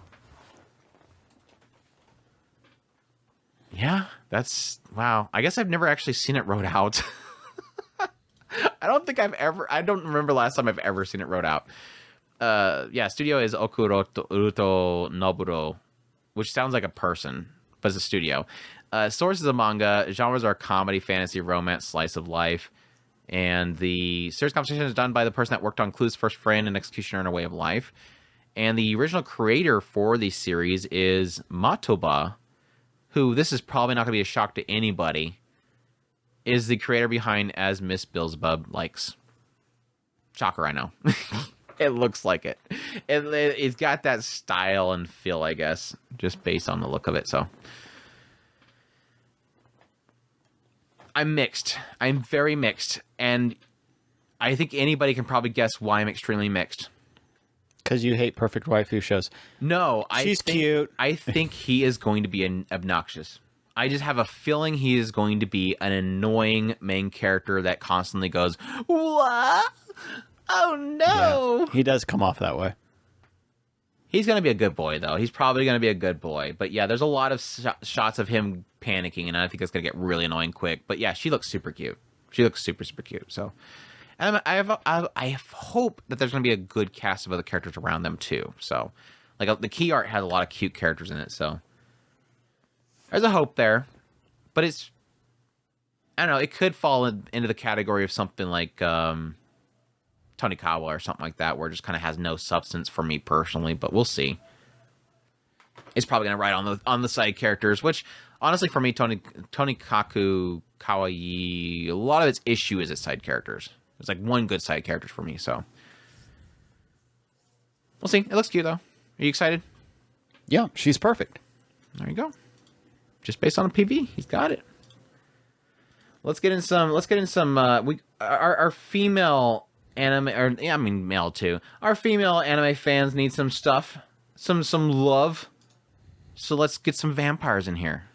Yeah, that's wow. I guess I've never actually seen it wrote out. I don't remember last time I've ever seen it wrote out. Studio is Okuroto Noburo, which sounds like a person, but it's a studio. Source is a manga. Genres are comedy, fantasy, romance, slice of life. And the series composition is done by the person that worked on Clue's First Friend and Executioner and A Way of Life. And the original creator for the series is Matoba, who, this is probably not going to be a shock to anybody, is the creator behind As Miss Beelzebub Likes. Shocker, I know. It looks like it. It's got that style and feel, I guess, just based on the look of it. So I'm mixed. I'm very mixed. And I think anybody can probably guess why I'm extremely mixed. Because you hate perfect waifu shows. No, she's cute. I think he is going to be obnoxious. I just have a feeling he is going to be an annoying main character that constantly goes, "What? Oh no!" Yeah, he does come off that way. He's going to be a good boy, though. He's probably going to be a good boy. But yeah, there's a lot of shots of him panicking, and I think it's going to get really annoying quick. But yeah, she looks super cute. She looks super, super cute. So, and I hope that there's going to be a good cast of other characters around them, too. So, like, the key art has a lot of cute characters in it, so there's a hope there. But it's, I don't know, it could fall into the category of something like Tonikawa or something like that, where it just kind of has no substance for me personally, but we'll see. It's probably going to ride on the side characters, which, honestly, for me, Tonikaku Kawaii, a lot of its issue is its side characters. It's like one good side character for me, so we'll see. It looks cute, though. Are you excited? Yeah, she's perfect. There you go. Just based on a PV, he's got it. Let's get in some. Our female anime, or yeah, I mean male too. Our female anime fans need some stuff, some love. So let's get some vampires in here.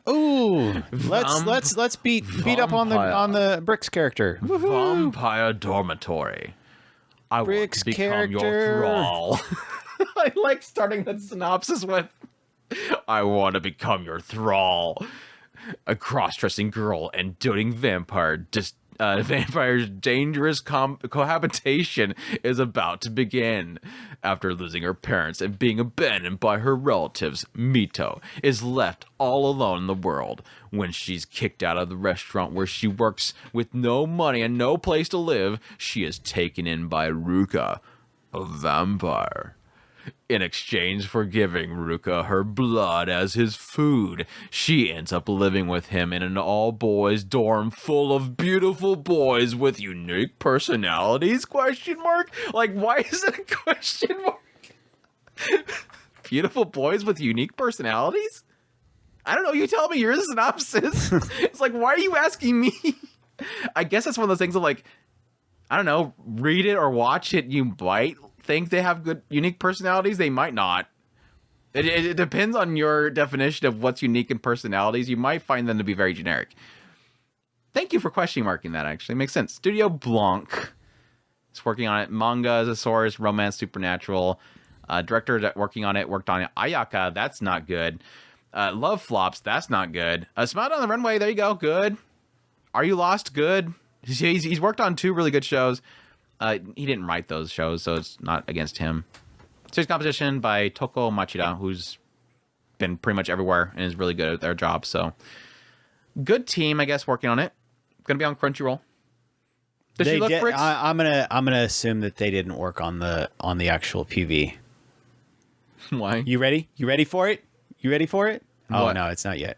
Ooh, let's beat up on the Bricks character. Vampire Dormitory. I Bricks want to become your thrall. I like starting the synopsis with, "I want to become your thrall." A cross-dressing girl and doting vampire's dangerous cohabitation is about to begin. After losing her parents and being abandoned by her relatives, Mito is left all alone in the world. When she's kicked out of the restaurant where she works with no money and no place to live, she is taken in by Ruka, a vampire. In exchange for giving Ruka her blood as his food, she ends up living with him in an all-boys dorm full of beautiful boys with unique personalities? ? Like, why is it a question mark? Beautiful boys with unique personalities? I don't know. You tell me. You're the synopsis. It's like, why are you asking me? I guess that's one of those things of like, I don't know, read it or watch it. You might think they have good, unique personalities. They might not. It depends on your definition of what's unique in personalities. You might find them to be very generic. Thank you for question marking that, actually. Makes sense. Studio Blanc is working on it. Manga is a source. Romance, supernatural. Director working on it worked on it. Ayaka, that's not good. Love Flops, that's not good. Smile Down the Runway, there you go, good. Are You Lost, good. He's worked on 2 really good shows. He didn't write those shows, so it's not against him. Series composition by Toko Machida, who's been pretty much everywhere and is really good at their job. So, good team, I guess, working on it. Gonna be on Crunchyroll. Does she look Bricks? I'm gonna assume that they didn't work on the actual PV. Why? You ready? You ready for it? You ready for it? What? Oh no, it's not yet.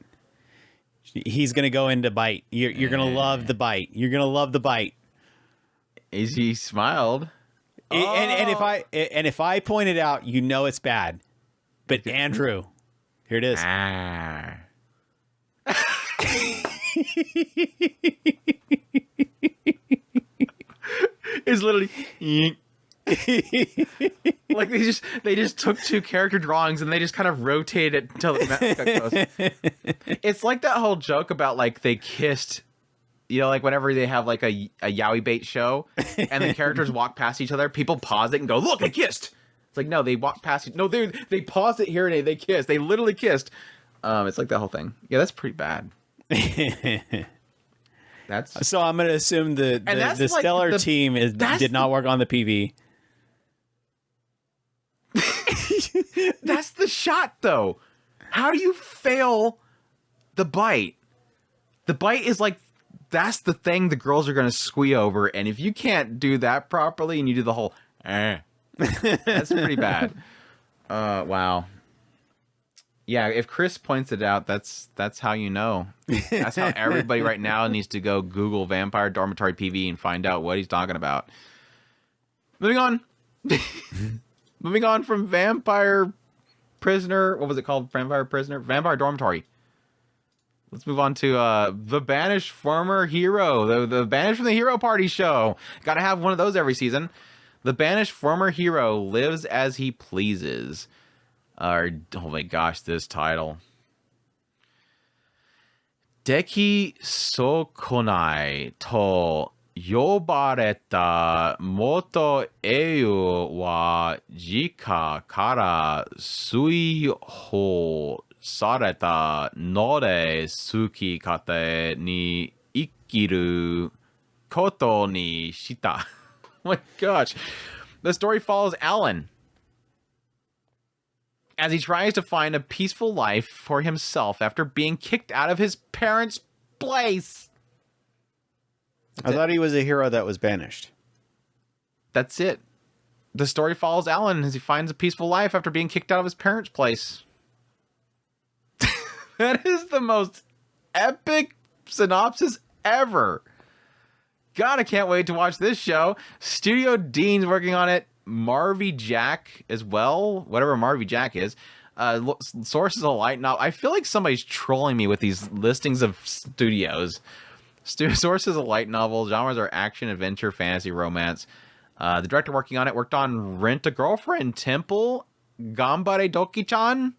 He's gonna go into bite. You're gonna love the bite. You're gonna love the bite. Is he smiled? And if I point it out, you know it's bad. But Andrew, here it is. It's literally like they just took 2 character drawings and they just kind of rotated it until the got close. It's like that whole joke about like they kissed. You know, like whenever they have like a yaoi bait show and the characters walk past each other, people pause it and go, "Look, they kissed." It's like, no, they walked past it. No, they paused it here and they kissed. They literally kissed. It's like that whole thing. Yeah, that's pretty bad. That's So I'm going to assume the like Stellar team did not work on the PV. That's the shot, though. How do you fail the bite? The bite is like, that's the thing the girls are going to squee over. And if you can't do that properly and you do the whole, that's pretty bad. Wow. Yeah, if Chris points it out, that's how you know. That's how everybody right now needs to go Google Vampire Dormitory PV and find out what he's talking about. Moving on. Moving on from Vampire Prisoner. What was it called? Vampire Prisoner? Vampire Dormitory. Let's move on to the Banished former hero. The Banished from the Hero Party show. Gotta have one of those every season. The Banished former hero lives as he pleases. Oh my gosh, this title. Deki Sokonai to yobareta moto eiyu wa jika kara suihou sareta nore suki kate ni ikiru koto ni shita. Oh my gosh. The story follows Alan as he tries to find a peaceful life for himself after being kicked out of his parents' place. I thought he was a hero that was banished. That's it. The story follows Alan as he finds a peaceful life after being kicked out of his parents' place. That is the most epic synopsis ever. God, I can't wait to watch this show. Studio Dean's working on it. Marvy Jack as well, whatever Marvy Jack is. Sources of Light Novel. I feel like somebody's trolling me with these listings of studios. Sources of Light Novel. Genres are action, adventure, fantasy, romance. The director working on it worked on Rent a Girlfriend, Temple, Gambare Doki-chan.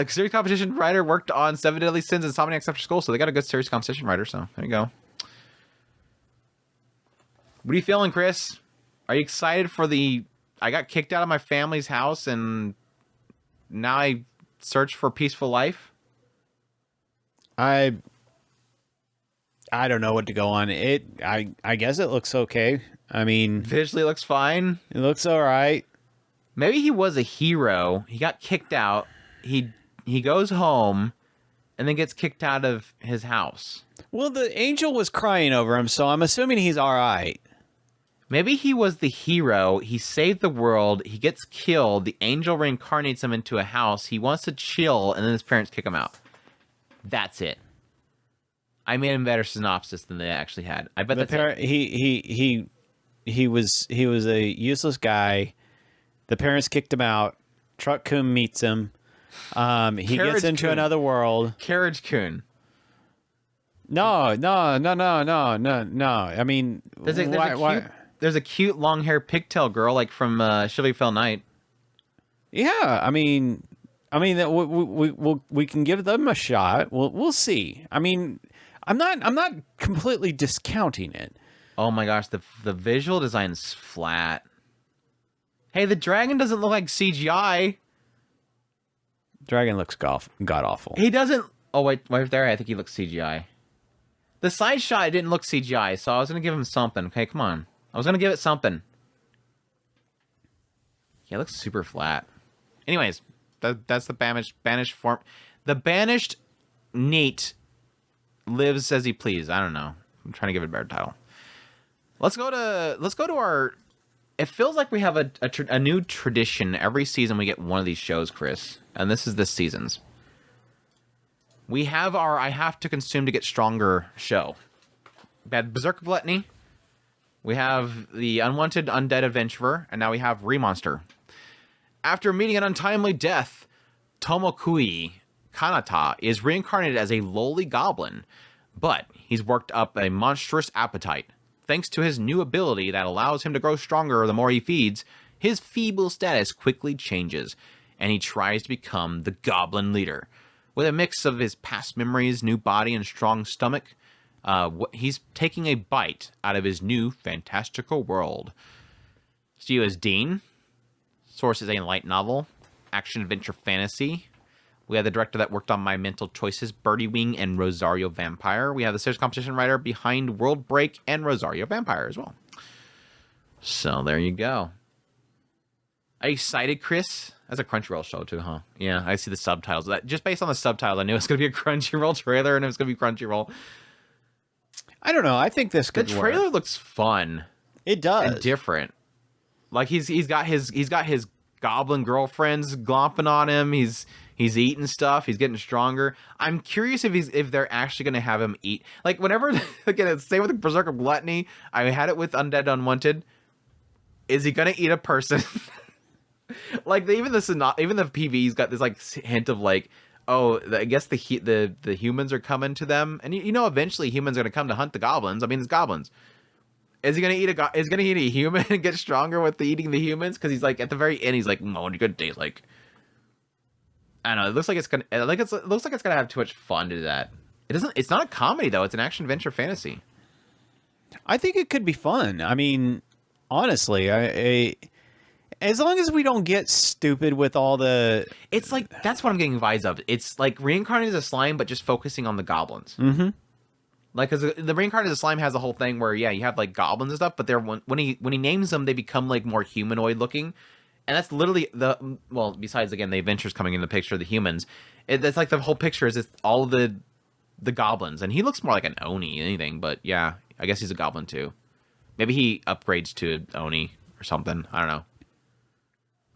Series competition writer worked on Seven Deadly Sins and Insomniacs After School, so they got a good series competition writer, so there you go. What are you feeling, Chris? Are you excited for I got kicked out of my family's house and now I search for a peaceful life? I don't know what to go on. I guess it looks okay. I mean, Visually it looks fine. It looks all right. Maybe he was a hero. He got kicked out. He goes home and then gets kicked out of his house. Well, the angel was crying over him, so I'm assuming he's all right. Maybe he was the hero. He saved the world. He gets killed. The angel reincarnates him into a house. He wants to chill, and then his parents kick him out. That's it. I made a better synopsis than they actually had. I bet that's it. He was a useless guy. The parents kicked him out. Truck-kun meets him. He gets into another world. Carriage-kun. No. I mean, there's a cute long-haired pigtail girl like from Chivalry Fell Night. Yeah, I mean, we can give them a shot. We'll see. I mean, I'm not completely discounting it. Oh my gosh, the visual design is flat. Hey, the dragon doesn't look like CGI. Dragon looks god awful. He doesn't. Oh wait, right there. I think he looks CGI. The side shot didn't look CGI, so I was gonna give him something. Okay, come on. I was gonna give it something. Yeah, it looks super flat. Anyways, that's the banished form. The banished NEAT lives as he please. I don't know. I'm trying to give it a better title. Let's go to our. It feels like we have a new tradition. Every season we get one of these shows, Chris, and this is this season's. We have our I Have to Consume to Get Stronger show. We had Berserker Gluttony. We have the Unwanted Undead Adventurer, and now we have Remonster. After meeting an untimely death, Tomokui Kanata is reincarnated as a lowly goblin, but he's worked up a monstrous appetite. Thanks to his new ability that allows him to grow stronger the more he feeds, his feeble status quickly changes, and he tries to become the goblin leader. With a mix of his past memories, new body, and strong stomach, he's taking a bite out of his new fantastical world. Studio is Dean. Source is a light novel, action-adventure fantasy. We have the director that worked on My Mental Choices, Birdie Wing, and Rosario Vampire. We have the series competition writer behind World Break and Rosario Vampire as well. So there you go. Are you excited, Chris? That's a Crunchyroll show too, huh? Yeah, I see the subtitles. Just based on the subtitles, I knew it was going to be a Crunchyroll trailer, and it was going to be Crunchyroll. I don't know. I think this could The trailer looks fun. It does. And different. Like he's got his goblin girlfriends glomping on him. He's eating stuff. He's getting stronger. I'm curious if they're actually going to have him eat. Like whenever again, it's same with Berserker Gluttony. I had it with Undead Unwanted. Is he going to eat a person? Like even the PV's got this like hint of like, oh, I guess the humans are coming to them, and you know eventually humans are going to come to hunt the goblins. I mean, it's goblins. Is he gonna eat a human and get stronger with eating the humans? Because he's like at the very end, he's like, "I want a good day." Like, I don't know. It looks like it's gonna have too much fun to do that. It doesn't. It's not a comedy though. It's an action adventure fantasy. I think it could be fun. I mean, honestly, as long as we don't get stupid with all the. It's like that's what I'm getting vibes of. It's like Reincarnated as a Slime, but just focusing on the goblins. Mm-hmm. Like, because the Reincarnated Slime has a whole thing where, yeah, you have, like, goblins and stuff, but they're when he names them, they become, like, more humanoid-looking. And that's literally besides, again, the adventures coming in the picture of the humans, that's, like, the whole picture is all the goblins. And he looks more like an Oni than anything, but, yeah, I guess he's a goblin, too. Maybe he upgrades to Oni or something. I don't know.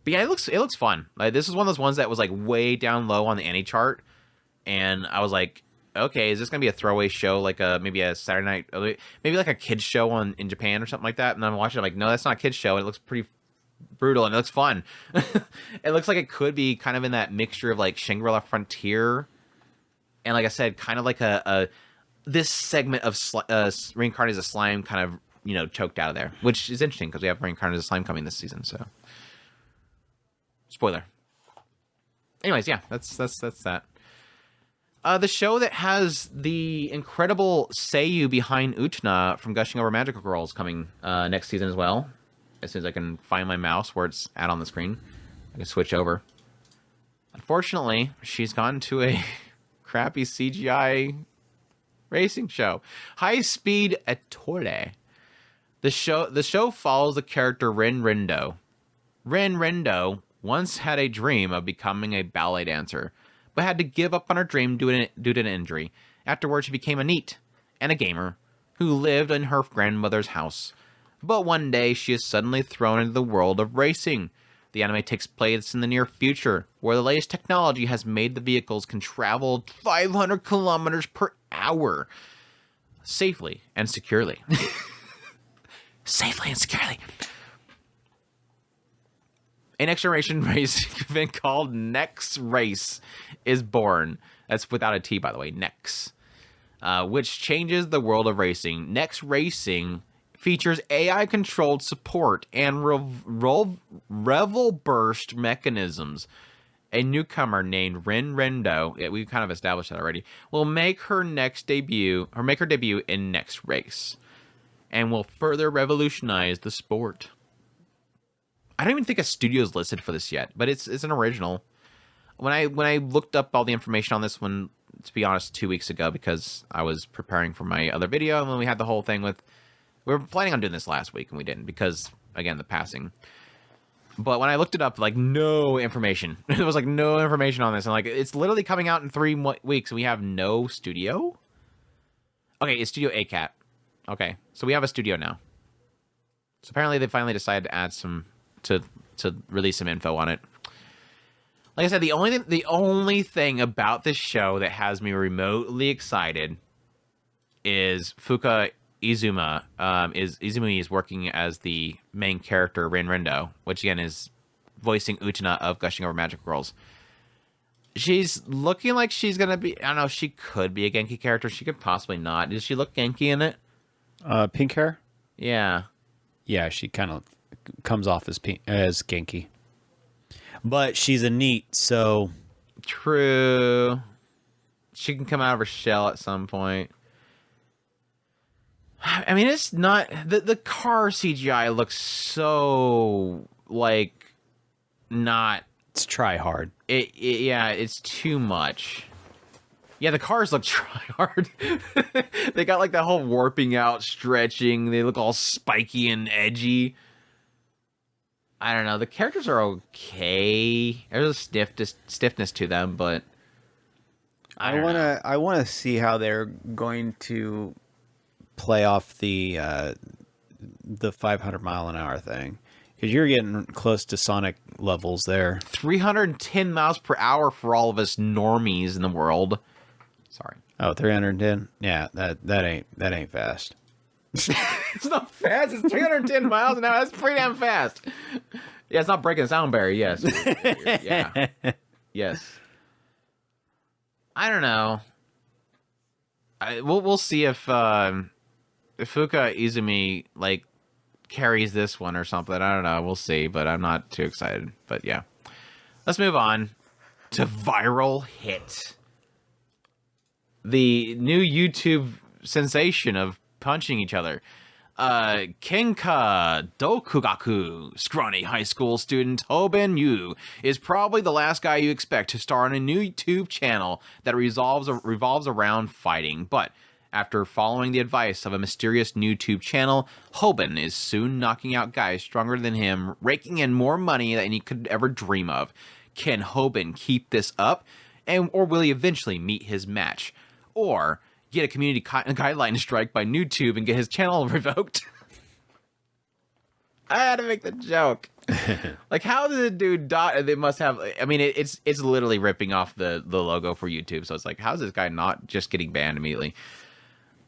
But, yeah, it looks fun. Like, this is one of those ones that was, like, way down low on the Annie chart, and I was like, okay, is this gonna be a throwaway show, like maybe a Saturday night, maybe like a kids show in Japan or something like that? And I'm watching, I'm like, no, that's not a kids show. And it looks pretty brutal and it looks fun. It looks like it could be kind of in that mixture of like Shangri-La Frontier, and like I said, kind of like this segment of Reincarnated as a Slime kind of choked out of there, which is interesting because we have Reincarnated as a Slime coming this season. So, spoiler. Anyways, yeah, that's that. The show that has the incredible Seiyu behind Utena from Gushing Over Magical Girls coming next season as well. As soon as I can find my mouse where it's at on the screen, I can switch over. Unfortunately, she's gone to a crappy CGI racing show. Highspeed Etoile. The show follows the character Rin Rindo. Rin Rindo once had a dream of becoming a ballet dancer, but had to give up on her dream due to an injury. Afterwards, she became a NEET and a gamer who lived in her grandmother's house. But one day, she is suddenly thrown into the world of racing. The anime takes place in the near future, where the latest technology has made the vehicles can travel 500 kilometers per hour safely and securely. Safely and securely. A next generation racing event called Next Race is born. That's without a T, by the way, Next. Which changes the world of racing. Next Racing features AI-controlled support and revel burst mechanisms. A newcomer named Rin Rendo, we kind of established that already, will make her debut in Next Race, and will further revolutionize the sport. I don't even think a studio is listed for this yet, but it's an original. When I looked up all the information on this one, to be honest, 2 weeks ago, because I was preparing for my other video, and when we had the whole thing we were planning on doing this last week, and we didn't, because, again, the passing. But when I looked it up, like, no information. There was, like, no information on this, and, like, it's literally coming out in 3 weeks, and we have no studio? Okay, it's Studio ACAT. Okay, so we have a studio now. So apparently they finally decided to add to release some info on it. Like I said, the only thing about this show that has me remotely excited is Fuka Izuma. Izumi is working as the main character, Rin Rendo, which again is voicing Utena of Gushing Over Magical Girls. She's looking like she's gonna be. I don't know. She could be a Genki character. She could possibly not. Does she look Genki in it? Pink hair. Yeah. Yeah, she kind of comes off as Genki, but she's a NEET, so true. She can come out of her shell at some point. I mean, it's not the car CGI looks so like not It's try hard. Yeah, it's too much. Yeah, the cars look try hard. They got like that whole warping out, stretching. They look all spiky and edgy. I don't know. The characters are okay. There's a stiffness to them, but I wanna see how they're going to play off the 500-mile-an-hour thing, because you're getting close to Sonic levels there. 310 miles per hour for all of us normies in the world. Sorry. Oh, 310? Yeah, that ain't fast. It's not fast. It's 310 miles an hour. That's pretty damn fast. Yeah, it's not breaking the sound barrier. Yes. Yeah. Yes. I don't know. We'll see if Fuka Izumi like carries this one or something. I don't know. We'll see, but I'm not too excited. But yeah, let's move on to Viral Hit, the new YouTube sensation of punching each other. Kenka Dokugaku, scrawny high school student Hoben Yu, is probably the last guy you expect to star on a new YouTube channel that revolves around fighting. But after following the advice of a mysterious new YouTube channel, Hoben is soon knocking out guys stronger than him, raking in more money than he could ever dream of. Can Hoben keep this up, or will he eventually meet his match? Or get a community guideline strike by YouTube and get his channel revoked? I had to make the joke. Like, how did the dude dot? They must have. I mean, it's literally ripping off the logo for YouTube. So it's like, how's this guy not just getting banned immediately?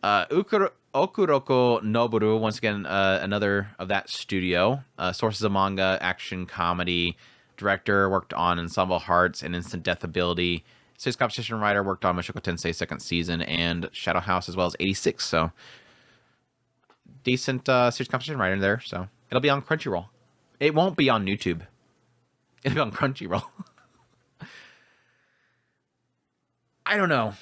Okuroko Noboru, once again, another of that studio. Sources of manga, action, comedy. Director, worked on Ensemble Hearts and Instant Death Ability. Series competition writer, worked on Mushoku Tensei second season and Shadow House, as well as 86. So decent series competition writer there. So it'll be on Crunchyroll. It won't be on YouTube. It'll be on Crunchyroll. I don't know.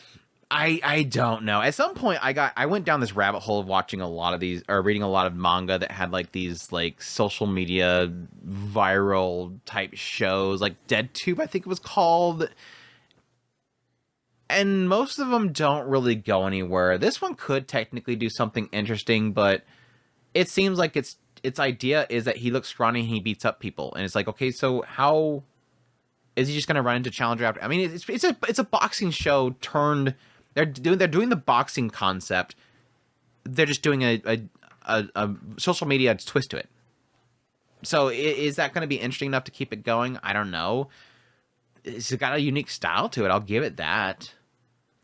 I don't know. At some point, I went down this rabbit hole of watching a lot of these, or reading a lot of manga that had like these like social media viral type shows, like DeadTube, I think it was called. And most of them don't really go anywhere. This one could technically do something interesting, but it seems like its idea is that he looks scrawny and he beats up people, and it's like, okay, so how is he just going to run into challenger after? I mean, it's a boxing show turned. They're doing the boxing concept. They're just doing a social media twist to it. So is that going to be interesting enough to keep it going? I don't know. It's got a unique style to it. I'll give it that.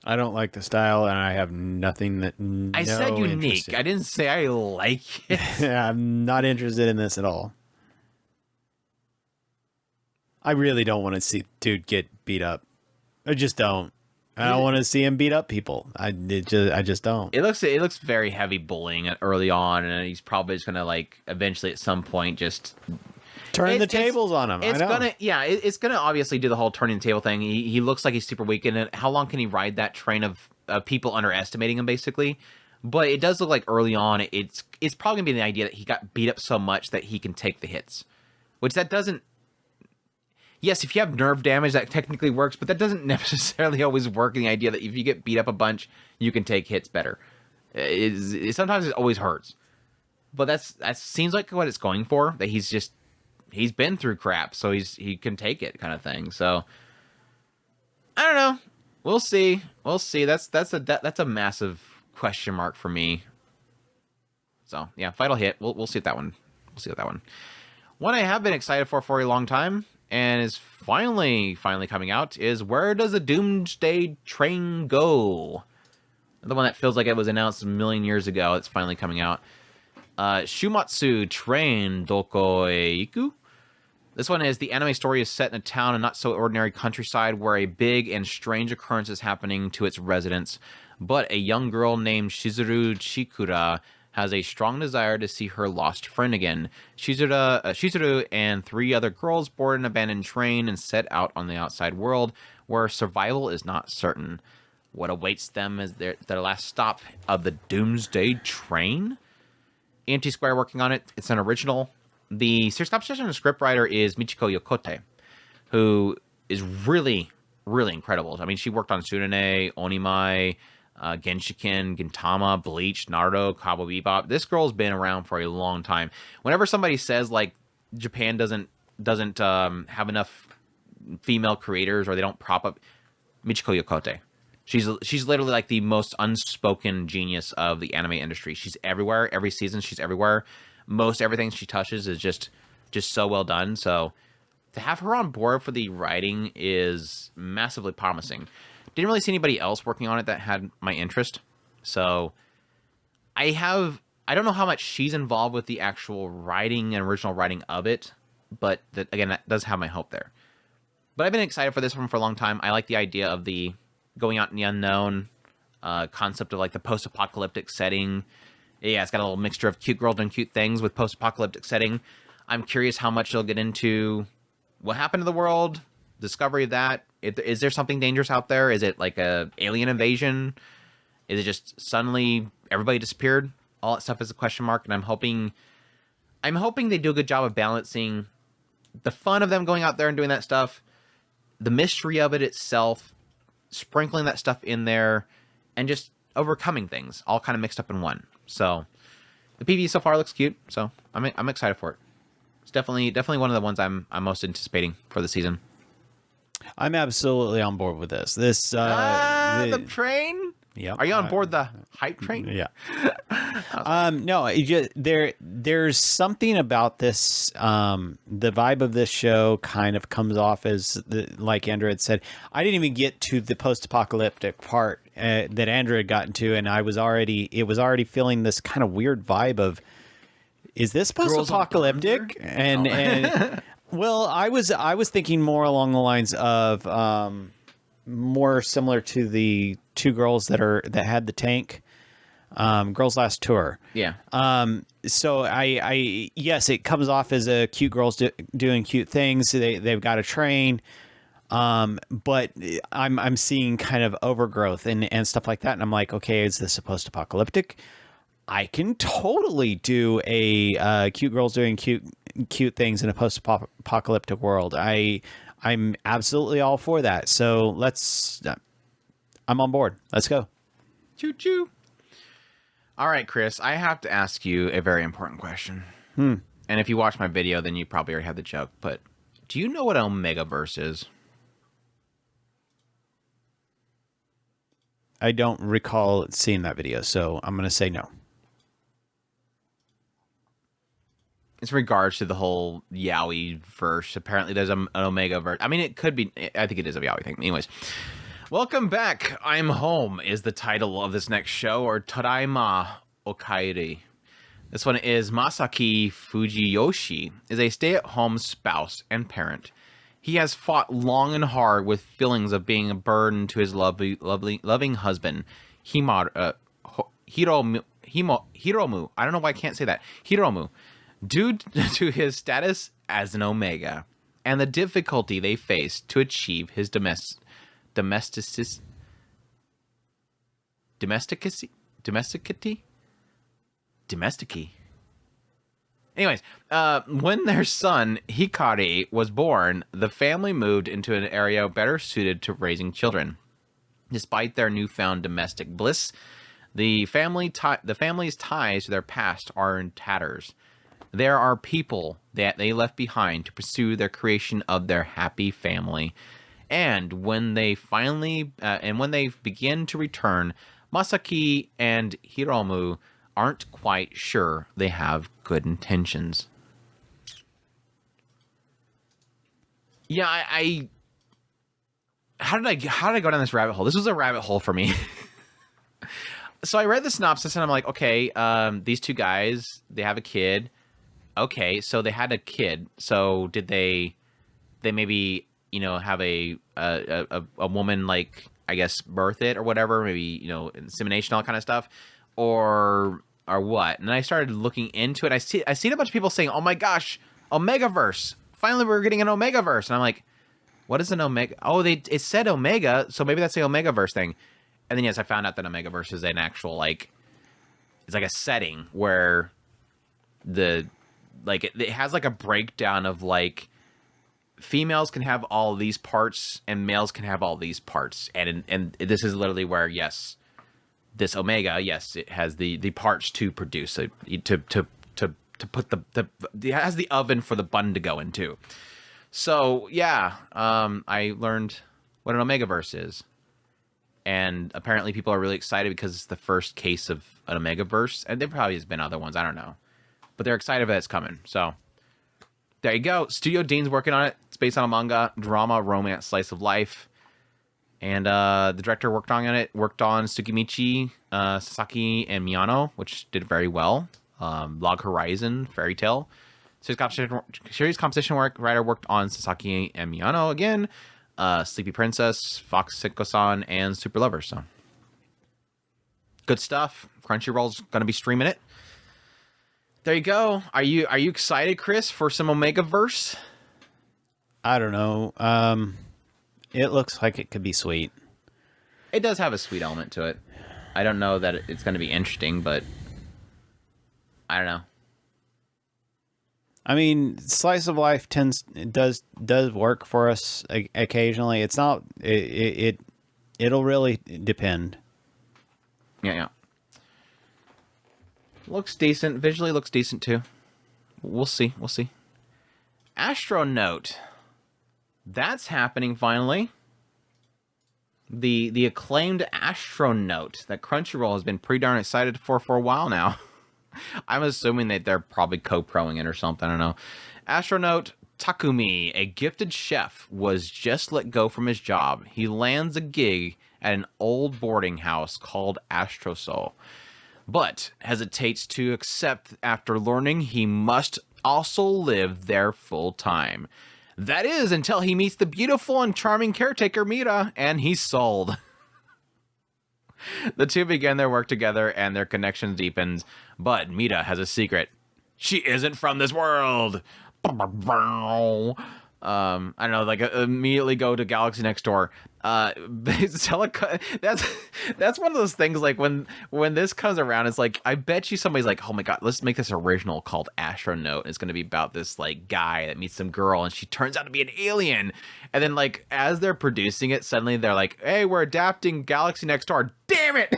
I don't like the style, and I have nothing that. I said unique. I didn't say I like it. I'm not interested in this at all. I really don't want to see dude get beat up. I just don't. I don't want to see him beat up people. I just don't. It looks very heavy bullying early on, and he's probably just gonna like eventually at some point just turn the tables on him. It's gonna obviously do the whole turning the table thing. He looks like he's super weak, and how long can he ride that train of people underestimating him, basically? But it does look like early on, it's probably gonna be the idea that he got beat up so much that he can take the hits, which that doesn't. Yes, if you have nerve damage, that technically works, but that doesn't necessarily always work in the idea that if you get beat up a bunch, you can take hits better. Sometimes it always hurts. But that seems like what it's going for, that he's been through crap, so he can take it kind of thing. So I don't know. We'll see. That's a massive question mark for me. So yeah, Vital Hit. We'll see that one. One I have been excited for a long time, and is finally coming out, is Where Does the Doomsday Train Go? The one that feels like it was announced a million years ago. It's finally coming out. Shumatsu Train Doko e Iku? This one is the anime story is set in a town and not so ordinary countryside where a big and strange occurrence is happening to its residents. But a young girl named Shizuru Chikura has a strong desire to see her lost friend again. Shizuru and 3 other girls board an abandoned train and set out on the outside world where survival is not certain. What awaits them is their last stop of the Doomsday Train? EMT Square working on it. It's an original. The series composition and scriptwriter is Michiko Yokote, who is really, really incredible. I mean, she worked on Tsunade, Onimai, Genshiken, Gintama, Bleach, Naruto, Cowboy Bebop. This girl's been around for a long time. Whenever somebody says like Japan doesn't have enough female creators or they don't prop up Michiko Yokote. She's literally like the most unspoken genius of the anime industry. She's everywhere. Every season she's everywhere. Most everything she touches is just so well done. So to have her on board for the writing is massively promising. Didn't really see anybody else working on it that had my interest. So I don't know how much she's involved with the actual writing and original writing of it, but again, that does have my hope there. But I've been excited for this one for a long time. I like the idea of the going out in the unknown concept of like the post-apocalyptic setting. Yeah, it's got a little mixture of cute girls and cute things with post-apocalyptic setting. I'm curious how much they'll get into what happened to the world, discovery of that. Is there something dangerous out there? Is it like a alien invasion? Is it just suddenly everybody disappeared? All that stuff is a question mark, and I'm hoping they do a good job of balancing the fun of them going out there and doing that stuff, the mystery of it itself, sprinkling that stuff in there, and just overcoming things, all kind of mixed up in one. So the PV so far looks cute, so I'm excited for it. It's definitely one of the ones I'm most anticipating for the season. I'm absolutely on board with this. The train. Yeah. Are you on board the hype train? Yeah. No, there's something about this. The vibe of this show kind of comes off as like Andrew had said. I didn't even get to the post-apocalyptic part that Andrew had gotten to, and it was already feeling this kind of weird vibe of, is this post-apocalyptic? And well, I was thinking more along the lines of more similar to the two girls that had the tank, Girls Last Tour. Yeah. So I yes, it comes off as a cute girls doing cute things. They've got a train, but I'm seeing kind of overgrowth and stuff like that, and I'm like, okay, is this post-apocalyptic? I can totally do a cute girls doing cute things in a post-apocalyptic world. I'm absolutely all for that. So I'm on board. Let's go. Choo choo. All right, Chris, I have to ask you a very important question. And if you watch my video, then you probably already have the joke, but do you know what Omegaverse is? I don't recall seeing that video, so I'm going to say no. It's in regards to the whole yaoi verse. Apparently there's an Omega verse. I mean, it could be. I think it is a yaoi thing. Anyways, welcome back. I'm home is the title of this next show, or Tadaima Okaeri. This one is Masaki Fujiyoshi is a stay-at-home spouse and parent. He has fought long and hard with feelings of being a burden to his loving husband, Hiromu. I don't know why I can't say that. Hiromu. Due to his status as an Omega and the difficulty they face to achieve his domesticity. Anyways, when their son Hikari was born, the family moved into an area better suited to raising children. Despite their newfound domestic bliss, the family's ties to their past are in tatters. There are people that they left behind to pursue their creation of their happy family. And when they begin to return, Masaki and Hiromu aren't quite sure they have good intentions. Yeah, how did I go down this rabbit hole? This was a rabbit hole for me. So I read the synopsis and I'm like, okay, these two guys, they have a kid. Okay, so they had a kid. So did they maybe, have a woman, like, I guess, birth it or whatever, maybe, insemination, all that kind of stuff, or what? And then I started looking into it. I seen a bunch of people saying, "Oh my gosh, Omegaverse! Finally, we're getting an Omegaverse!" And I'm like, "What is an Omega?" Oh, it said Omega, so maybe that's the Omegaverse thing. And then yes, I found out that Omegaverse is an actual it's like a setting where it has like a breakdown of like females can have all these parts and males can have all these parts, and this is literally where, yes, this Omega, yes, it has the parts to produce it, to put it has the oven for the bun to go into. So yeah, I learned what an Omegaverse is, and apparently people are really excited because it's the first case of an Omegaverse, and there probably has been other ones, I don't know, but they're excited that it's coming. So there you go. Studio Dean's working on it. It's based on a manga, drama, romance, slice of life. And the director worked on Tsukimichi, Sasaki, and Miyano, which did very well. Log Horizon, Fairy Tail. Series composition writer worked on Sasaki and Miyano again. Sleepy Princess, Fox Senko-san, and Super Lover. So good stuff. Crunchyroll's going to be streaming it. There you go. Are you excited, Chris, for some Omegaverse? I don't know. It looks like it could be sweet. It does have a sweet element to it. I don't know that it's going to be interesting, but I don't know. I mean, slice of life does work for us occasionally. It's not. It'll really depend. Yeah. Looks decent. Visually looks decent too. We'll see. Astro Note. That's happening finally. The acclaimed Astro Note that Crunchyroll has been pretty darn excited for a while now. I'm assuming that they're probably co-proing it or something. I don't know. Astro Note Takumi, a gifted chef, was just let go from his job. He lands a gig at an old boarding house called Astro Soul, but hesitates to accept after learning he must also live there full time. That is, until he meets the beautiful and charming caretaker Mira, and he's sold. The two begin their work together, and their connection deepens, but Mira has a secret. She isn't from this world. I don't know, like immediately go to Galaxy Next Door. That's one of those things, like when this comes around, it's like, I bet you somebody's like, oh my god, let's make this original called Astro Note. It's going to be about this like guy that meets some girl and she turns out to be an alien. And then like as they're producing it, suddenly they're like, hey, we're adapting Galaxy Next Door. Damn it!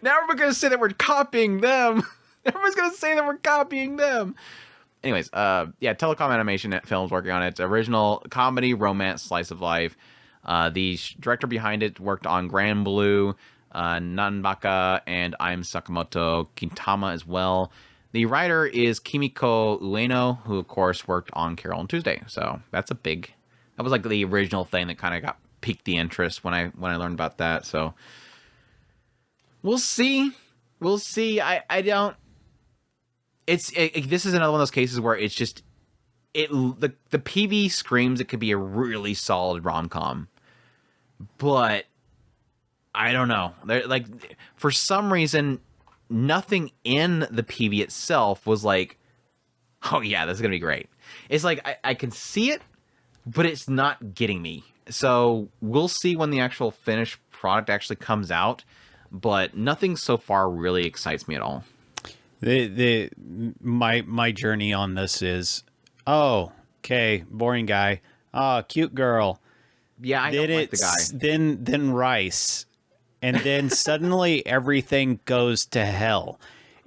Now we're going to say that we're copying them. Everyone's going to say that we're copying them. Anyways, yeah, Telecom Animation Films working on it. Original comedy, romance, slice of life. The director behind it worked on Grand Blue, Nanbaka, and I'm Sakamoto Kintama as well. The writer is Kimiko Ueno, who of course worked on Carol and Tuesday. So that was like the original thing that kind of got piqued the interest when I learned about that. So we'll see. I don't. This is another one of those cases where it's just the PV screams it could be a really solid rom-com, but I don't know. Like for some reason, nothing in the PV itself was like, oh yeah, this is gonna be great. It's like I can see it, but it's not getting me. So we'll see when the actual finished product actually comes out, but nothing so far really excites me at all. My journey on this is, oh, okay, boring guy. Oh, cute girl. Yeah, I don't like the guy. Then rice, and then suddenly everything goes to hell.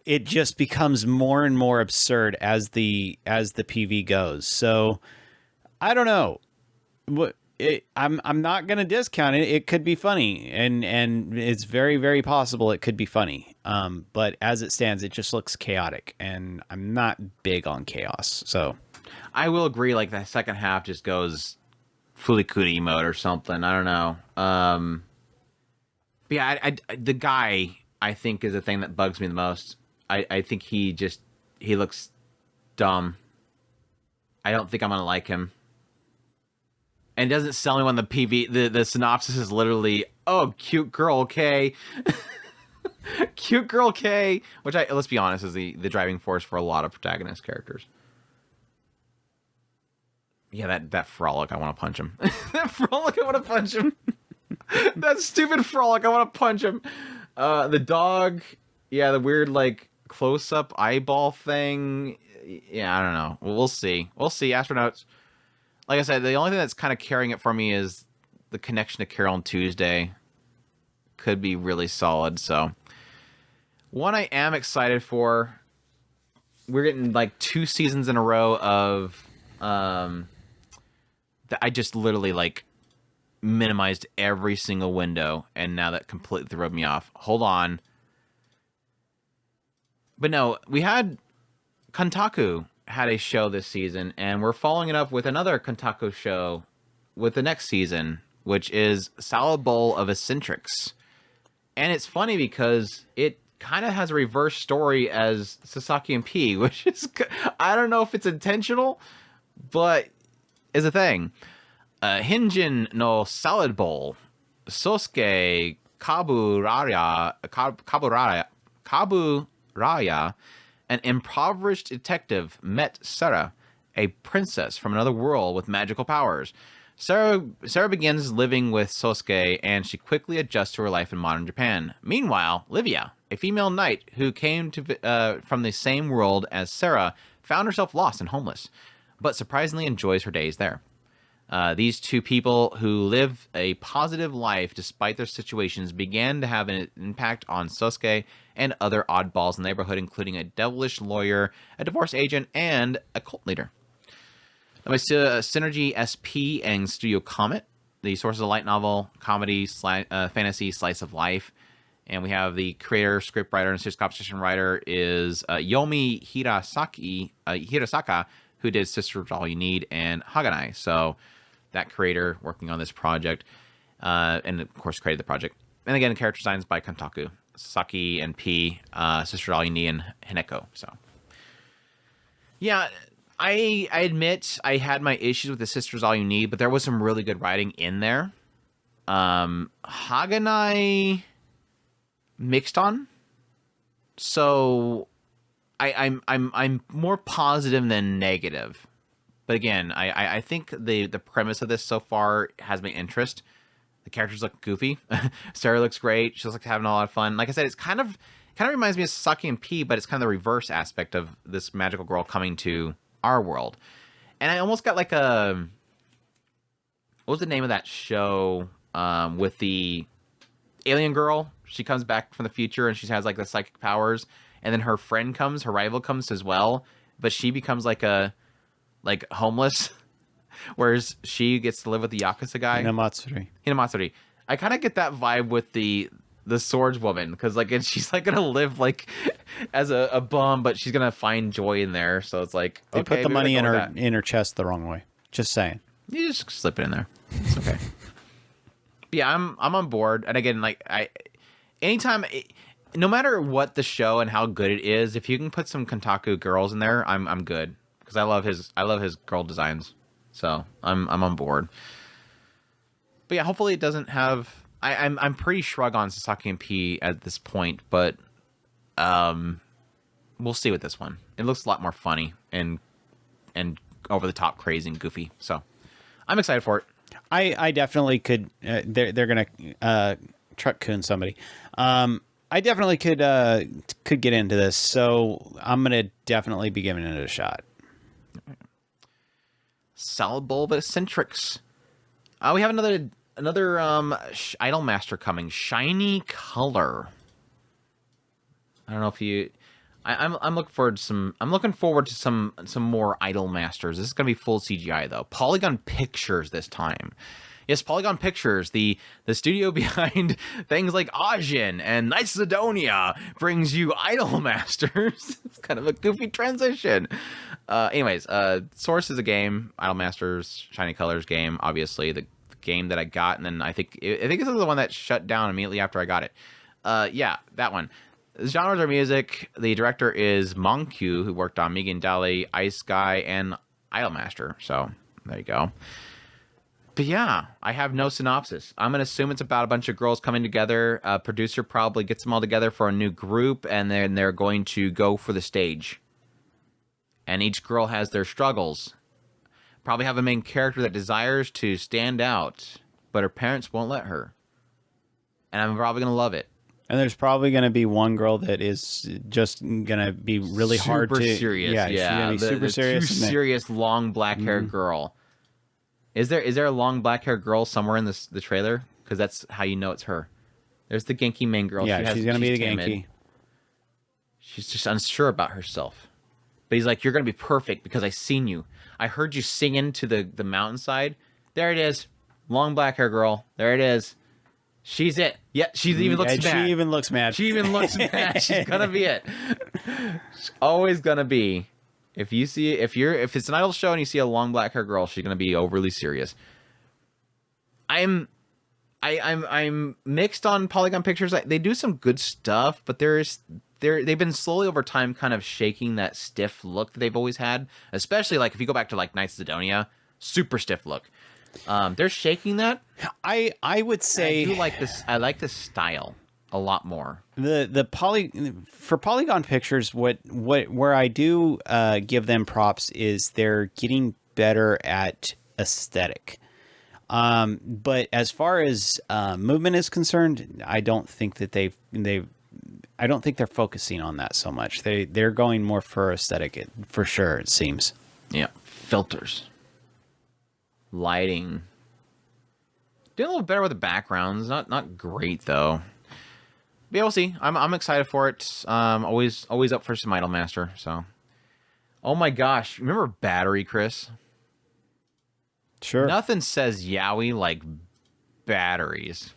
It just becomes more and more absurd as the PV goes. So I don't know. I'm not going to discount it. It could be funny, and it's very, very possible it could be funny. But as it stands, it just looks chaotic, and I'm not big on chaos. So I will agree. Like the second half just goes Fulikuri mode or something. I don't know. But yeah, the guy I think is the thing that bugs me the most. I think he looks dumb. I don't think I'm gonna like him. And it doesn't sell me when the PV, the synopsis is literally, oh, cute girl, okay. Cute girl, okay. Which, let's be honest, is the driving force for a lot of protagonist characters. Yeah, that Frolic, I want to punch him. That Frolic, I want to punch him. That stupid Frolic, I want to punch him. The dog, yeah, the weird, like, close-up eyeball thing. Yeah, I don't know. We'll see. Astronauts. like I said, the only thing that's kind of carrying it for me is the connection to Carol and Tuesday. Could be really solid. So one I am excited for. We're getting like 2 seasons in a row of that I just literally like minimized every single window, and now that completely threw me off. Hold on. But no, we had Kantaku had a show this season, and we're following it up with another Kantaku show with the next season, which is Salad Bowl of Eccentrics. And it's funny because it kind of has a reverse story as Sasaki and P, which is, I don't know if it's intentional, but is a thing. Hinjin no Salad Bowl, Sosuke Kaburaya, an impoverished detective, met Sarah, a princess from another world with magical powers. Sarah begins living with Sosuke, and she quickly adjusts to her life in modern Japan. Meanwhile, Livia, a female knight who came from the same world as Sarah, found herself lost and homeless, but surprisingly enjoys her days there. These two people who live a positive life despite their situations began to have an impact on Sosuke and other oddballs in the neighborhood, including a devilish lawyer, a divorce agent, and a cult leader. By Synergy SP and Studio Comet, the source of the light novel, comedy, fantasy, slice of life. And we have the creator, scriptwriter, and series composition writer is Yomi Hirasaka, who did Sisters All You Need and Haganai. So that creator working on this project, and of course created the project. And again, character designs by Kantaku, Saki and P, Sisters All You Need, and Hineko. So yeah, I admit I had my issues with the Sisters All You Need, but there was some really good writing in there. Haganai mixed on, so I'm more positive than negative. But again, I think the premise of this so far has my interest. The characters look goofy. Sarah looks great. She looks like having a lot of fun. Like I said, it's kind of reminds me of Sasaki and P, but it's kind of the reverse aspect of this magical girl coming to our world. And I almost got like what was the name of that show with the alien girl? She comes back from the future and she has like the psychic powers, and then her rival comes as well, but she becomes like homeless, whereas she gets to live with the Yakuza guy. Hinamatsuri. I kind of get that vibe with the swordswoman, because like she's like gonna live like as a bum, but she's gonna find joy in there. So it's like they put the money in her chest the wrong way. Just saying. You just slip it in there. It's okay. Yeah, I'm on board. And again, like anytime, no matter what the show and how good it is, if you can put some Kantaku girls in there, I'm good, because I love his girl designs. So I'm on board. But yeah, hopefully it doesn't have. I'm pretty shrug on Sasaki and P at this point, but we'll see with this one. It looks a lot more funny and over the top, crazy and goofy. So I'm excited for it. I definitely could. They're gonna truck coon somebody. I definitely could get into this, so I'm gonna definitely be giving it a shot. Salad Bowl of Eccentrics. We have another Idolmaster coming. Shiny Color. I don't know if you. I'm looking forward to some. I'm looking forward to some more Idolmasters. This is gonna be full CGI though. Polygon Pictures this time. Yes, Polygon Pictures, the studio behind things like Ajin and Knights of Sidonia, brings you Idolmasters. It's kind of a goofy transition. Anyways, Source is a game. Idolmasters, Shiny Colors game, obviously the game that I got, and then I think this is the one that shut down immediately after I got it. Yeah, that one. The genres are music. The director is Monkyu, who worked on Migi and Dali, Ice Guy, and Idolmaster. So there you go. But yeah, I have no synopsis. I'm going to assume it's about a bunch of girls coming together. A producer probably gets them all together for a new group, and then they're going to go for the stage. And each girl has their struggles. Probably have a main character that desires to stand out, but her parents won't let her. And I'm probably going to love it. And there's probably going to be one girl that is just going to be really hard to... Super serious. Yeah. She's going to be super serious. Too serious, long, black-haired girl. Is there a long black hair girl somewhere in the trailer? Because that's how you know it's her. There's the Genki main girl. Yeah, she's gonna be the timid. Genki. She's just unsure about herself. But he's like, you're gonna be perfect because I seen you. I heard you singing to the mountainside. There it is. Long black hair girl. There it is. She's it. Yeah, she even looks mad. She even looks mad. She even looks mad. She's gonna be it. She's always gonna be. If it's an idol show and you see a long black hair girl, she's gonna be overly serious. I'm mixed on Polygon Pictures. They do some good stuff, but they've been slowly over time kind of shaking that stiff look that they've always had. Especially like if you go back to like Knights of Sidonia, super stiff look. They're shaking that. I would say I do like this. I like this style a lot more. For Polygon Pictures, where I do give them props is they're getting better at aesthetic. But as far as movement is concerned, I don't think that I don't think they're focusing on that so much. They're going more for aesthetic, for sure. It seems. Yeah, filters, lighting. Doing a little better with the backgrounds. Not great though. But yeah, we'll see. I'm excited for it. Always up for some Idolmaster. So, oh my gosh, remember Battery, Chris? Sure. Nothing says yaoi like batteries.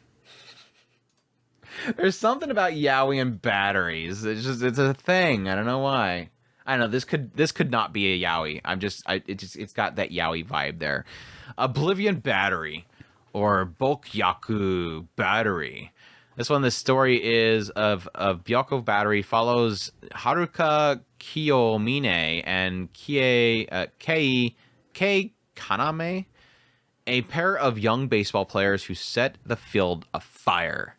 There's something about yaoi and batteries. It's a thing. I don't know why. I don't know. This could not be a yaoi. It's got that yaoi vibe there. Oblivion Battery or Bokyaku Battery. This one, the story is of Byoko Battery, follows Haruka Kiyomine and Kei Kaname, a pair of young baseball players who set the field afire.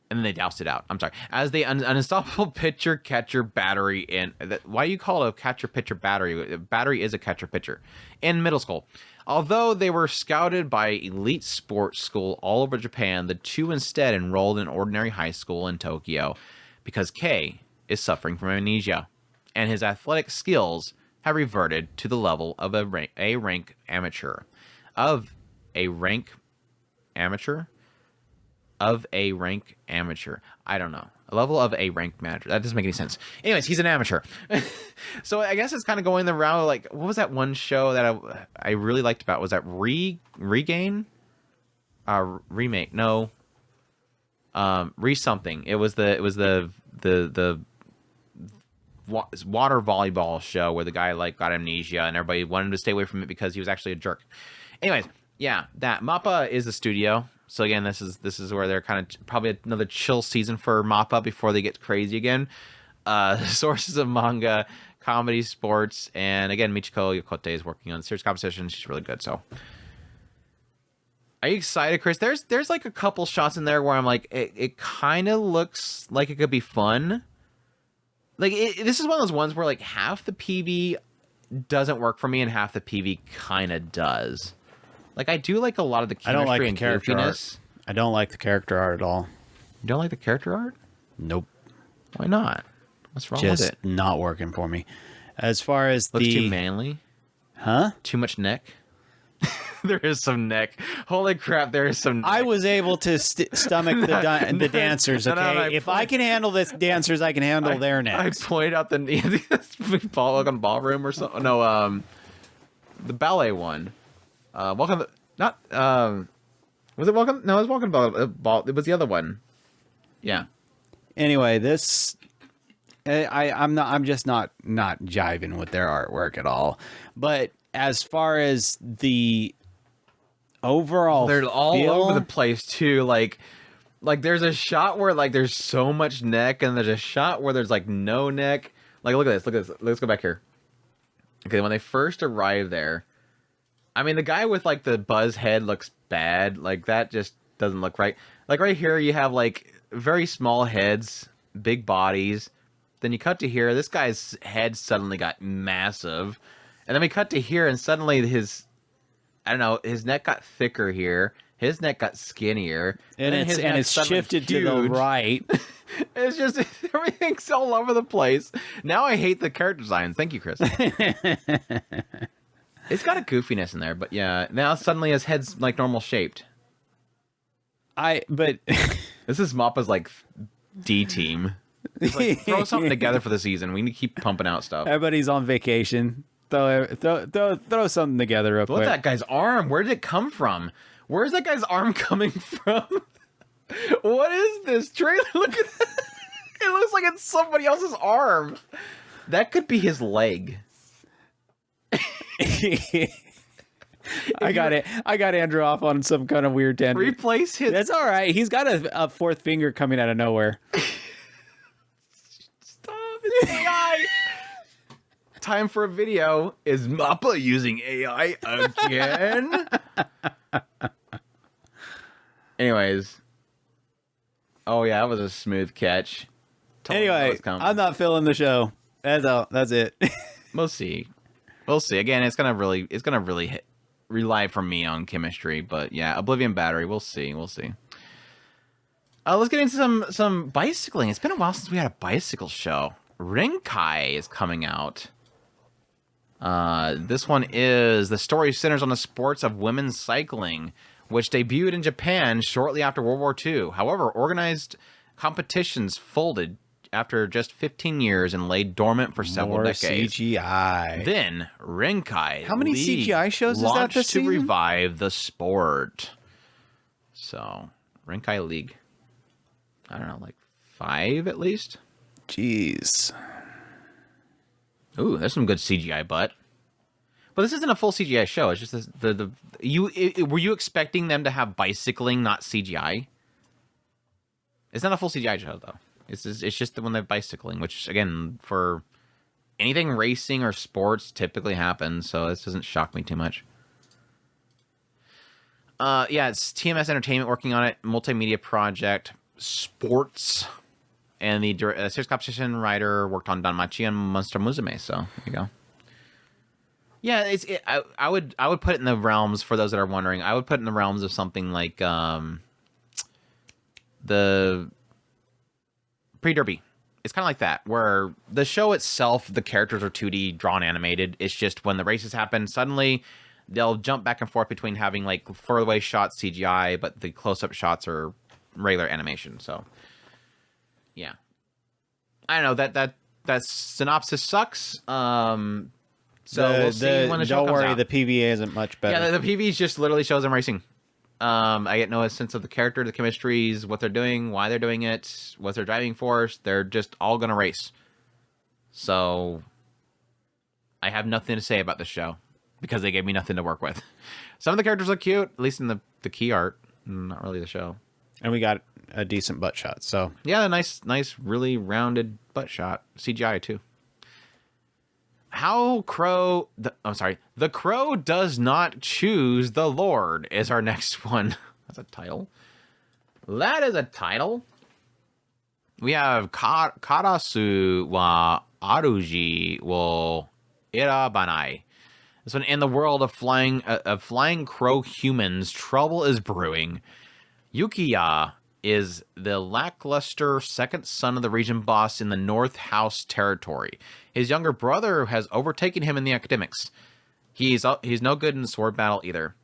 And then they doused it out. I'm sorry. As the unstoppable pitcher-catcher battery in... Why do you call it a catcher-pitcher battery? Battery is a catcher-pitcher. In middle school. Although they were scouted by elite sports school all over Japan, the two instead enrolled in ordinary high school in Tokyo because Kei is suffering from amnesia, and his athletic skills have reverted to the level of a rank amateur. Of a rank amateur? I don't know. A level of a rank manager. That doesn't make any sense. Anyways, he's an amateur. So I guess it's kind of going the route of like, what was that one show that I really liked about? Was that Regain? Remake? No. Re-something. It was the water volleyball show where the guy like got amnesia and everybody wanted him to stay away from it because he was actually a jerk. Anyways, yeah, that MAPPA is the studio. So again, this is where they're kind of probably another chill season for MAPPA before they get crazy again. Sources of manga, comedy, sports, and again, Michiko Yokote is working on series composition. She's really good. So, are you excited, Chris? There's like a couple shots in there where I'm like, it kind of looks like it could be fun. Like this is one of those ones where like half the PV doesn't work for me and half the PV kind of does. Like, I do like a lot of the chemistry and goofiness. I don't like the character art at all. You don't like the character art? Nope. Why not? What's wrong with it? Just not working for me. As far as looks too manly? Huh? Too much neck? There is some neck. Holy crap, there is some neck. I was able to stomach the dancers, okay? No, if I can handle the dancers, I can handle their necks. I point out the Welcome Ballroom or something. No, the ballet one. Welcome, not, was it Welcome? No, it was Welcome Ball. It was the other one. Yeah. Anyway, this, I'm just not jiving with their artwork at all. But as far as the overall they're all over the place too. Like there's a shot where like there's so much neck and there's a shot where there's like no neck. Like, look at this. Let's go back here. Okay. When they first arrive there, I mean, the guy with, like, the buzz head looks bad. Like, that just doesn't look right. Like, right here, you have, like, very small heads, big bodies. Then you cut to here. This guy's head suddenly got massive. And then we cut to here, and suddenly his neck got thicker here. His neck got skinnier. And it's shifted to the right. It's just, everything's all over the place. Now I hate the character designs. Thank you, Chris. It's got a goofiness in there, but yeah, now suddenly his head's like normal shaped. But this is Mappa's like D team. Like, throw something together for the season. We need to keep pumping out stuff. Everybody's on vacation. Throw something together real quick. Look at that guy's arm. Where did it come from? Where's that guy's arm coming from? What is this trailer? Look at that. It looks like it's somebody else's arm. That could be his leg. I got Andrew off on some kind of weird tangent. Replace his. That's all right. He's got a fourth finger coming out of nowhere. Stop! It's AI. Time for a video. Is Mappa using AI again? Anyways. Oh yeah, that was a smooth catch. Anyway, I'm not feeling the show. That's it. We'll see. We'll see. Again, it's gonna really rely from me on chemistry, but yeah, Oblivion Battery. We'll see. Let's get into some bicycling. It's been a while since we had a bicycle show. Rinkai is coming out. This one the story centers on the sports of women's cycling, which debuted in Japan shortly after World War II. However, organized competitions folded after just 15 years and lay dormant for several decades. CGI. Then Rinkai. How many CGI shows is that this season? To revive the sport. So Rinkai League. I don't know, like 5 at least. Jeez. Ooh, there's some good CGI butt. But this isn't a full CGI show. It's just were you expecting them to have bicycling, not CGI? It's not a full CGI show though. It's just the one they're bicycling, which again for anything racing or sports typically happens. So this doesn't shock me too much. Yeah, it's TMS Entertainment working on it. Multimedia project, sports, and the series composition writer worked on Danmachi and Monster Musume. So there you go. Yeah, I would put it in the realms, for those that are wondering. I would put it in the realms of something like the Pre-Derby. It's kind of like that, where the show itself, the characters are 2D drawn animated. It's just when the races happen, suddenly they'll jump back and forth between having like further away shots CGI, but the close-up shots are regular animation. So yeah, I don't know, that synopsis sucks. So we'll see when the show comes out. Don't worry, the PVA isn't much better. Yeah, the PV just literally shows them racing. I get no sense of the character, the chemistries, what they're doing, why they're doing it, what's their driving force. They're just all going to race. So I have nothing to say about this show because they gave me nothing to work with. Some of the characters look cute, at least in the key art. Not really the show. And we got a decent butt shot. So yeah, a nice, really rounded butt shot. CGI too. The Crow does not choose the Lord is our next one. That's a title. That is a title. We have Karasu wa Aruji wo Irabanai. This one, in the world of flying crow humans, trouble is brewing. Yukiya is the lackluster second son of the region boss in the North House territory. His younger brother has overtaken him in the academics. He's no good in sword battle either.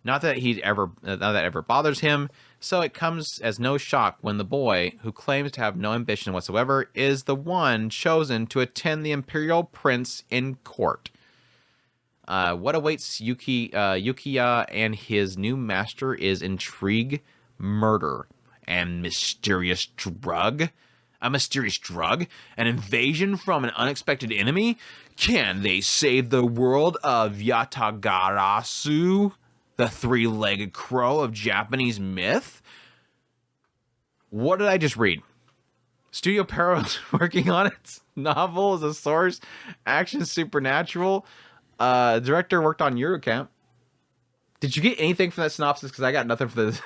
Not that ever bothers him, so it comes as no shock when the boy, who claims to have no ambition whatsoever, is the one chosen to attend the imperial prince in court. What awaits Yukiya and his new master is intrigue, murder, and mysterious drug. A mysterious drug? An invasion from an unexpected enemy? Can they save the world of Yatagarasu, the three-legged crow of Japanese myth? What did I just read? Studio Pero's working on it. Novel is a source. Action supernatural. Director worked on Eurocamp. Did you get anything from that synopsis? Because I got nothing for this.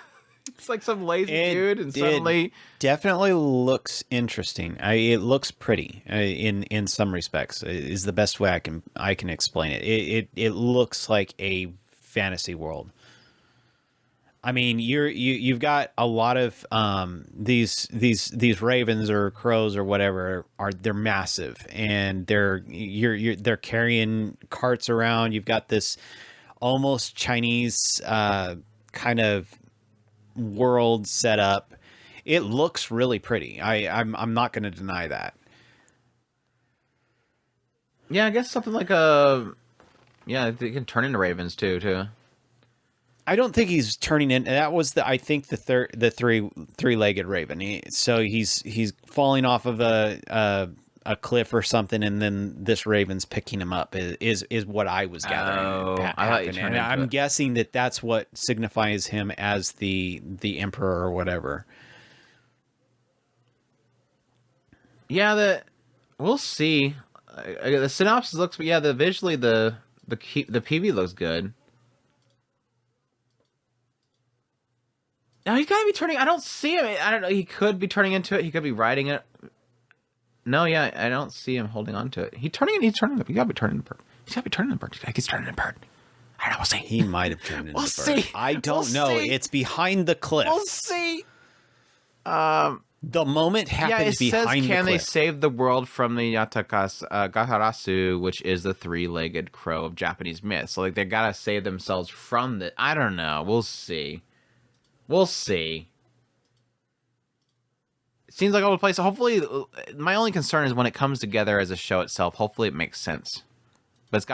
It's like some lazy dude, and suddenly definitely looks interesting. It looks pretty in some respects. Is the best way I can explain it. It looks like a fantasy world. I mean, you've got a lot of these ravens or crows or whatever they're massive, and they're carrying carts around. You've got this almost Chinese kind of world set up. It looks really pretty. I'm not going to deny that. Yeah, I guess something like they can turn into ravens too. I don't think he's turning in. That was the three-legged raven. He's falling off of a cliff or something, and then this raven's picking him up. Is what I was gathering. And I'm guessing that's what signifies him as the emperor or whatever. Yeah, we'll see. The synopsis looks, visually the PV looks good. Now he's got to be turning. I don't see him. I don't know. He could be turning into it. He could be riding it. No, yeah, I don't see him holding on to it. He's turning. He got to be turning the bird. He's got to be turning the bird. He's turning the bird. I don't know. We'll see. He might have turned into we'll the bird. See. I don't know. See. It's behind the cliff. We'll see. The moment happens behind the cliff. Can they save the world from the Gatarasu, which is the three-legged crow of Japanese myth? So they gotta save themselves from the. I don't know. We'll see. We'll see. It seems like all the place. Hopefully, my only concern is when it comes together as a show itself. Hopefully, it makes sense. But it's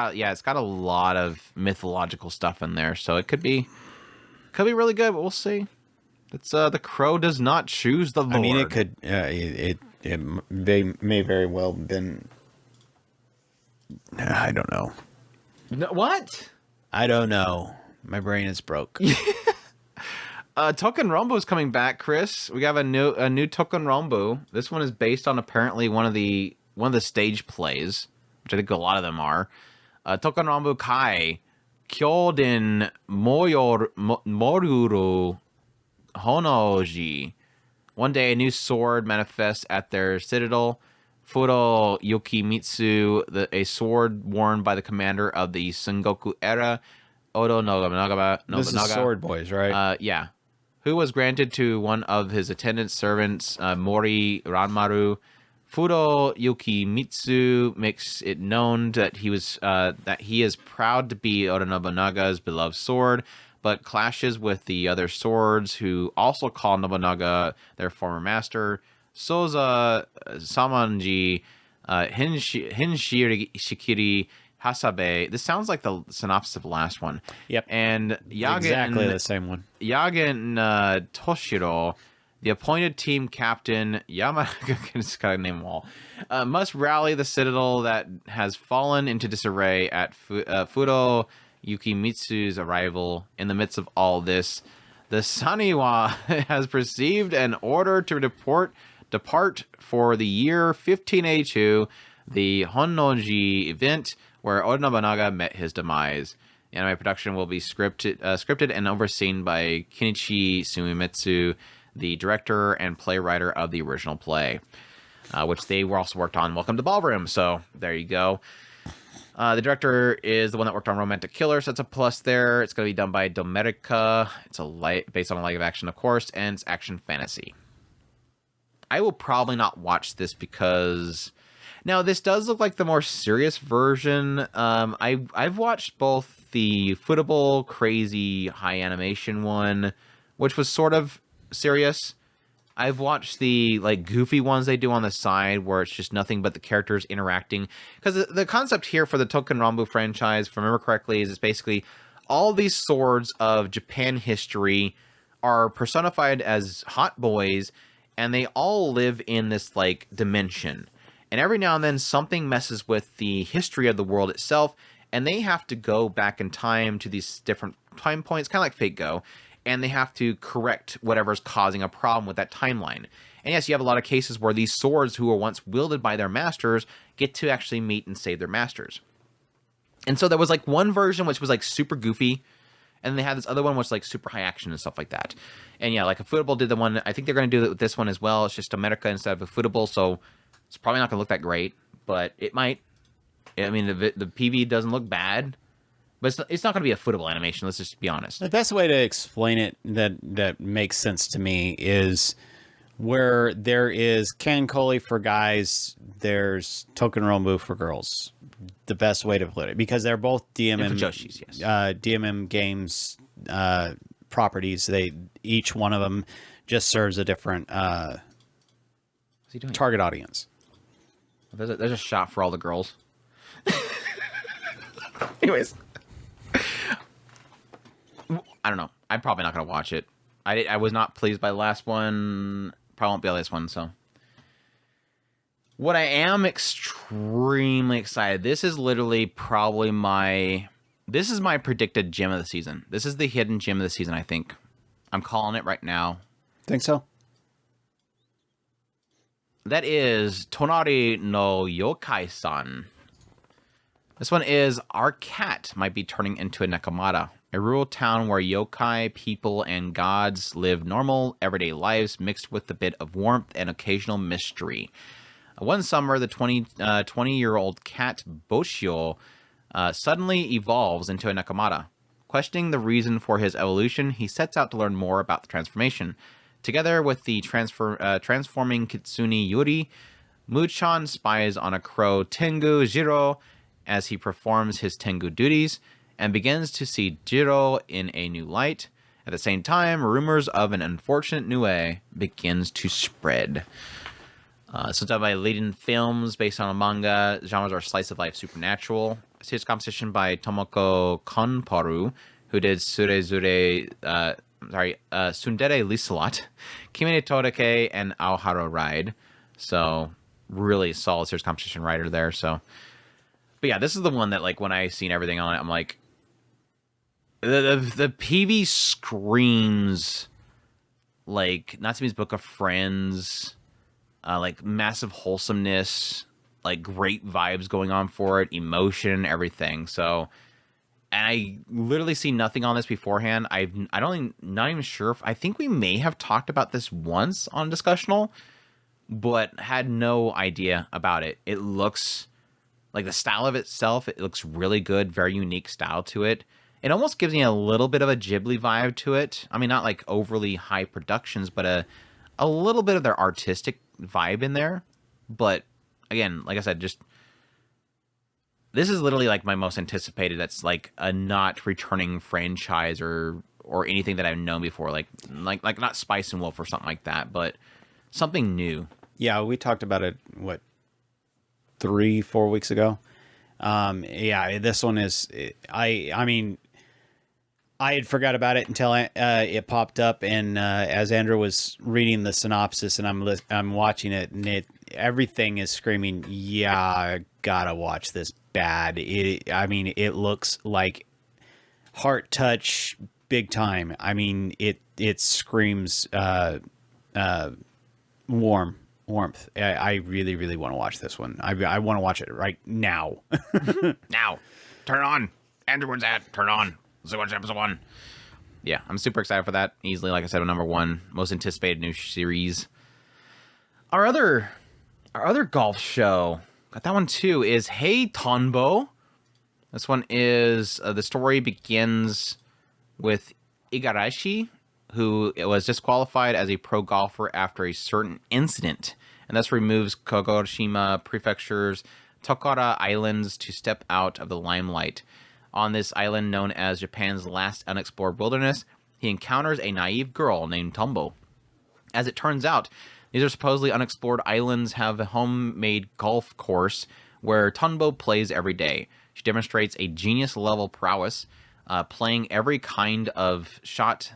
got a lot of mythological stuff in there, so it could be really good. But we'll see. It's the crow does not choose the Lord. I mean, it could. It may very well have been. I don't know. No, what? I don't know. My brain is broke. Touken Ranbu is coming back, Chris. We have a new Touken Ranbu. This one is based on apparently one of the stage plays, which I think a lot of them are. Touken Ranbu Kai, Kyodin Moruru Honoji. One day, a new sword manifests at their citadel. Furo Yokimitsu, a sword worn by the commander of the Sengoku era, Oda Nobunaga. This is Sword Boys, right? Yeah. Who was granted to one of his attendant servants, Mori Ranmaru. Furo Yokimitsu makes it known that he is proud to be Oda Nobunaga's beloved sword, but clashes with the other swords who also call Nobunaga their former master. Soza Samanji Hinshikiri Hasabe. This sounds like the synopsis of the last one. Yep. And Yagen, exactly the same one. Yagen Toshiro, the appointed team captain, Yamanaga, just gotta name them all, must rally the citadel that has fallen into disarray at Furo Yukimitsu's arrival. In the midst of all this, the Saniwa has received an order to depart for the year 1582, the Honnoji event where Oda Nobunaga met his demise. The anime production will be scripted and overseen by Kenichi Sumimitsu, the director and playwright of the original play, which they were also worked on Welcome to Ballroom. So there you go. The director is the one that worked on Romantic Killer, so it's a plus there. It's going to be done by Domerica. It's based on a live action, of course, and it's action fantasy. I will probably not watch this because... Now, this does look like the more serious version. I've watched both the footable, crazy, high animation one, which was sort of serious. I've watched the goofy ones they do on the side where it's just nothing but the characters interacting. Because the concept here for the Touken Ranbu franchise, if I remember correctly, is it's basically all these swords of Japan history are personified as hot boys, and they all live in this dimension. And every now and then something messes with the history of the world itself, and they have to go back in time to these different time points, kind of like Fate Go, and they have to correct whatever's causing a problem with that timeline. And yes, you have a lot of cases where these swords who were once wielded by their masters get to actually meet and save their masters. And so there was one version which was super goofy, and they had this other one which was super high action and stuff like that. And yeah, a Footable did the one, I think they're going to do it with this one as well. It's just America instead of a Footable, so it's probably not going to look that great, but it might. I mean, the PV doesn't look bad. But it's not going to be a footable animation. Let's just be honest. The best way to explain it that makes sense to me is where there is Ken Coley for guys, there's Touken Ranbu for girls. The best way to put it, because they're both DMM And for Joshis, yes. DMM games properties. Each one of them just serves a different What's he doing? target audience. There's a shot for all the girls. Anyways, I don't know. I'm probably not going to watch it. I was not pleased by the last one. Probably won't be the last one, so. What I am extremely excited. This is literally probably this is my predicted gem of the season. This is the hidden gem of the season, I think. I'm calling it right now. Think so? That is Tonari no Youkai-san. This one is our cat might be turning into a Nekomata, a rural town where yokai, people, and gods live normal, everyday lives mixed with a bit of warmth and occasional mystery. One summer, the 20-year-old cat Boshio suddenly evolves into a Nekomata. Questioning the reason for his evolution, he sets out to learn more about the transformation. Together with the transforming Kitsune Yuri, Muchan spies on a crow Tengu Jiro as he performs his Tengu duties, and begins to see Jiro in a new light. At the same time, rumors of an unfortunate Nue begins to spread. It's done by Leading Films, based on a manga. Genres are slice of life, supernatural. Series composition by Tomoko Konparu, who did Tsundere Liselot, Kimi Todake, and Aoharu Ride. So, really solid series composition writer there. So, but yeah, this is the one that, like, when I seen everything on it, I'm like, the PV screams like Natsume's Book of Friends, like massive wholesomeness, like great vibes going on for it, emotion, everything. So, and I literally see nothing on this beforehand. Not even sure I think we may have talked about this once on Discussional, but had no idea about it. It looks like the style of itself, it looks really good, very unique style to it. It almost gives me a little bit of a Ghibli vibe to it. I mean, not like overly high productions, but a little bit of their artistic vibe in there. But again, like I said, just this is literally like my most anticipated. That's like a not returning franchise or anything that I've known before, like not Spice and Wolf or something like that, but something new. Yeah, we talked about it. What, 3-4 weeks ago? Yeah, this one is. I mean, I had forgot about it until it popped up, and as Andrew was reading the synopsis, and I'm watching it, and everything is screaming, "Yeah, I gotta watch this bad." It looks like heart touch, big time. I mean, it screams warmth. I really, really want to watch this one. I want to watch it right now. Now, turn it on. Andrew, where's that? Turn it on. Let's watch episode 1. Yeah, I'm super excited for that. Easily, like I said, number 1 most anticipated new series. Our other golf show, got that one too, is Hey Tonbo. This one is the story begins with Igarashi, who was disqualified as a pro golfer after a certain incident, and thus removes Kagoshima Prefecture's Tokara Islands to step out of the limelight. On this island, known as Japan's last unexplored wilderness, he encounters a naive girl named Tombo. As it turns out, these are supposedly unexplored islands have a homemade golf course where Tombo plays every day. She demonstrates a genius-level prowess, playing every kind of shot,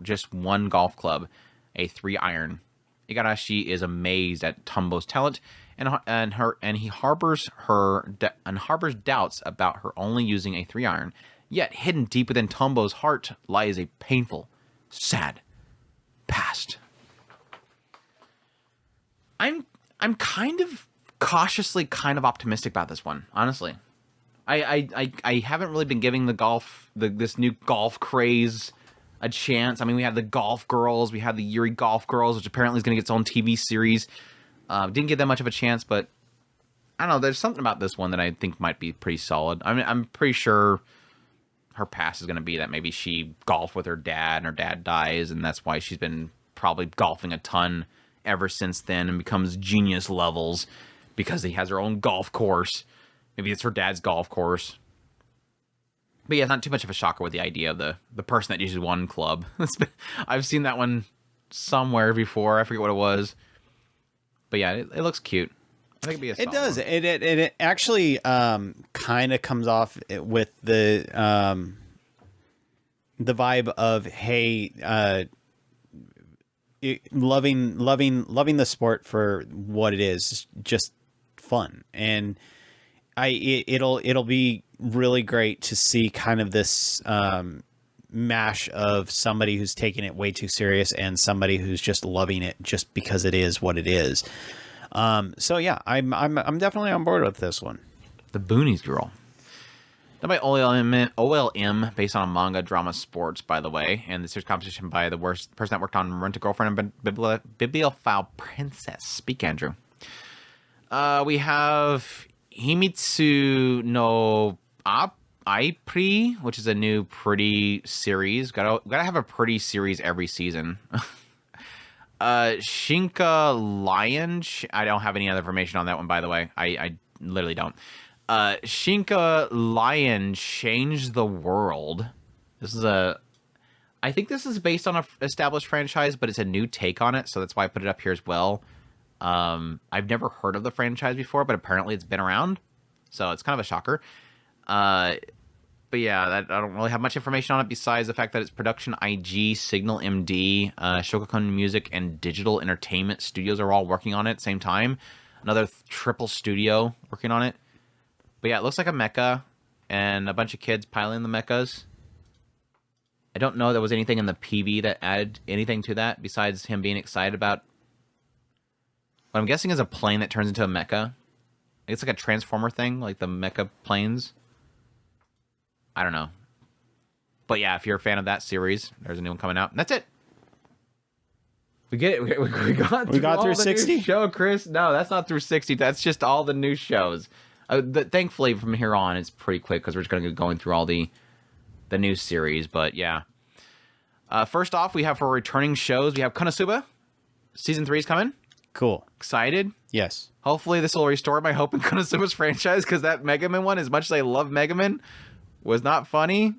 just one golf club, a 3-iron. Igarashi is amazed at Tombo's talent, and he harbors doubts about her only using a 3-iron. Yet hidden deep within Tombo's heart lies a painful, sad past. I'm kind of cautiously kind of optimistic about this one, honestly. I haven't really been giving this new golf craze a chance. I mean, we have the Golf Girls, we have the Yuri Golf Girls, which apparently is going to get its own TV series. Didn't get that much of a chance, but I don't know. There's something about this one that I think might be pretty solid. I mean, I'm pretty sure her past is going to be that maybe she golfed with her dad and her dad dies, and that's why she's been probably golfing a ton ever since then and becomes genius levels because he has her own golf course. Maybe it's her dad's golf course. But yeah, not too much of a shocker with the idea of the person that uses one club. I've seen that one somewhere before. I forget what it was. But yeah, it looks cute. I think it'd be a solid It does. one. It actually kind of comes off with the vibe of, hey, loving the sport for what it is, just fun. And it'll be really great to see kind of this mash of somebody who's taking it way too serious and somebody who's just loving it just because it is what it is. So yeah, I'm definitely on board with this one. The Boonies Girl. Done by OLM, based on a manga, drama, sports, by the way. And this year's composition by the worst person that worked on Rent a Girlfriend and Bibliophile Princess. Speak, Andrew. We have Himitsu no Aipri, which is a new pretty series. Gotta have a pretty series every season. Shinka Lion. I don't have any other information on that one, by the way. I literally don't. Shinka Lion Changed the World. I think this is based on an established franchise, but it's a new take on it, so that's why I put it up here as well. I've never heard of the franchise before, but apparently it's been around, so it's kind of a shocker. But yeah, I don't really have much information on it besides the fact that it's Production IG, Signal MD, Shogakukan Music, and Digital Entertainment Studios are all working on it at the same time. Another triple studio working on it. But yeah, it looks like a mecha and a bunch of kids piloting the mechas. I don't know if there was anything in the PV that added anything to that besides him being excited about what I'm guessing is a plane that turns into a mecha. It's like a transformer thing, like the mecha planes. I don't know. But yeah, if you're a fan of that series, there's a new one coming out. And that's it. We get it. We got through 60 show, Chris. No, that's not through 60. That's just all the new shows. Thankfully, from here on, it's pretty quick because we're just going to be going through all the new series. But yeah. First off, we have for returning shows, we have Konosuba. Season 3 is coming. Cool. Excited? Yes. Hopefully this will restore my hope in Konosuba's franchise, because that Mega Man one, as much as I love Mega Man, was not funny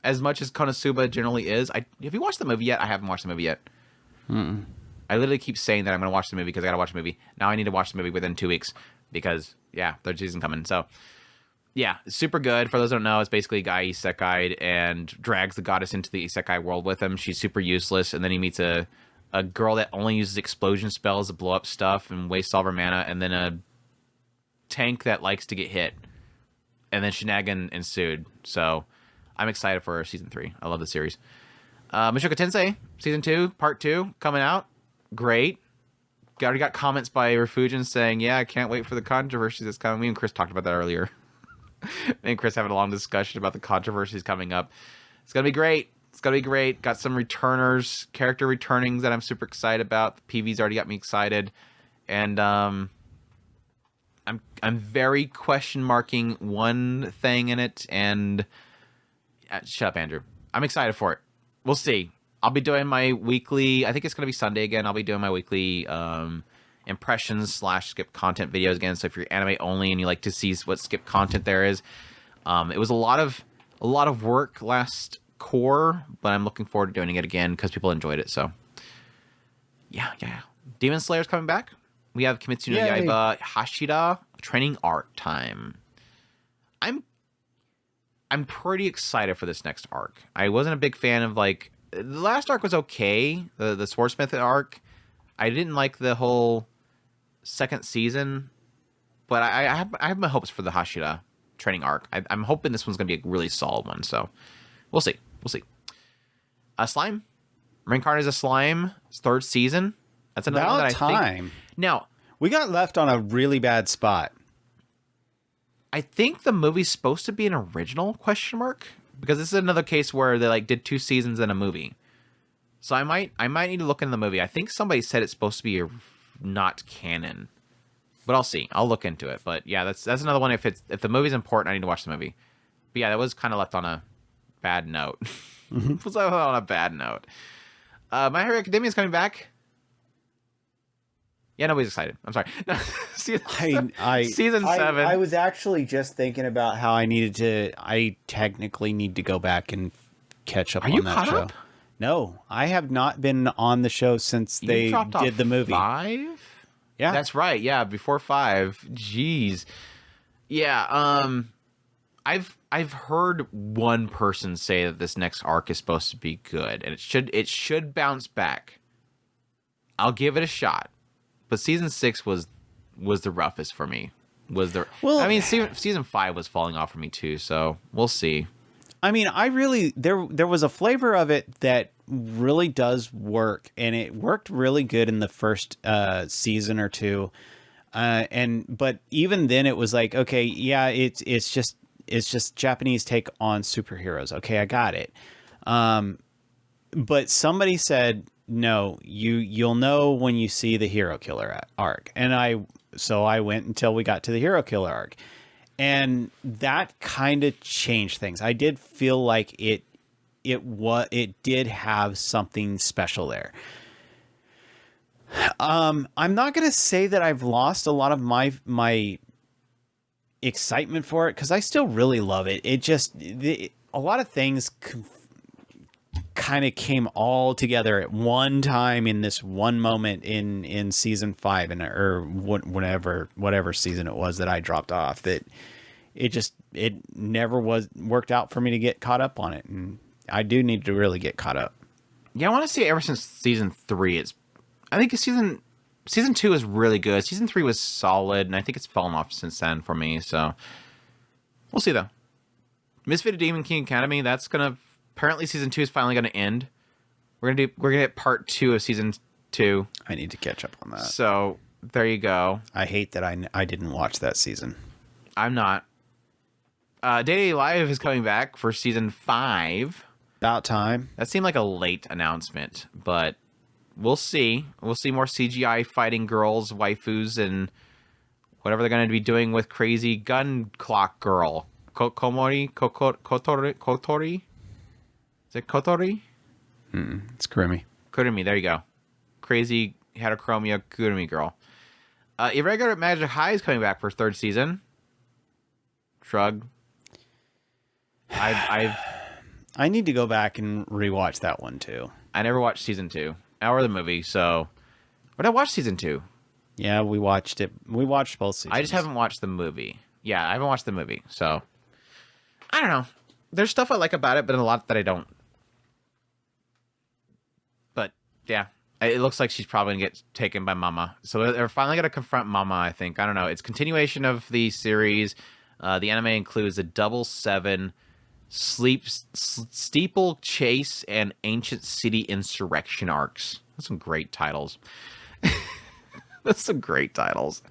as much as Konosuba generally is. Have you watched the movie yet? I haven't watched the movie yet. Mm-mm. I literally keep saying that I'm going to watch the movie because I got to watch the movie. Now I need to watch the movie within 2 weeks because, yeah, third season coming. So, yeah, super good. For those who don't know, it's basically a guy isekai'd and drags the goddess into the isekai world with him. She's super useless, and then he meets a girl that only uses explosion spells to blow up stuff and waste all of her mana, and then a tank that likes to get hit. And then shenanigan ensued. So I'm excited for season 3. I love the series. Mushoku Tensei, season 2, part 2, coming out. Great. Already got comments by Refugin saying, yeah, I can't wait for the controversies that's coming. Me and Chris talked about that earlier. Me and Chris having a long discussion about the controversies coming up. It's going to be great. It's going to be great. Got some returners, character returnings that I'm super excited about. The PV's already got me excited. And I'm very question marking one thing in it. And shut up, Andrew. I'm excited for it. We'll see. I'll be doing my weekly, I think it's going to be Sunday again. I'll be doing my weekly impressions / skip content videos again. So if you're anime only and you like to see what skip content there is, it was a lot of work last core, but I'm looking forward to doing it again because people enjoyed it. So yeah. Demon Slayer's coming back. We have Kimetsu no Yaiba Hashira training art time. I'm pretty excited for this next arc. I wasn't a big fan of the last arc was okay. The Swordsmith arc. I didn't like the whole second season, but I have my hopes for the Hashira training arc. I'm hoping this one's going to be a really solid one. So we'll see. Slime. Reincarnated as a Slime. It's third season. That's another one that I think. Now, we got left on a really bad spot. I think the movie's supposed to be an original ? Because this is another case where they did 2 seasons in a movie. So I might need to look in the movie. I think somebody said it's supposed to be not canon. But I'll see. I'll look into it. But yeah, that's another one. If the movie's important, I need to watch the movie. But yeah, that was kind of left on a bad note. It was left on a bad note. My Hero Academia is coming back. Yeah, nobody's excited. I'm sorry. No, season 7. I was actually just thinking about how I technically need to go back and catch up on that show. Up? No, I have not been on the show since they did the movie. 5? Yeah. That's right. Yeah, before 5. Jeez. Yeah, I've heard one person say that this next arc is supposed to be good, and it should bounce back. I'll give it a shot. But season 6 was the roughest for me. I mean, season 5 was falling off for me too, so we'll see. I mean, there was a flavor of it that really does work, and it worked really good in the first season or two. But even then it was like, okay, yeah, it's just Japanese take on superheroes. Okay, I got it. But somebody said, no, you'll know when you see the hero killer arc. And I went until we got to the hero killer arc. And that kind of changed things. I did feel like it did have something special there. I'm not going to say that I've lost a lot of my excitement for it, because I still really love it. A lot of things kind of came all together at one time in this one moment in season 5 or whatever season it was that I dropped off, that it never worked out for me to get caught up on it. And I do need to really get caught up. Yeah, I want to say ever since season 3, I think season 2 is really good. Season 3 was solid, and I think it's fallen off since then for me. So we'll see though. Misfitted Demon King Academy, apparently season 2 is finally gonna end. We're gonna get part 2 of season 2. I need to catch up on that. So there you go. I hate that I didn't watch that season. I'm not. Day Live is coming back for season 5. About time. That seemed like a late announcement, but we'll see. We'll see more CGI fighting girls, waifus, and whatever they're going to be doing with crazy gun clock girl. Kotori? Is it Kotori? It's Kurumi. Kurumi, there you go. Crazy heterochromia Kurumi girl. Irregular Magic High is coming back for 3rd season. Shrug. I need to go back and rewatch that one too. I never watched season 2 or the movie, so but I watched season 2. Yeah, we watched it. We watched both seasons. I just haven't watched the movie. Yeah, I haven't watched the movie, so I don't know. There's stuff I like about it, but a lot that I don't. But yeah, it looks like she's probably gonna get taken by Mama. So they're finally gonna confront Mama, I think. I don't know. It's continuation of the series. The anime includes a Double 7, Steeple Chase, and Ancient City Insurrection arcs. That's some great titles. That's some great titles.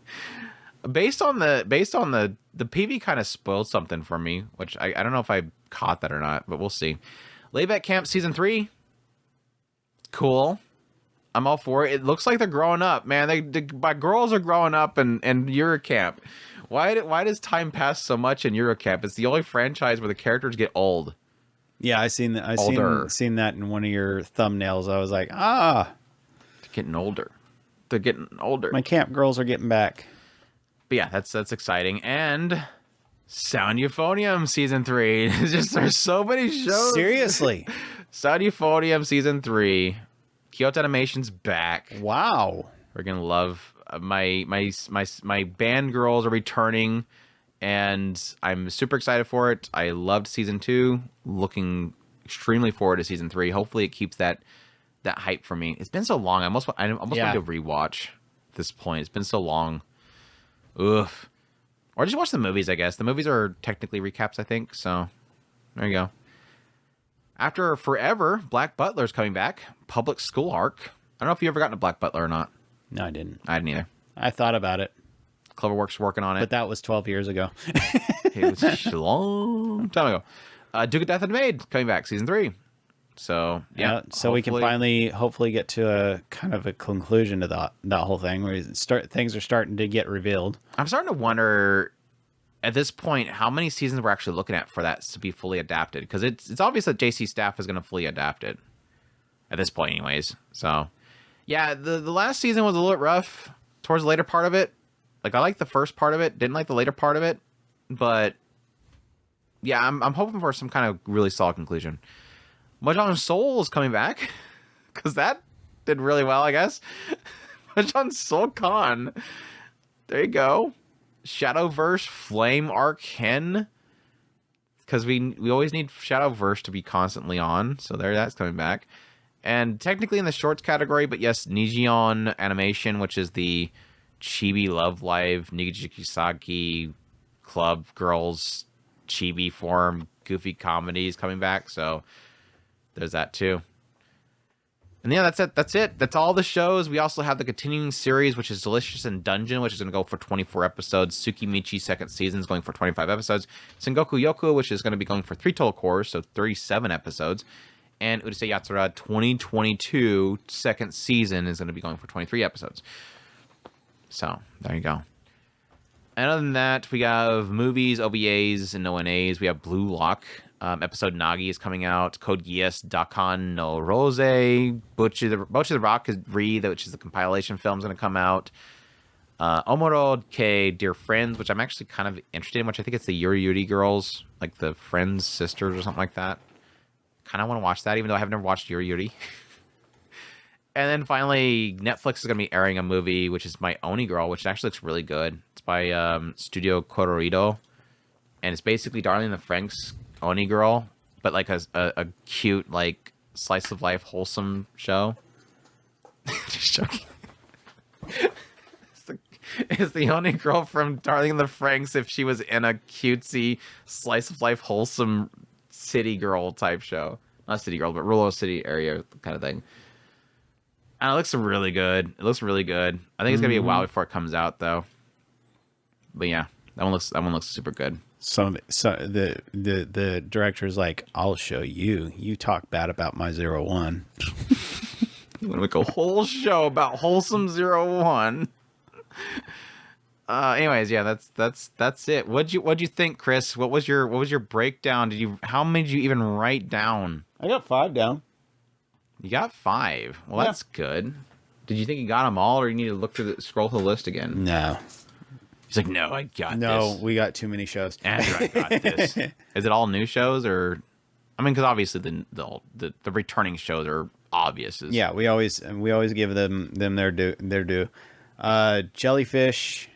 Based on the PV kind of spoiled something for me, which I don't know if I caught that or not, but we'll see. Layback Camp season 3. Cool. I'm all for it. It looks like they're growing up, man. My girls are growing up in Eurocamp. Why does time pass so much in Eurocamp? It's the only franchise where the characters get old. Yeah, I seen that. Seen that in one of your thumbnails. I was like, they're getting older. They're getting older. My camp girls are getting back. But yeah, that's exciting. And Sound Euphonium season 3. There's so many shows. Seriously. Sound Euphonium season 3. Kyoto Animation's back. Wow. We're gonna love my band girls are returning, and I'm super excited for it. I loved season 2. Looking extremely forward to season 3. Hopefully it keeps that hype for me. It's been so long. I almost want to rewatch at this point. It's been so long. Oof. Or just watch the movies, I guess. The movies are technically recaps, I think. So there you go. After forever, Black Butler's coming back. Public School arc. I don't know if you ever gotten a Black Butler or not. No, I didn't. I didn't either. I thought about it. Cloverworks working on it. But that was 12 years ago. It was a long time ago. Duke of Death and Maid coming back, season 3. So yeah, so we can finally, hopefully, get to a kind of a conclusion to that whole thing, where things are starting to get revealed. I'm starting to wonder at this point how many seasons we're actually looking at for that to be fully adapted, because it's obvious that JC Staff is going to fully adapt it at this point, anyways. So yeah, the last season was a little bit rough towards the later part of it. Like, I liked the first part of it, didn't like the later part of it, but yeah, I'm hoping for some kind of really solid conclusion. Mahjong Soul is coming back, because that did really well, I guess. Mahjong Soul Kan. There you go. Shadowverse Flame Arc, because we always need Shadowverse to be constantly on, so that's coming back. And technically in the shorts category, but yes, Nijiyon Animation, which is the Chibi Love Live Nigijikisaki Club Girls Chibi form goofy comedies coming back, so there's that too. And yeah, that's it. That's all the shows. We also have the continuing series, which is Delicious in Dungeon, which is going to go for 24 episodes. Tsukimichi second season is going for 25 episodes. Sengoku Yoku, which is going to be going for 3 total cores, so 37 episodes. And Urusei Yatsura 2022 second season is going to be going for 23 episodes. So there you go. And other than that, we have movies, OVAs, and ONAs. We have Blue Lock. Episode Nagi is coming out. Code Geass Dakan no Rose. Butch of the Rock is which is the compilation film, is going to come out. Omoro K Dear Friends, which I'm actually kind of interested in, which I think it's the Yuri Yuri girls, like the Friends sisters or something like that. Kind of want to watch that, even though I have never watched Yuri Yuri. And then finally, Netflix is going to be airing a movie, which is My Oni Girl, which actually looks really good. It's by Studio Colorido. And it's basically Darling in the Franxx Oni Girl, but like a cute, like, slice of life, wholesome show. Just joking. It's the Oni Girl from Darling in the Franxx if she was in a cutesy, slice of life, wholesome city girl type show. Not city girl, but rural city area kind of thing. And it looks really good. I think it's gonna be a while before it comes out, though. But yeah, that one looks super good. So the director's like, I'll show you. You talk bad about my 01. I'm gonna make a whole show about wholesome 01. Anyways, yeah, that's it. What'd you think, Chris? What was your breakdown? How many did you even write down? I got 5 down. You got 5. Well, that's good. Did you think you got them all, or you need to scroll through the list again? No. He's like, no, I got this. No, we got too many shows. Andrew, I got this. Is it all new shows, or? I mean, because obviously the returning shows are obvious. Yeah, we always give them their due. Jellyfish,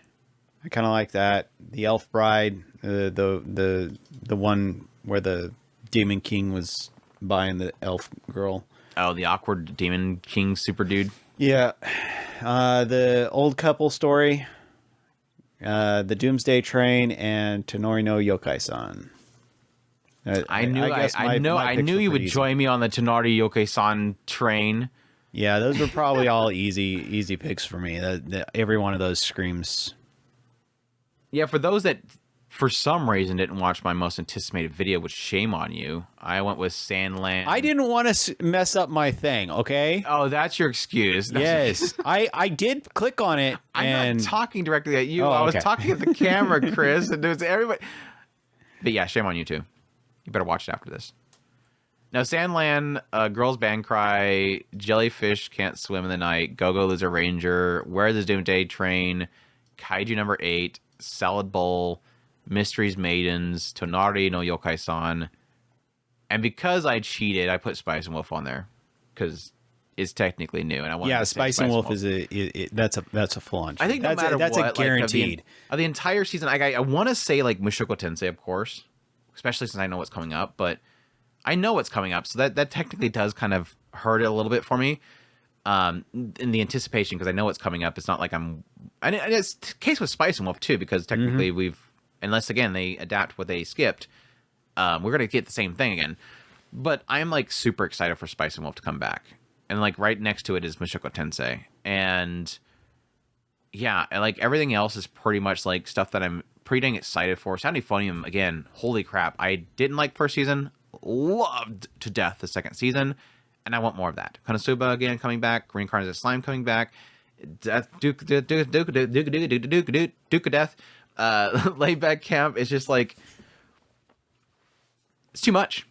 I kind of like that. The Elf Bride, the one where the Demon King was buying the elf girl. Oh, the awkward Demon King super dude. Yeah. The old couple story. The Doomsday Train and Tenori no Youkai-san. I knew you would join me on the Tenori Youkai-san train. Yeah, those were probably all easy picks for me. Every one of those screams. Yeah, for those that for some reason didn't watch my most anticipated video, which shame on you, I went with Sandland. I didn't want to mess up my thing, okay? Oh, that's your excuse. Yes, I did click on it. I'm not talking directly at you. I was talking at the camera, Chris, and there's everybody. But yeah, shame on you too. You better watch it after this. Now, Sandland, Girls Band Cry, Jellyfish Can't Swim in the Night, Go-Go Lizard Ranger, Where the Doomsday Train, Kaiju number 8, Salad Bowl, Mysteries Maidens, Tonari no Yokai-san. And because I cheated, I put Spice and Wolf on there because it's technically new, and I want. Yeah, Spice and Wolf is that's a full on. I think no matter that's what, a guaranteed. Like, of the entire season, I want to say like Mushoku Tensei, of course, especially since I know what's coming up, but I know what's coming up, so that technically does kind of hurt it a little bit for me. In the anticipation, because I know what's coming up. It's not like and it's the case with Spice and Wolf too, because technically unless again they adapt what they skipped, we're gonna get the same thing again. But I'm like super excited for Spice and Wolf to come back, and like right next to it is Mushoku Tensei, and yeah, and like everything else is pretty much like stuff that I'm pretty dang excited for. Sound Euphonium again, holy crap! I didn't like first season, loved to death the second season, and I want more of that. Konosuba again coming back, Reincarnated Slime coming back, Duke of Death, Laid Back Camp. It's just like, it's too much.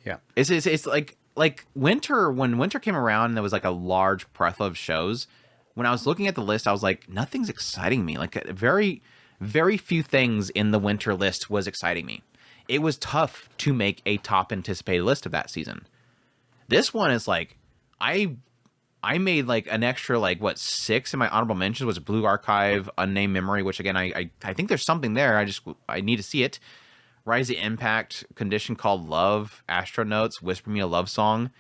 Yeah, it's like winter. When winter came around, there was like a large breadth of shows. When I was looking at the list, I was like, nothing's exciting me. Like, very, very few things in the winter list was exciting me. It was tough to make a top anticipated list of that season. This one is like, I made like an extra, like, what, 6 in my honorable mentions was Blue Archive, Unnamed Memory, which again, I think there's something there. I need to see it. Rise of Impact, Condition Called Love, Astro Notes, Whisper Me a Love Song.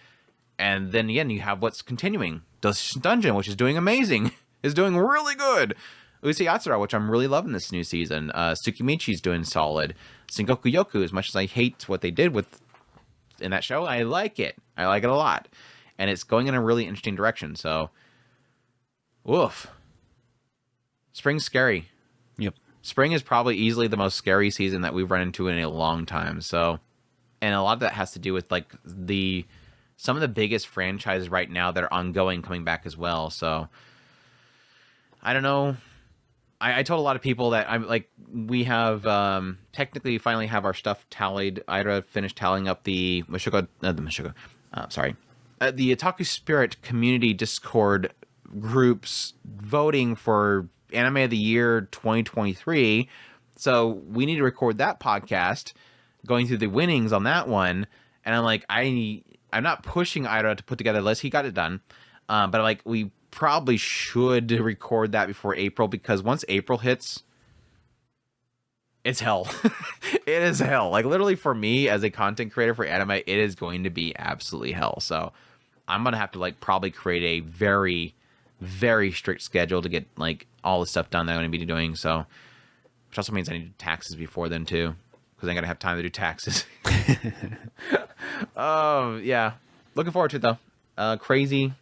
And then again, you have what's continuing. Dungeon, which is doing amazing, is doing really good. Usui Yatsura, which I'm really loving this new season. Tsukimichi's doing solid. Sengoku Yoku, as much as I hate what they did in that show, I like it. I like it a lot. And it's going in a really interesting direction, so... Oof. Spring's scary. Yep. Spring is probably easily the most scary season that we've run into in a long time, so... And a lot of that has to do with, like, some of the biggest franchises right now that are ongoing coming back as well. So I don't know. I told a lot of people that I'm like, we have technically finally have our stuff tallied. Ira finished tallying up the the Otaku Spirit community Discord groups voting for Anime of the Year 2023. So we need to record that podcast, going through the winnings on that one. And I'm like, I'm not pushing Ira to put together a list. He got it done. But like, we probably should record that before April, because once April hits, it's hell. It is hell. Like, literally, for me as a content creator for anime, it is going to be absolutely hell. So I'm going to have to, like, probably create a very, very strict schedule to get, like, all the stuff done that I'm going to be doing. So, which also means I need to do taxes before then, too, because I got to have time to do taxes. Yeah. Looking forward to it, though. Crazy.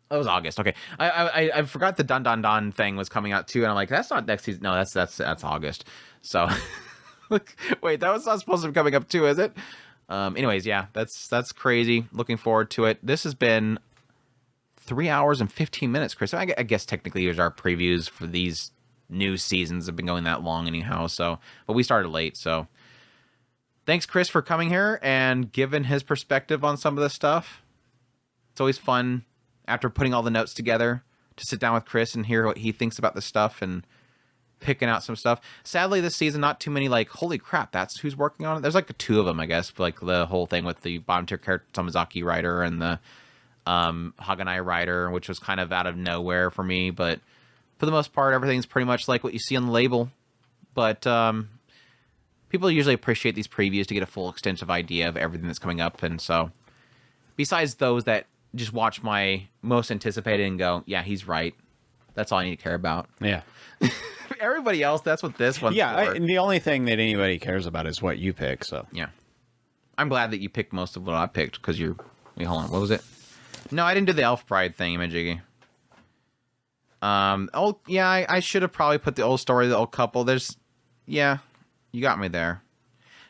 That was August. Okay. I forgot the Dun Dun Dun thing was coming out, too, and I'm like, that's not next season. No, that's August. So, wait, that was not supposed to be coming up, too, is it? Anyways, yeah, that's crazy. Looking forward to it. This has been 3 hours and 15 minutes, Chris. I guess technically here's our previews for these new seasons have been going that long anyhow, so, but we started late, so... Thanks, Chris, for coming here and giving his perspective on some of this stuff. It's always fun, after putting all the notes together, to sit down with Chris and hear what he thinks about the stuff and picking out some stuff. Sadly, this season, not too many, like, holy crap, that's who's working on it. There's, like, 2 of them, I guess, like, the whole thing with the bottom tier character Tomazaki writer and the Haganai writer, which was kind of out of nowhere for me, but for the most part, everything's pretty much like what you see on the label. But, people usually appreciate these previews to get a full extensive idea of everything that's coming up. And so, besides those that just watch my most anticipated and go, yeah, he's right. That's all I need to care about. Yeah. Everybody else, that's what this one's for. And the only thing that anybody cares about is what you pick, so. Yeah. I'm glad that you picked most of what I picked, because you're... Wait, hold on. What was it? No, I didn't do the Elf Bride thing, Imajiggy. Oh, yeah, I should have probably put the old story, the old couple. There's... Yeah. You got me there.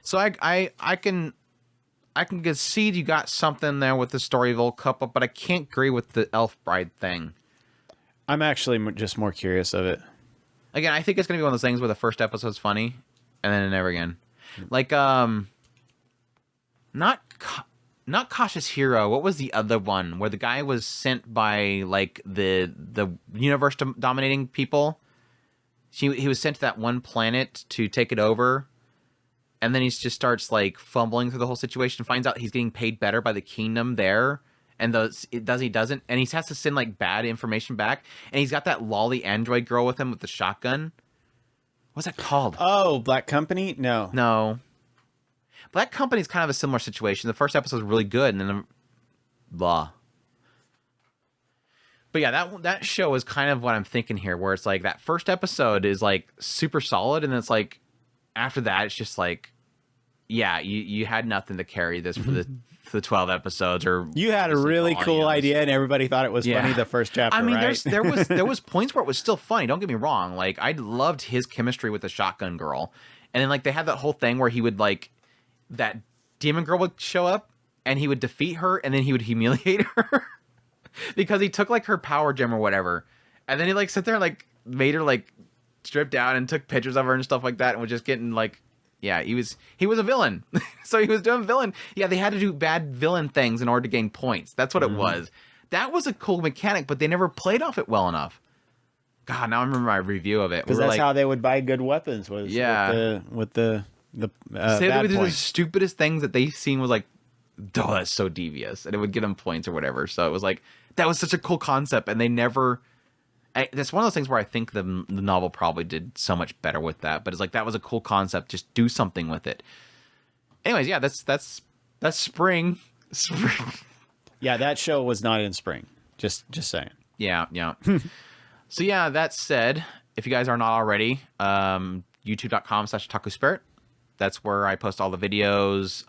So I can concede you got something there with the story of old couple, but I can't agree with the Elf Bride thing. I'm actually just more curious of it. Again, I think it's going to be one of those things where the first episode's funny, and then never again. Like, not Cautious Hero. What was the other one where the guy was sent by, like, the universe dominating people? He was sent to that one planet to take it over, and then he just starts, like, fumbling through the whole situation, finds out he's getting paid better by the kingdom there, and he doesn't, and he has to send, like, bad information back, and he's got that lolly android girl with him with the shotgun. What's that called? Oh, Black Company? No. Black Company's kind of a similar situation. The first episode was really good, and then blah. But yeah, that show is kind of what I'm thinking here, where it's like that first episode is like super solid, and then it's like after that it's just like, yeah, you had nothing to carry this for the 12 episodes, or you had a really cool idea and everybody thought it was funny the first chapter. I mean, right? there was points where it was still funny. Don't get me wrong. Like, I loved his chemistry with the shotgun girl, and then like they had that whole thing where he would like that demon girl would show up and he would defeat her and then he would humiliate her because he took like her power gem or whatever. And then he like sat there and like made her like stripped down and took pictures of her and stuff like that and was just getting like, yeah, he was a villain. So he was doing villain. Yeah, they had to do bad villain things in order to gain points. That's what it was. That was a cool mechanic, but they never played off it well enough. God, now I remember my review of it. Because that's how they would buy good weapons was with the say they would do the points. stupidest things that they seen was like, oh, that's so devious, and it would get them points or whatever. So it was like that was such a cool concept, and they never. That's one of those things where I think the novel probably did so much better with that. But it's like that was a cool concept. Just do something with it. Anyways, yeah, that's spring. Yeah, that show was not in spring. Just saying. Yeah. So yeah, that said, if you guys are not already, youtube.com/Otaku Spirit. That's where I post all the videos,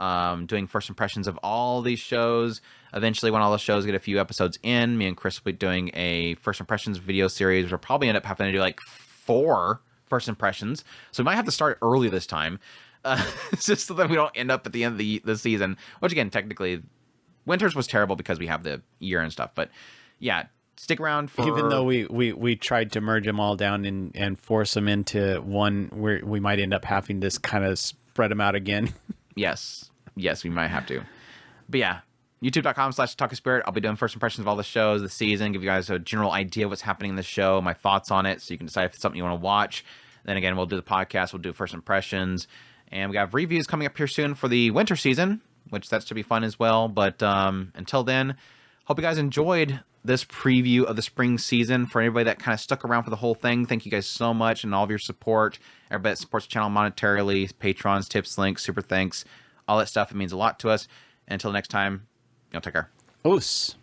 doing first impressions of all these shows. Eventually, when all the shows get a few episodes in, me and Chris will be doing a first impressions video series. We'll probably end up having to do like 4 first impressions. So we might have to start early this time, just so that we don't end up at the end of the season. Which again, technically, Winters was terrible because we have the year and stuff. But yeah, stick around for... Even though we tried to merge them all down and force them into one, where we might end up having to kind of spread them out again. Yes, we might have to. But yeah, youtube.com/Otaku Spirit. I'll be doing first impressions of all the shows this season, give you guys a general idea of what's happening in the show, my thoughts on it, so you can decide if it's something you want to watch. Then again, we'll do the podcast, we'll do first impressions, and we have reviews coming up here soon for the winter season, which that should be fun as well. But until then, hope you guys enjoyed this preview of the spring season. For anybody that kind of stuck around for the whole thing, thank you guys so much, and all of your support. Everybody that supports the channel monetarily, patrons, tips, links, super thanks, all that stuff. It means a lot to us. And until next time, take care. Oos.